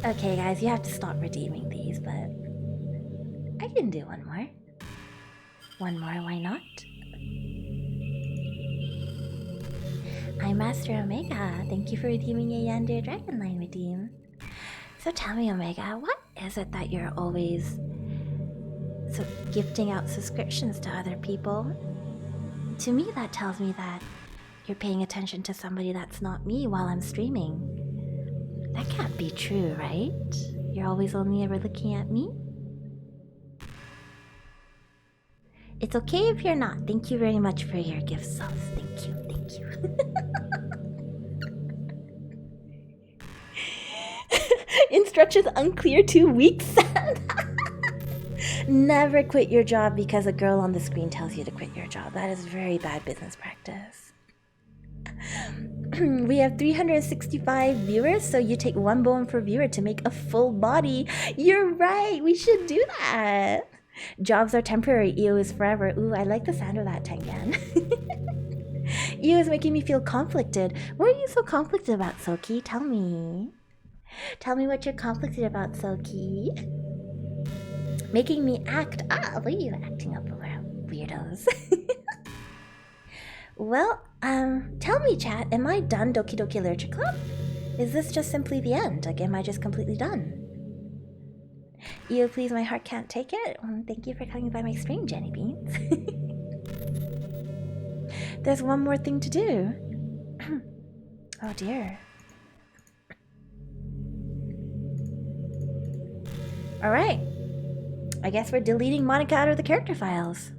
Okay, guys, you have to stop redeeming these, but... I can do one more. One more, why not? I'm Master Omega. Thank you for redeeming a Yandere Dragon Line redeem. So tell me, Omega, what is it that you're always gifting out subscriptions to other people? To me, that tells me that you're paying attention to somebody that's not me while I'm streaming. That can't be true, right? You're always only ever looking at me? It's okay if you're not. Thank you very much for your gift sauce. Thank you, thank you. Instructions unclear, 2 weeks. Never quit your job because a girl on the screen tells you to quit your job. That is very bad business practice. We have 365 viewers, so you take 1 bone per viewer to make a full body. You're right, we should do that. Jobs are temporary, Io is forever. Ooh, I like the sound of that, Tengen. Io is making me feel conflicted. What are you so conflicted about, Soki? Tell me. Tell me what you're conflicted about, Soki. Making me act up. What are you acting up about, weirdos? Well, tell me, chat, am I done Doki Doki Literature Club? Is this just simply the end? Like, am I just completely done? Io, please, my heart can't take it. Thank you for coming by my stream, Jenny Beans. There's one more thing to do. Oh dear. Alright. I guess we're deleting Monika out of the character files.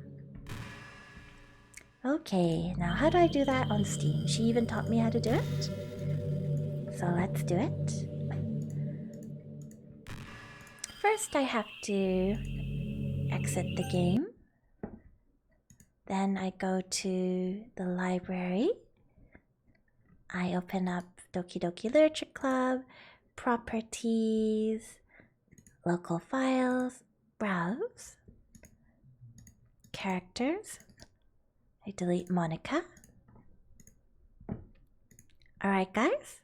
Okay, now how do I do that on Steam? She even taught me how to do it. So let's do it. First I have to exit the game. Then I go to the library. I open up Doki Doki Literature Club, Properties, Local Files, Browse, Characters. I delete Monika. Alright, guys.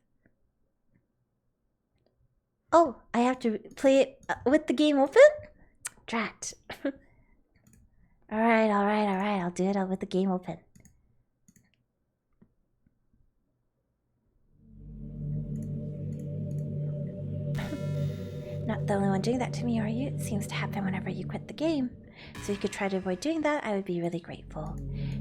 Oh, I have to play it with the game open? Drat. Alright. I'll do it with the game open. Not the only one doing that to me, are you? It seems to happen whenever you quit the game. So if you could try to avoid doing that, I would be really grateful.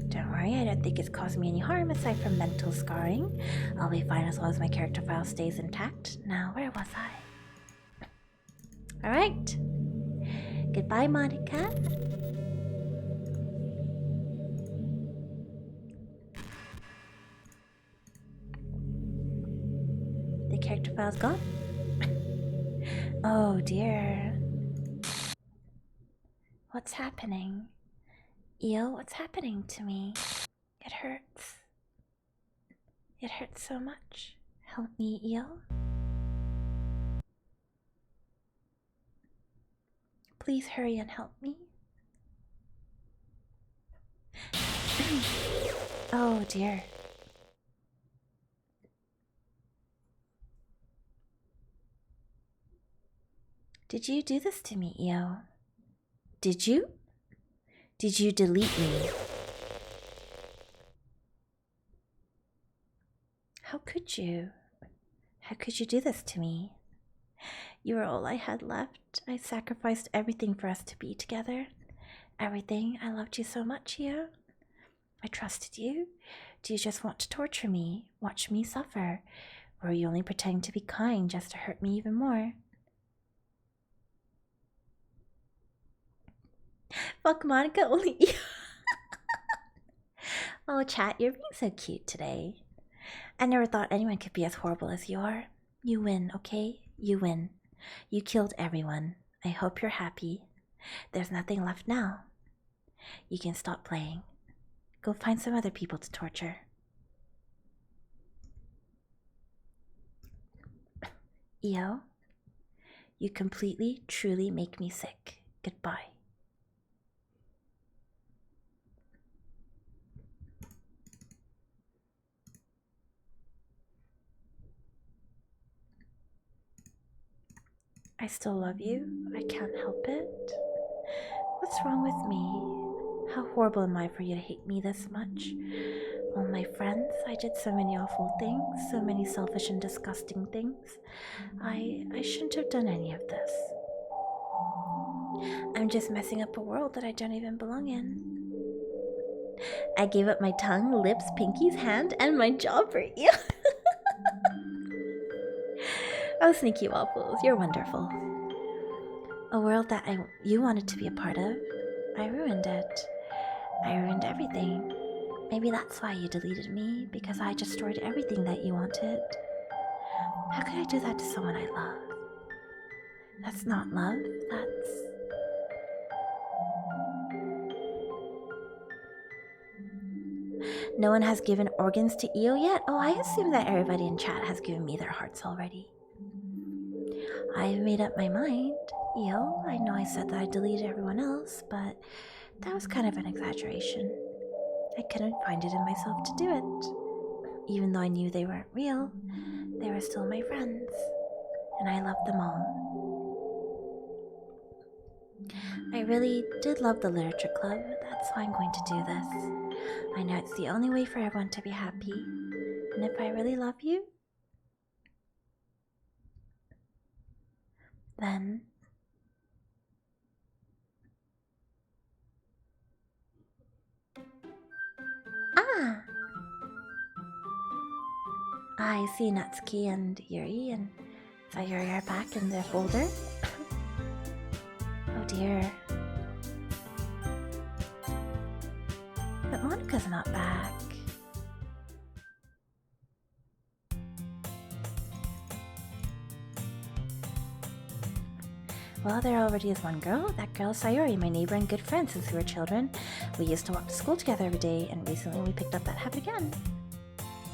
Don't worry, I don't think it's caused me any harm aside from mental scarring. I'll be fine as long as my character file stays intact. Now, where was I? Alright. Goodbye, Monika. The character file's gone. Oh dear. What's happening? Io, what's happening to me? It hurts. It hurts so much. Help me, Io. Please hurry and help me. Oh dear. Did you do this to me, Io? Did you? Did you delete me? How could you? How could you do this to me? You were all I had left. I sacrificed everything for us to be together. Everything. I loved you so much, Io. I trusted you. Do you just want to torture me? Watch me suffer? Or are you only pretending to be kind just to hurt me even more? Fuck Monika, only Io. Oh, chat, you're being so cute today. I never thought anyone could be as horrible as you are. You win, okay? You win. You killed everyone. I hope you're happy. There's nothing left now. You can stop playing. Go find some other people to torture. Io, you completely, truly make me sick. Goodbye. I still love you. I can't help it. What's wrong with me? How horrible am I for you to hate me this much? All my friends, I did so many awful things, so many selfish and disgusting things. I shouldn't have done any of this. I'm just messing up a world that I don't even belong in. I gave up my tongue, lips, pinkies, hand, and my jaw for you. Oh, Sneaky Waffles, you're wonderful. A world that you wanted to be a part of. I ruined it. I ruined everything. Maybe that's why you deleted me, because I destroyed everything that you wanted. How could I do that to someone I love? That's not love, that's... No one has given organs to Io yet? Oh, I assume that everybody in chat has given me their hearts already. I've made up my mind, Io. I know I said that I deleted everyone else, but that was kind of an exaggeration. I couldn't find it in myself to do it. Even though I knew they weren't real, they were still my friends, and I loved them all. I really did love the literature club. That's why I'm going to do this. I know it's the only way for everyone to be happy. And if I really love you, then I see Natsuki and Yuri and Sayuri are back in their folder. Oh dear. But Monika's not back. Well, there already is one girl. That girl is Sayuri, my neighbor and good friend since we were children. We used to walk to school together every day, and recently we picked up that habit again.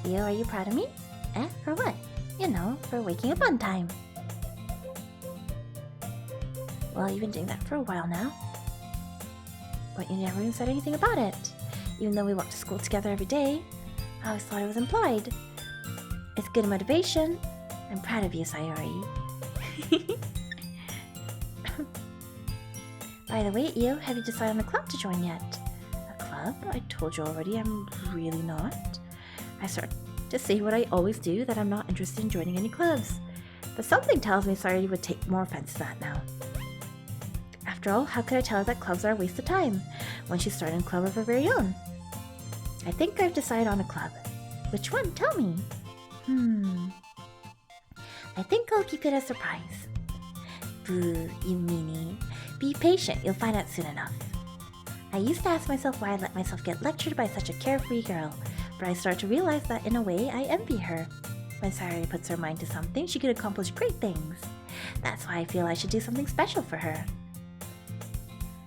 Io, are you proud of me? For what? You know, for waking up on time. Well, you've been doing that for a while now. But you never even said anything about it. Even though we walked to school together every day, I always thought it was implied. It's good motivation. I'm proud of you, Sayuri. By the way, Io, have you decided on a club to join yet? A club? I told you already, I'm really not. I started to say what I always do, that I'm not interested in joining any clubs. But something tells me Sayuri would take more offense to that now. After all, how could I tell her that clubs are a waste of time when she's starting a club of her very own? I think I've decided on a club. Which one? Tell me. I think I'll keep it a surprise. Boo, you meanie. Be patient, you'll find out soon enough. I used to ask myself why I let myself get lectured by such a carefree girl, but I started to realize that in a way I envy her. When Sayuri puts her mind to something, she can accomplish great things. That's why I feel I should do something special for her.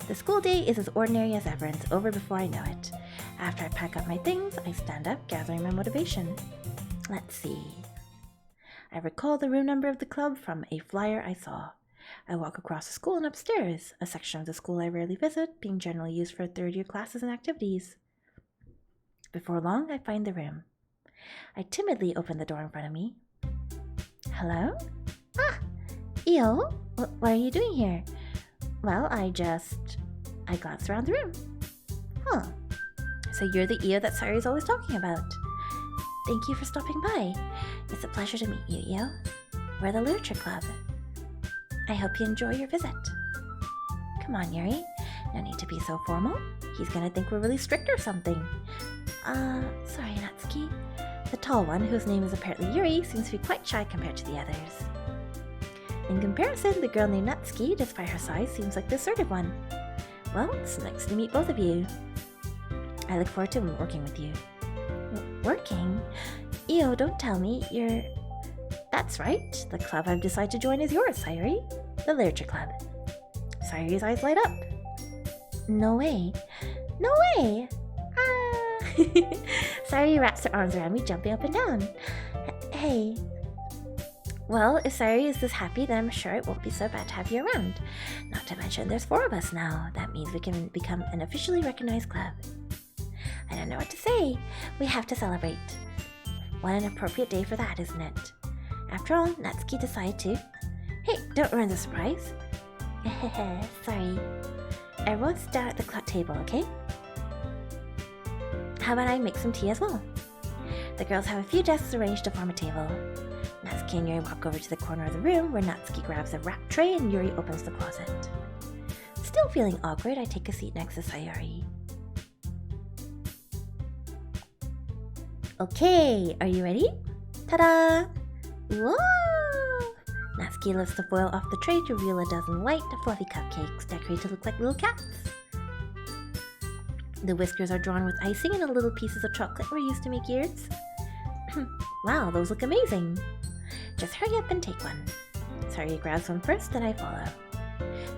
The school day is as ordinary as ever and it's over before I know it. After I pack up my things, I stand up, gathering my motivation. Let's see. I recall the room number of the club from a flyer I saw. I walk across the school and upstairs, a section of the school I rarely visit, being generally used for third-year classes and activities. Before long, I find the room. I timidly open the door in front of me. Hello? Ah! Io? What are you doing here? Well, I glanced around the room. Huh. So you're the Io that Sayuri's always talking about. Thank you for stopping by. It's a pleasure to meet you, Io. We're the Literature Club. I hope you enjoy your visit. Come on, Yuri. No need to be so formal. He's gonna think we're really strict or something. Sorry, Natsuki. The tall one, whose name is apparently Yuri, seems to be quite shy compared to the others. In comparison, the girl named Natsuki, despite her size, seems like the assertive one. Well, it's nice to meet both of you. I look forward to working with you. Working? Io, don't tell me you're... That's right. The club I've decided to join is yours, Sayuri. The Literature Club. Sayuri's eyes light up. No way. No way! Sayuri wraps her arms around me, jumping up and down. Hey. Well, if Sayuri is this happy, then I'm sure it won't be so bad to have you around. Not to mention, there's 4 of us now. That means we can become an officially recognized club. I don't know what to say. We have to celebrate. What an appropriate day for that, isn't it? After all, Natsuki decided to... Hey, don't ruin the surprise. Sorry. Everyone sit down at the club table, okay? How about I make some tea as well? The girls have a few desks arranged to form a table. Natsuki and Yuri walk over to the corner of the room where Natsuki grabs a wrap tray and Yuri opens the closet. Still feeling awkward, I take a seat next to Sayuri. Okay, are you ready? Ta-da! Whoa! Natsuki lifts the foil off the tray to reveal a dozen white, fluffy cupcakes decorated to look like little cats. The whiskers are drawn with icing and the little pieces of chocolate were used to make ears. Wow, those look amazing! Just hurry up and take one. Saria grabs one first, then I follow.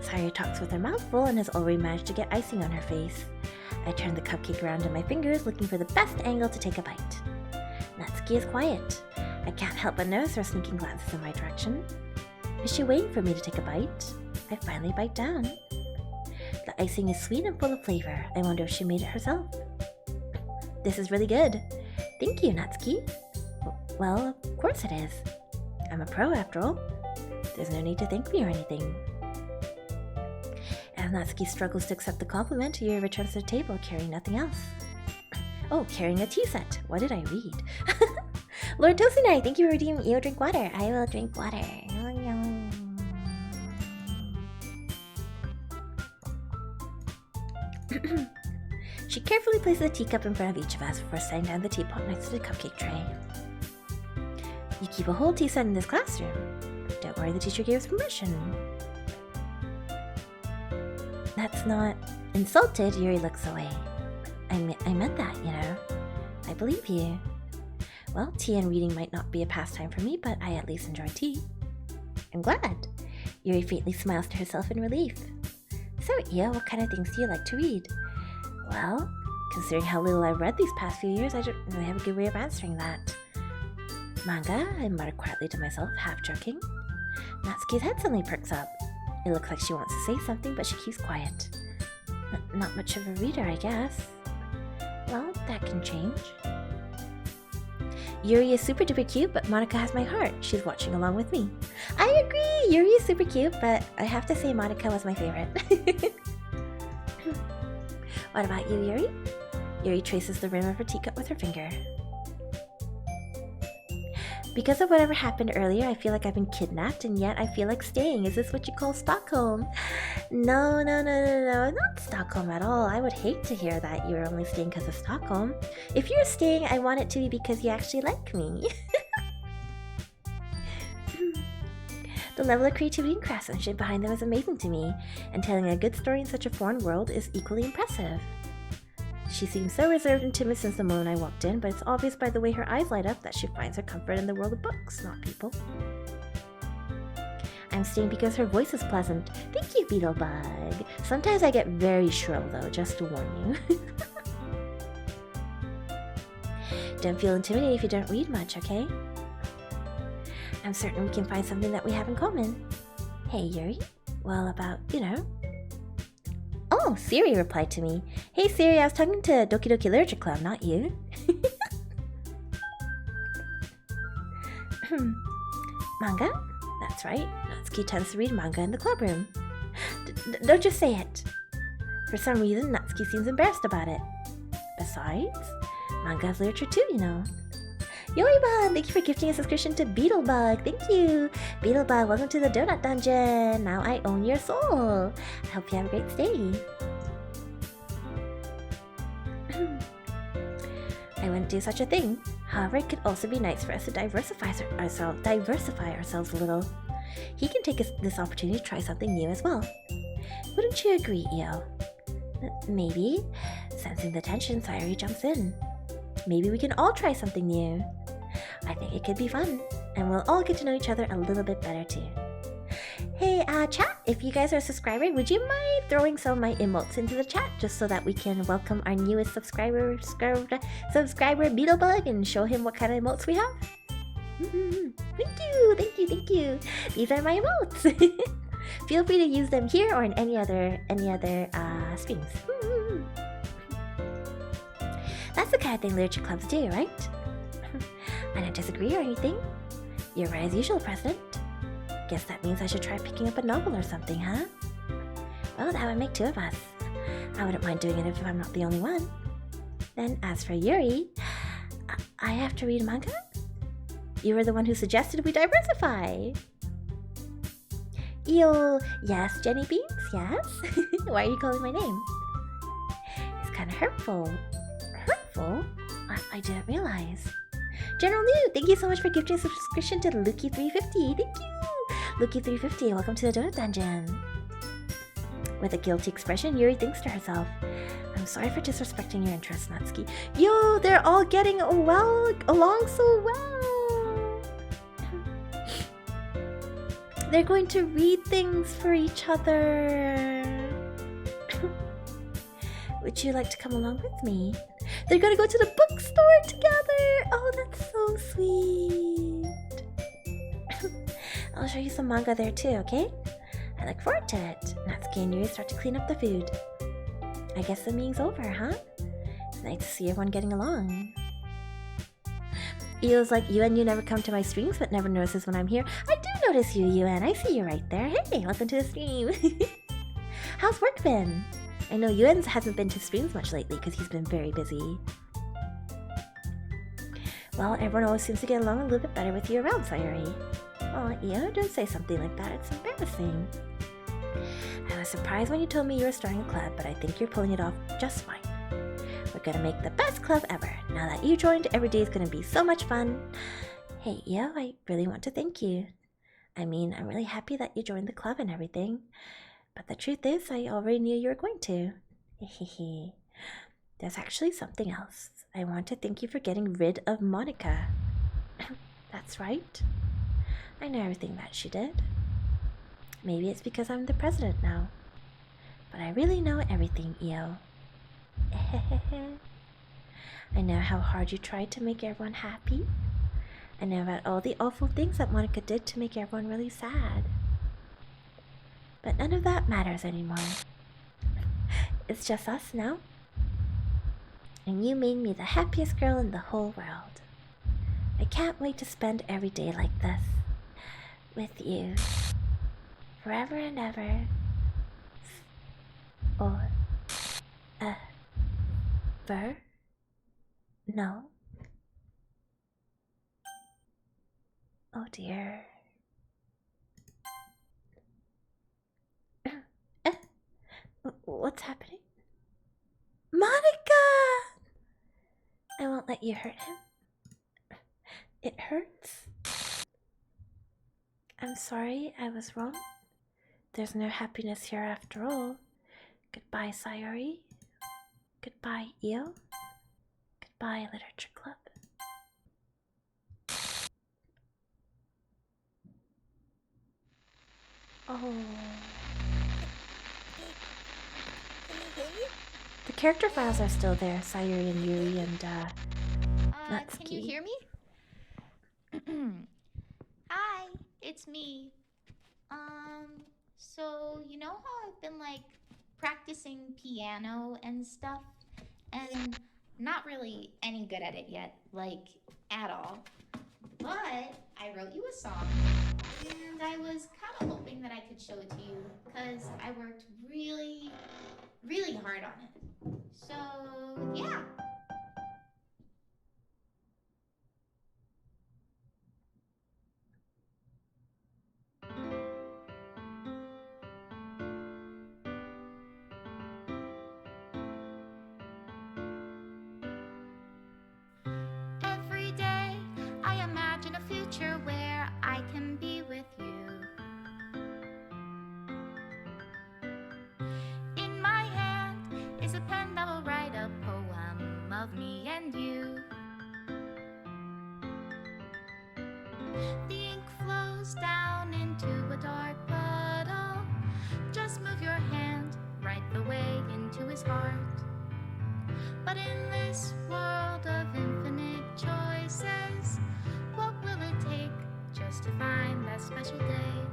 Saria talks with her mouth full and has already managed to get icing on her face. I turn the cupcake around in my fingers, looking for the best angle to take a bite. Natsuki is quiet. I can't help but notice her sneaking glances in my direction. Is she waiting for me to take a bite? I finally bite down. The icing is sweet and full of flavor. I wonder if she made it herself. This is really good. Thank you, Natsuki. Well, of course it is. I'm a pro after all. There's no need to thank me or anything. As Natsuki struggles to accept the compliment, Yuri returns to the table carrying nothing else. Oh, carrying a tea set. What did I read? Lord Tosinai, thank you for redeeming Io drink water. I will drink water. She carefully places a teacup in front of each of us before setting down the teapot next to the cupcake tray. You keep a whole tea set in this classroom. Don't worry, the teacher gave us permission. That's not... Insulted, Yuri looks away. I meant that, you know. I believe you. Well, tea and reading might not be a pastime for me, but I at least enjoy tea. I'm glad. Yuri faintly smiles to herself in relief. So, Io, what kind of things do you like to read? Well, considering how little I've read these past few years, I don't really have a good way of answering that. Manga, I mutter quietly to myself, half joking. Natsuki's head suddenly perks up. It looks like she wants to say something, but she keeps quiet. Not much of a reader, I guess. Well, that can change. Yuri is super duper cute, but Monika has my heart. She's watching along with me. I agree! Yuri is super cute, but I have to say Monika was my favorite. What about you, Yuri? Yuri traces the rim of her teacup with her finger. Because of whatever happened earlier, I feel like I've been kidnapped, and yet I feel like staying. Is this what you call Stockholm? No, not Stockholm at all. I would hate to hear that you're only staying because of Stockholm. If you're staying, I want it to be because you actually like me. The level of creativity and craftsmanship behind them is amazing to me, and telling a good story in such a foreign world is equally impressive. She seems so reserved and timid since the moment I walked in, but it's obvious by the way her eyes light up that she finds her comfort in the world of books, not people. I'm staying because her voice is pleasant. Thank you, Beetlebug. Sometimes I get very shrill though, just to warn you. Don't feel intimidated if you don't read much, okay? I'm certain we can find something that we have in common. Hey, Yuri. Well, about, you know... Oh, Siri replied to me. Hey Siri, I was talking to Doki Doki Literature Club, not you. Manga? That's right. Natsuki tends to read manga in the club room. Don't just say it. For some reason, Natsuki seems embarrassed about it. Besides, manga is literature too, you know. Yoiban, thank you for gifting a subscription to Beetlebug. Thank you. Beetlebug, welcome to the Donut Dungeon. Now I own your soul. I hope you have a great stay. I wouldn't do such a thing. However, it could also be nice for us to diversify ourselves a little. He can take this opportunity to try something new as well. Wouldn't you agree, Io? Maybe. Sensing the tension, Sayuri jumps in. Maybe we can all try something new. I think it could be fun, and we'll all get to know each other a little bit better too. Hey, chat, if you guys are a subscriber, would you mind throwing some of my emotes into the chat just so that we can welcome our newest subscriber Beetlebug and show him what kind of emotes we have? Thank you. These are my emotes. Feel free to use them here or in any other streams. That's the kind of thing literature clubs do, right? I don't disagree or anything. You're right as usual, President. Guess that means I should try picking up a novel or something, huh? Well, that would make two of us. I wouldn't mind doing it if I'm not the only one. Then, as for Yuri, I have to read manga? You were the one who suggested we diversify. Io, yes, Jenny Beans, yes? Why are you calling my name? It's kind of hurtful. Hurtful? I didn't realize. General Liu, thank you so much for gifting a subscription to Luki350. Thank you! Luki350, welcome to the Donut Dungeon. With a guilty expression, Yuri thinks to herself, I'm sorry for disrespecting your interests, Natsuki. Yo, they're all getting along so well. They're going to read things for each other. Would you like to come along with me? They're gonna go to the bookstore together! Oh, that's so sweet! I'll show you some manga there too, okay? I look forward to it. Natsuki and Yuri start to clean up the food. I guess the meeting's over, huh? It's nice to see everyone getting along. Io's like, Yuen, you never come to my streams but never notices when I'm here. I do notice you, Yuen. I see you right there. Hey, welcome to the stream. How's work been? I know Yuen hasn't been to streams much lately because he's been very busy. Well, everyone always seems to get along a little bit better with you around, Sayuri. Oh, Io, don't say something like that. It's embarrassing. I was surprised when you told me you were starting a club, but I think you're pulling it off just fine. We're gonna make the best club ever. Now that you joined, every day is gonna be so much fun. Hey, Io, I really want to thank you. I mean, I'm really happy that you joined the club and everything. But the truth is, I already knew you were going to. Hehehe. There's actually something else. I want to thank you for getting rid of Monika. That's right. I know everything that she did. Maybe it's because I'm the president now. But I really know everything, Io. I know how hard you tried to make everyone happy. I know about all the awful things that Monika did to make everyone really sad. But none of that matters anymore. It's just us now. And you made me the happiest girl in the whole world. I can't wait to spend every day like this. With you. Forever and ever. Or... No. Oh dear. What's happening? Monika! I won't let you hurt him. It hurts. I'm sorry, I was wrong. There's no happiness here after all. Goodbye, Sayuri. Goodbye, Io. Goodbye, Literature Club. Oh. The character files are still there, Sayuri and Yuri and Natsuki. Can you hear me? Hi, it's me. So you know how I've been like practicing piano and stuff, and not really any good at it yet, like at all. But I wrote you a song, and I was kind of hoping that I could show it to you, because I worked really, really hard on it. So, yeah. Every day, I imagine a future where I can be with you. In my hand is a pen that will write a poem of me and you. The ink flows down into a dark puddle. Just move your hand right the way into his heart. But in this world of infinite choices, what will it take just to find that special day?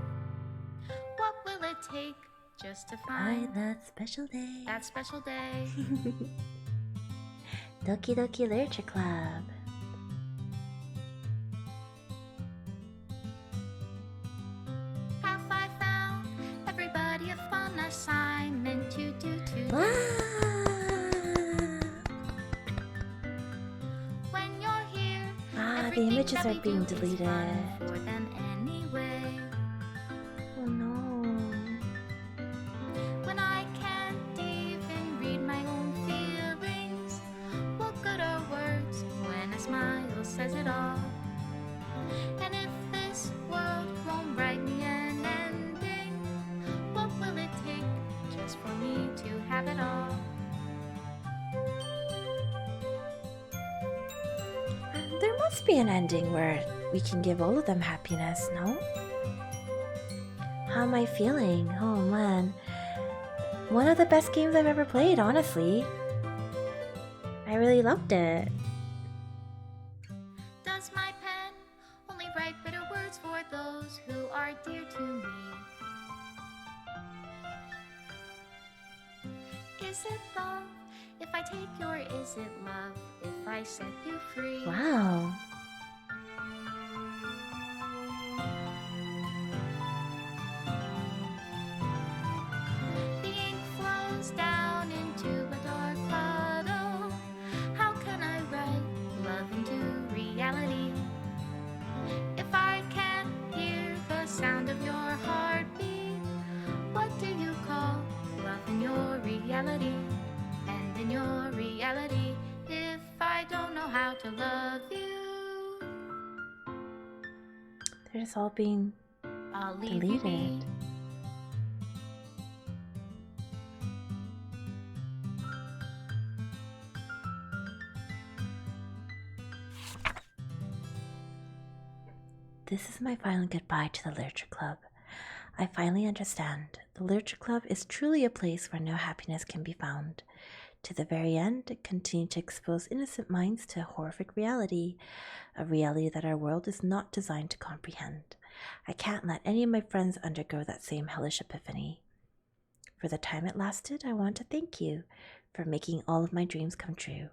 What will it take just to find that special day? that special day? Doki Doki Literature Club. Have I found everybody a fun assignment to do too? When you're here, The images are being deleted. For them anyway. Oh no. When I can't even read my own feelings, what good are words must be an ending where we can give all of them happiness, no? How am I feeling? Oh man. One of the best games I've ever played, honestly. I really loved it. Does my pen only write bitter words for those who are dear to me? Is it love if I take you, or is it love if I set you free? Wow. The ink flows down into a dark puddle. How can I write love into reality? If I can't hear the sound of your heartbeat, what do you call love in your reality? And in your reality, if I don't know how to love you, They're just all being I'll leave you be. deleted. This is my final goodbye to the Literature Club. I finally understand. The Literature Club is truly a place where no happiness can be found. To the very end, it continued to expose innocent minds to a horrific reality, a reality that our world is not designed to comprehend. I can't let any of my friends undergo that same hellish epiphany. For the time it lasted, I want to thank you for making all of my dreams come true,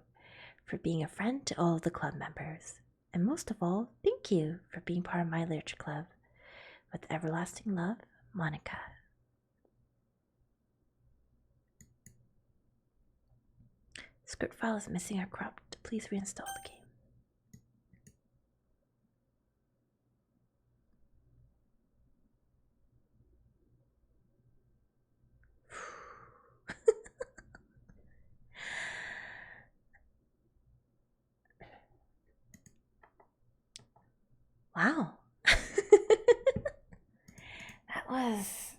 for being a friend to all of the club members, and most of all, thank you for being part of my Literature Club. With everlasting love, Monica. Script file is missing or corrupt. Please reinstall the game. Wow. That was...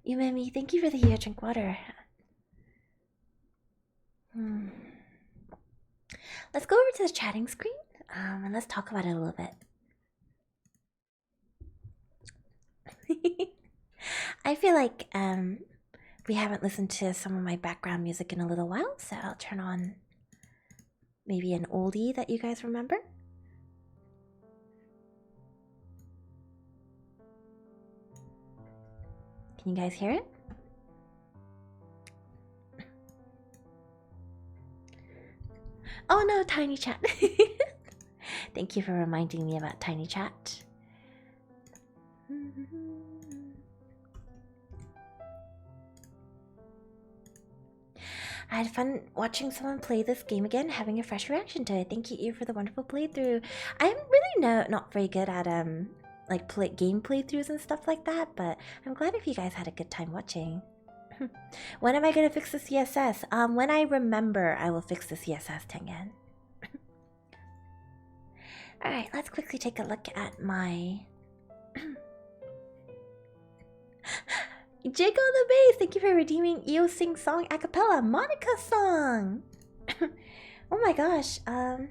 Yumemi, thank you for the drink water. Let's go over to the chatting screen and let's talk about it a little bit. I feel like we haven't listened to some of my background music in a little while, so I'll turn on maybe an oldie that you guys remember. Can you guys hear it? Oh no, Tiny Chat. Thank you for reminding me about Tiny Chat. I had fun watching someone play this game again, having a fresh reaction to it. Thank you for the wonderful playthrough. I'm really not very good at like game playthroughs and stuff like that, but I'm glad if you guys had a good time watching. When am I gonna fix the CSS? When I remember, I will fix the CSS, Tengen. Alright, let's quickly take a look at my... Jig on the bass, thank you for redeeming Io Sing Song Acapella Monica song. Oh my gosh, I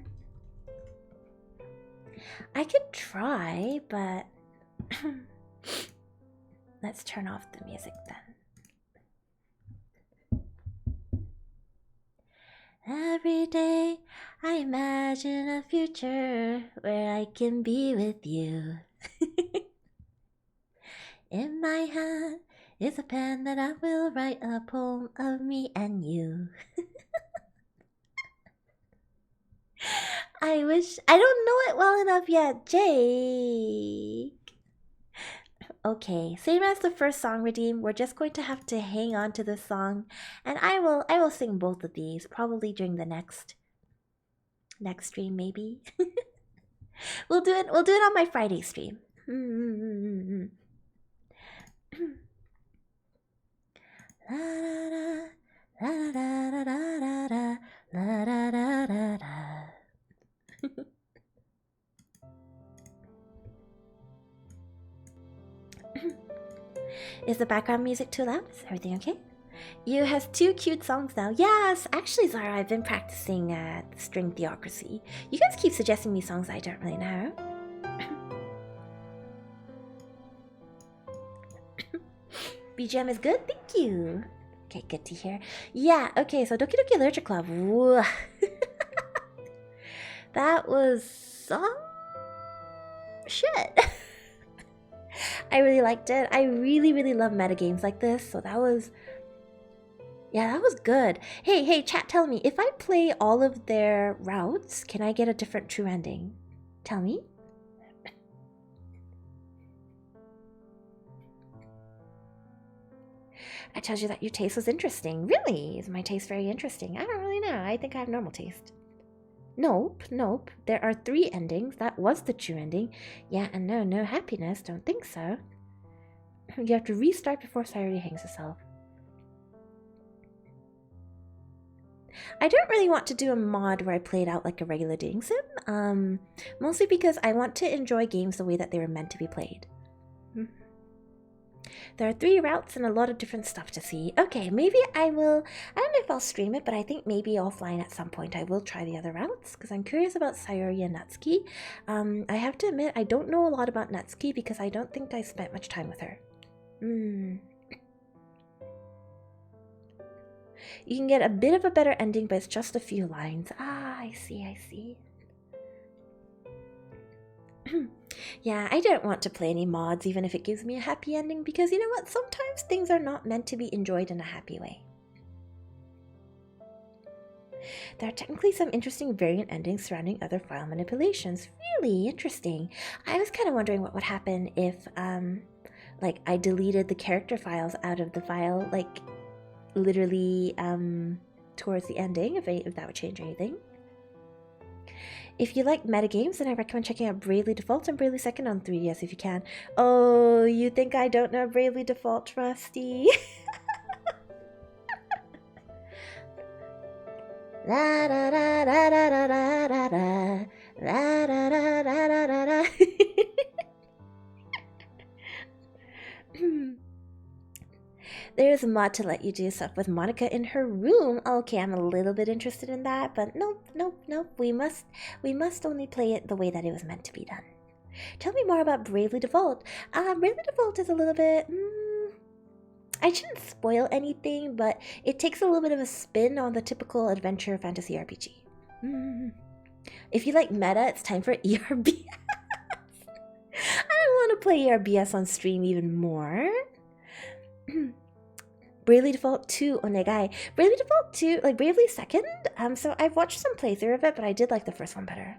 could try, but let's turn off the music then. Every day I imagine a future where I can be with you. In my hand is a pen that I will write a poem of me and you. I wish... I don't know it well enough yet, Jake. Okay, same as the first song, Redeem. We're just going to have to hang on to this song, and I will sing both of these probably during the next stream, maybe. We'll do it on my Friday stream. Is the background music too loud? Is everything okay? Io has 2 cute songs now. Yes, actually, Zara, I've been practicing string theocracy. You guys keep suggesting me songs I don't really know. BGM is good, thank you. Okay, good to hear. Yeah, okay, so Doki Doki Literature Club. Whoa. That was some shit. I really liked it. I really love metagames like this, so that was... Yeah, that was good. Hey, chat, tell me, if I play all of their routes, can I get a different true ending? Tell me. I told you that your taste was interesting. Really? Is my taste very interesting? I don't really know. I think I have normal taste. Nope. There are 3 endings. That was the true ending. Yeah, and no happiness. Don't think so. You have to restart before Sayuri hangs herself. I don't really want to do a mod where I play it out like a regular dating sim. Mostly because I want to enjoy games the way that they were meant to be played. There are 3 routes and a lot of different stuff to see. Okay, maybe I will... I don't know if I'll stream it, but I think maybe offline at some point I will try the other routes, because I'm curious about Sayuri and Natsuki. I have to admit, I don't know a lot about Natsuki because I don't think I spent much time with her. You can get a bit of a better ending, but it's just a few lines. Ah, I see. Yeah, I don't want to play any mods even if it gives me a happy ending, because you know what? Sometimes things are not meant to be enjoyed in a happy way. There are technically some interesting variant endings surrounding other file manipulations. Really interesting. I was kind of wondering what would happen if, like, I deleted the character files out of the file, like, literally, towards the ending, if that would change anything. If you like metagames, then I recommend checking out Bravely Default and Bravely Second on 3DS if you can. Oh, you think I don't know Bravely Default, Rusty? La da da da da da da da da la da da da da da da. There's a mod to let you do stuff with Monika in her room. Okay, I'm a little bit interested in that, but nope. We must only play it the way that it was meant to be done. Tell me more about Bravely Default. Bravely Default is a little bit... I shouldn't spoil anything, but it takes a little bit of a spin on the typical adventure fantasy RPG. If you like meta, it's time for ERBS. I want to play ERBS on stream even more. Bravely Default 2 Onegai. Bravely Default 2, like Bravely Second. So I've watched some playthrough of it, but I did like the first one better.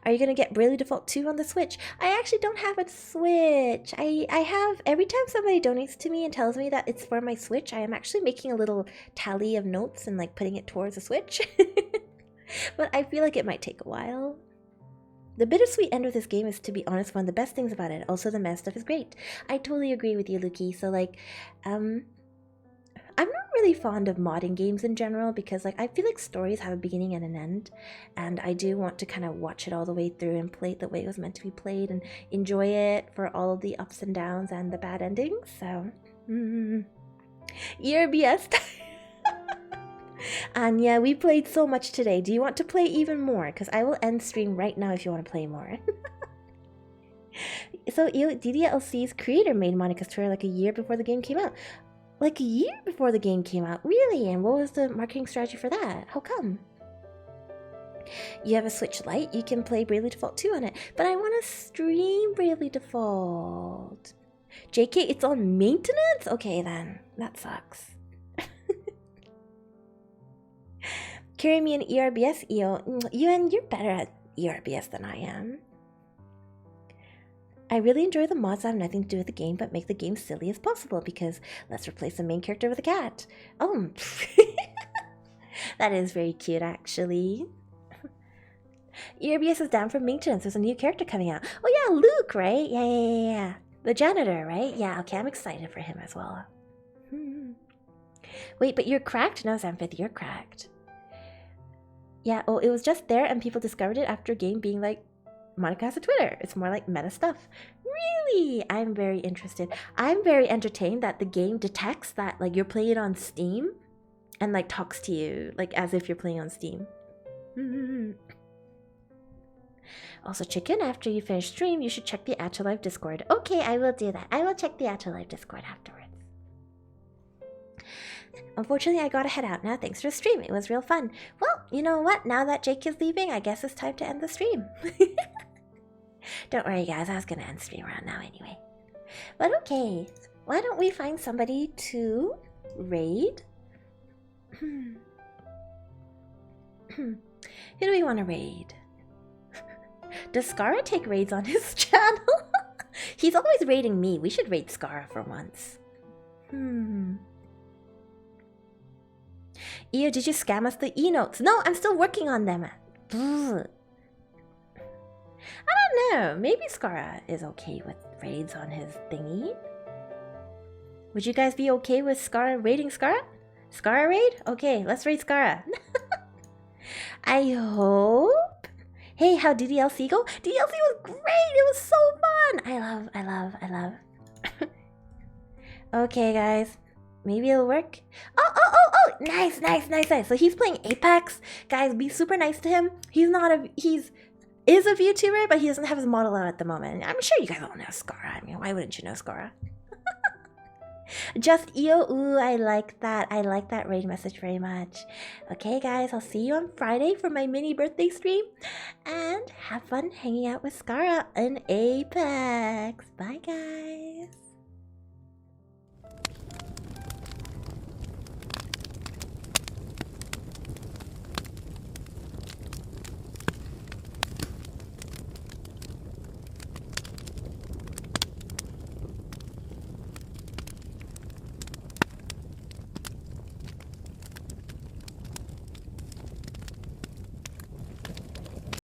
Are you gonna get Bravely Default 2 on the Switch? I actually don't have a Switch. I have, every time somebody donates to me and tells me that it's for my Switch, I am actually making a little tally of notes and like putting it towards the Switch. But I feel like it might take a while. The bittersweet end of this game is, to be honest, one of the best things about it. Also, the meta stuff is great. I totally agree with you, Luki. So, like, I'm not really fond of modding games in general because, like, I feel like stories have a beginning and an end. And I do want to kind of watch it all the way through and play it the way it was meant to be played and enjoy it for all of the ups and downs and the bad endings. So, ERBS time. Anya, we played so much today. Do you want to play even more? Because I will end stream right now if you want to play more. So, DDLC's creator made Monika's tour like a year before the game came out. Like a year before the game came out? Really? And what was the marketing strategy for that? How come? You have a Switch Lite, you can play Bravely Default 2 on it. But I want to stream Bravely Default. JK, it's on maintenance? Okay then, that sucks. Carry me in ERBS, Io. You're better at ERBS than I am. I really enjoy the mods that have nothing to do with the game but make the game silly as possible because let's replace the main character with a cat. Oh, that is very cute actually. ERBS is down for maintenance. There's a new character coming out. Oh yeah, Luke, right? Yeah. The janitor, right? Yeah, okay, I'm excited for him as well. Wait, but you're cracked? No, Zamfith, you're cracked. Yeah, oh, it was just there and people discovered it after game being like Monica has a Twitter. It's more like meta stuff. Really? I'm very interested. I'm very entertained that the game detects that like you're playing on Steam and like talks to you like as if you're playing on Steam. Also, chicken, after you finish stream, you should check the Afterlife Discord. Okay, I will do that. I will check the Afterlife Discord afterwards. Unfortunately, I gotta head out now. Thanks for the stream. It was real fun. Well, you know what? Now that Jake is leaving, I guess it's time to end the stream. Don't worry, guys. I was gonna end stream around now anyway. But okay. Why don't we find somebody to raid? Who do we want to raid? Does Skara take raids on his channel? He's always raiding me. We should raid Skara for once. Io, did you scam us the e-notes? No, I'm still working on them. I don't know. Maybe Skara is okay with raids on his thingy. Would you guys be okay with Skara raiding Skara? Skara raid? Okay, let's raid Skara. I hope. Hey, how did DDLC go? DDLC was great. It was so fun. I love. Okay, guys. Maybe it'll work. Oh! Nice. So he's playing Apex. Guys, be super nice to him. He's a VTuber, but he doesn't have his model out at the moment. I'm sure you guys all know Skara. I mean, why wouldn't you know Skara? Just Io. Ooh, I like that. I like that raid message very much. Okay, guys, I'll see you on Friday for my mini birthday stream. And have fun hanging out with Skara in Apex. Bye, guys.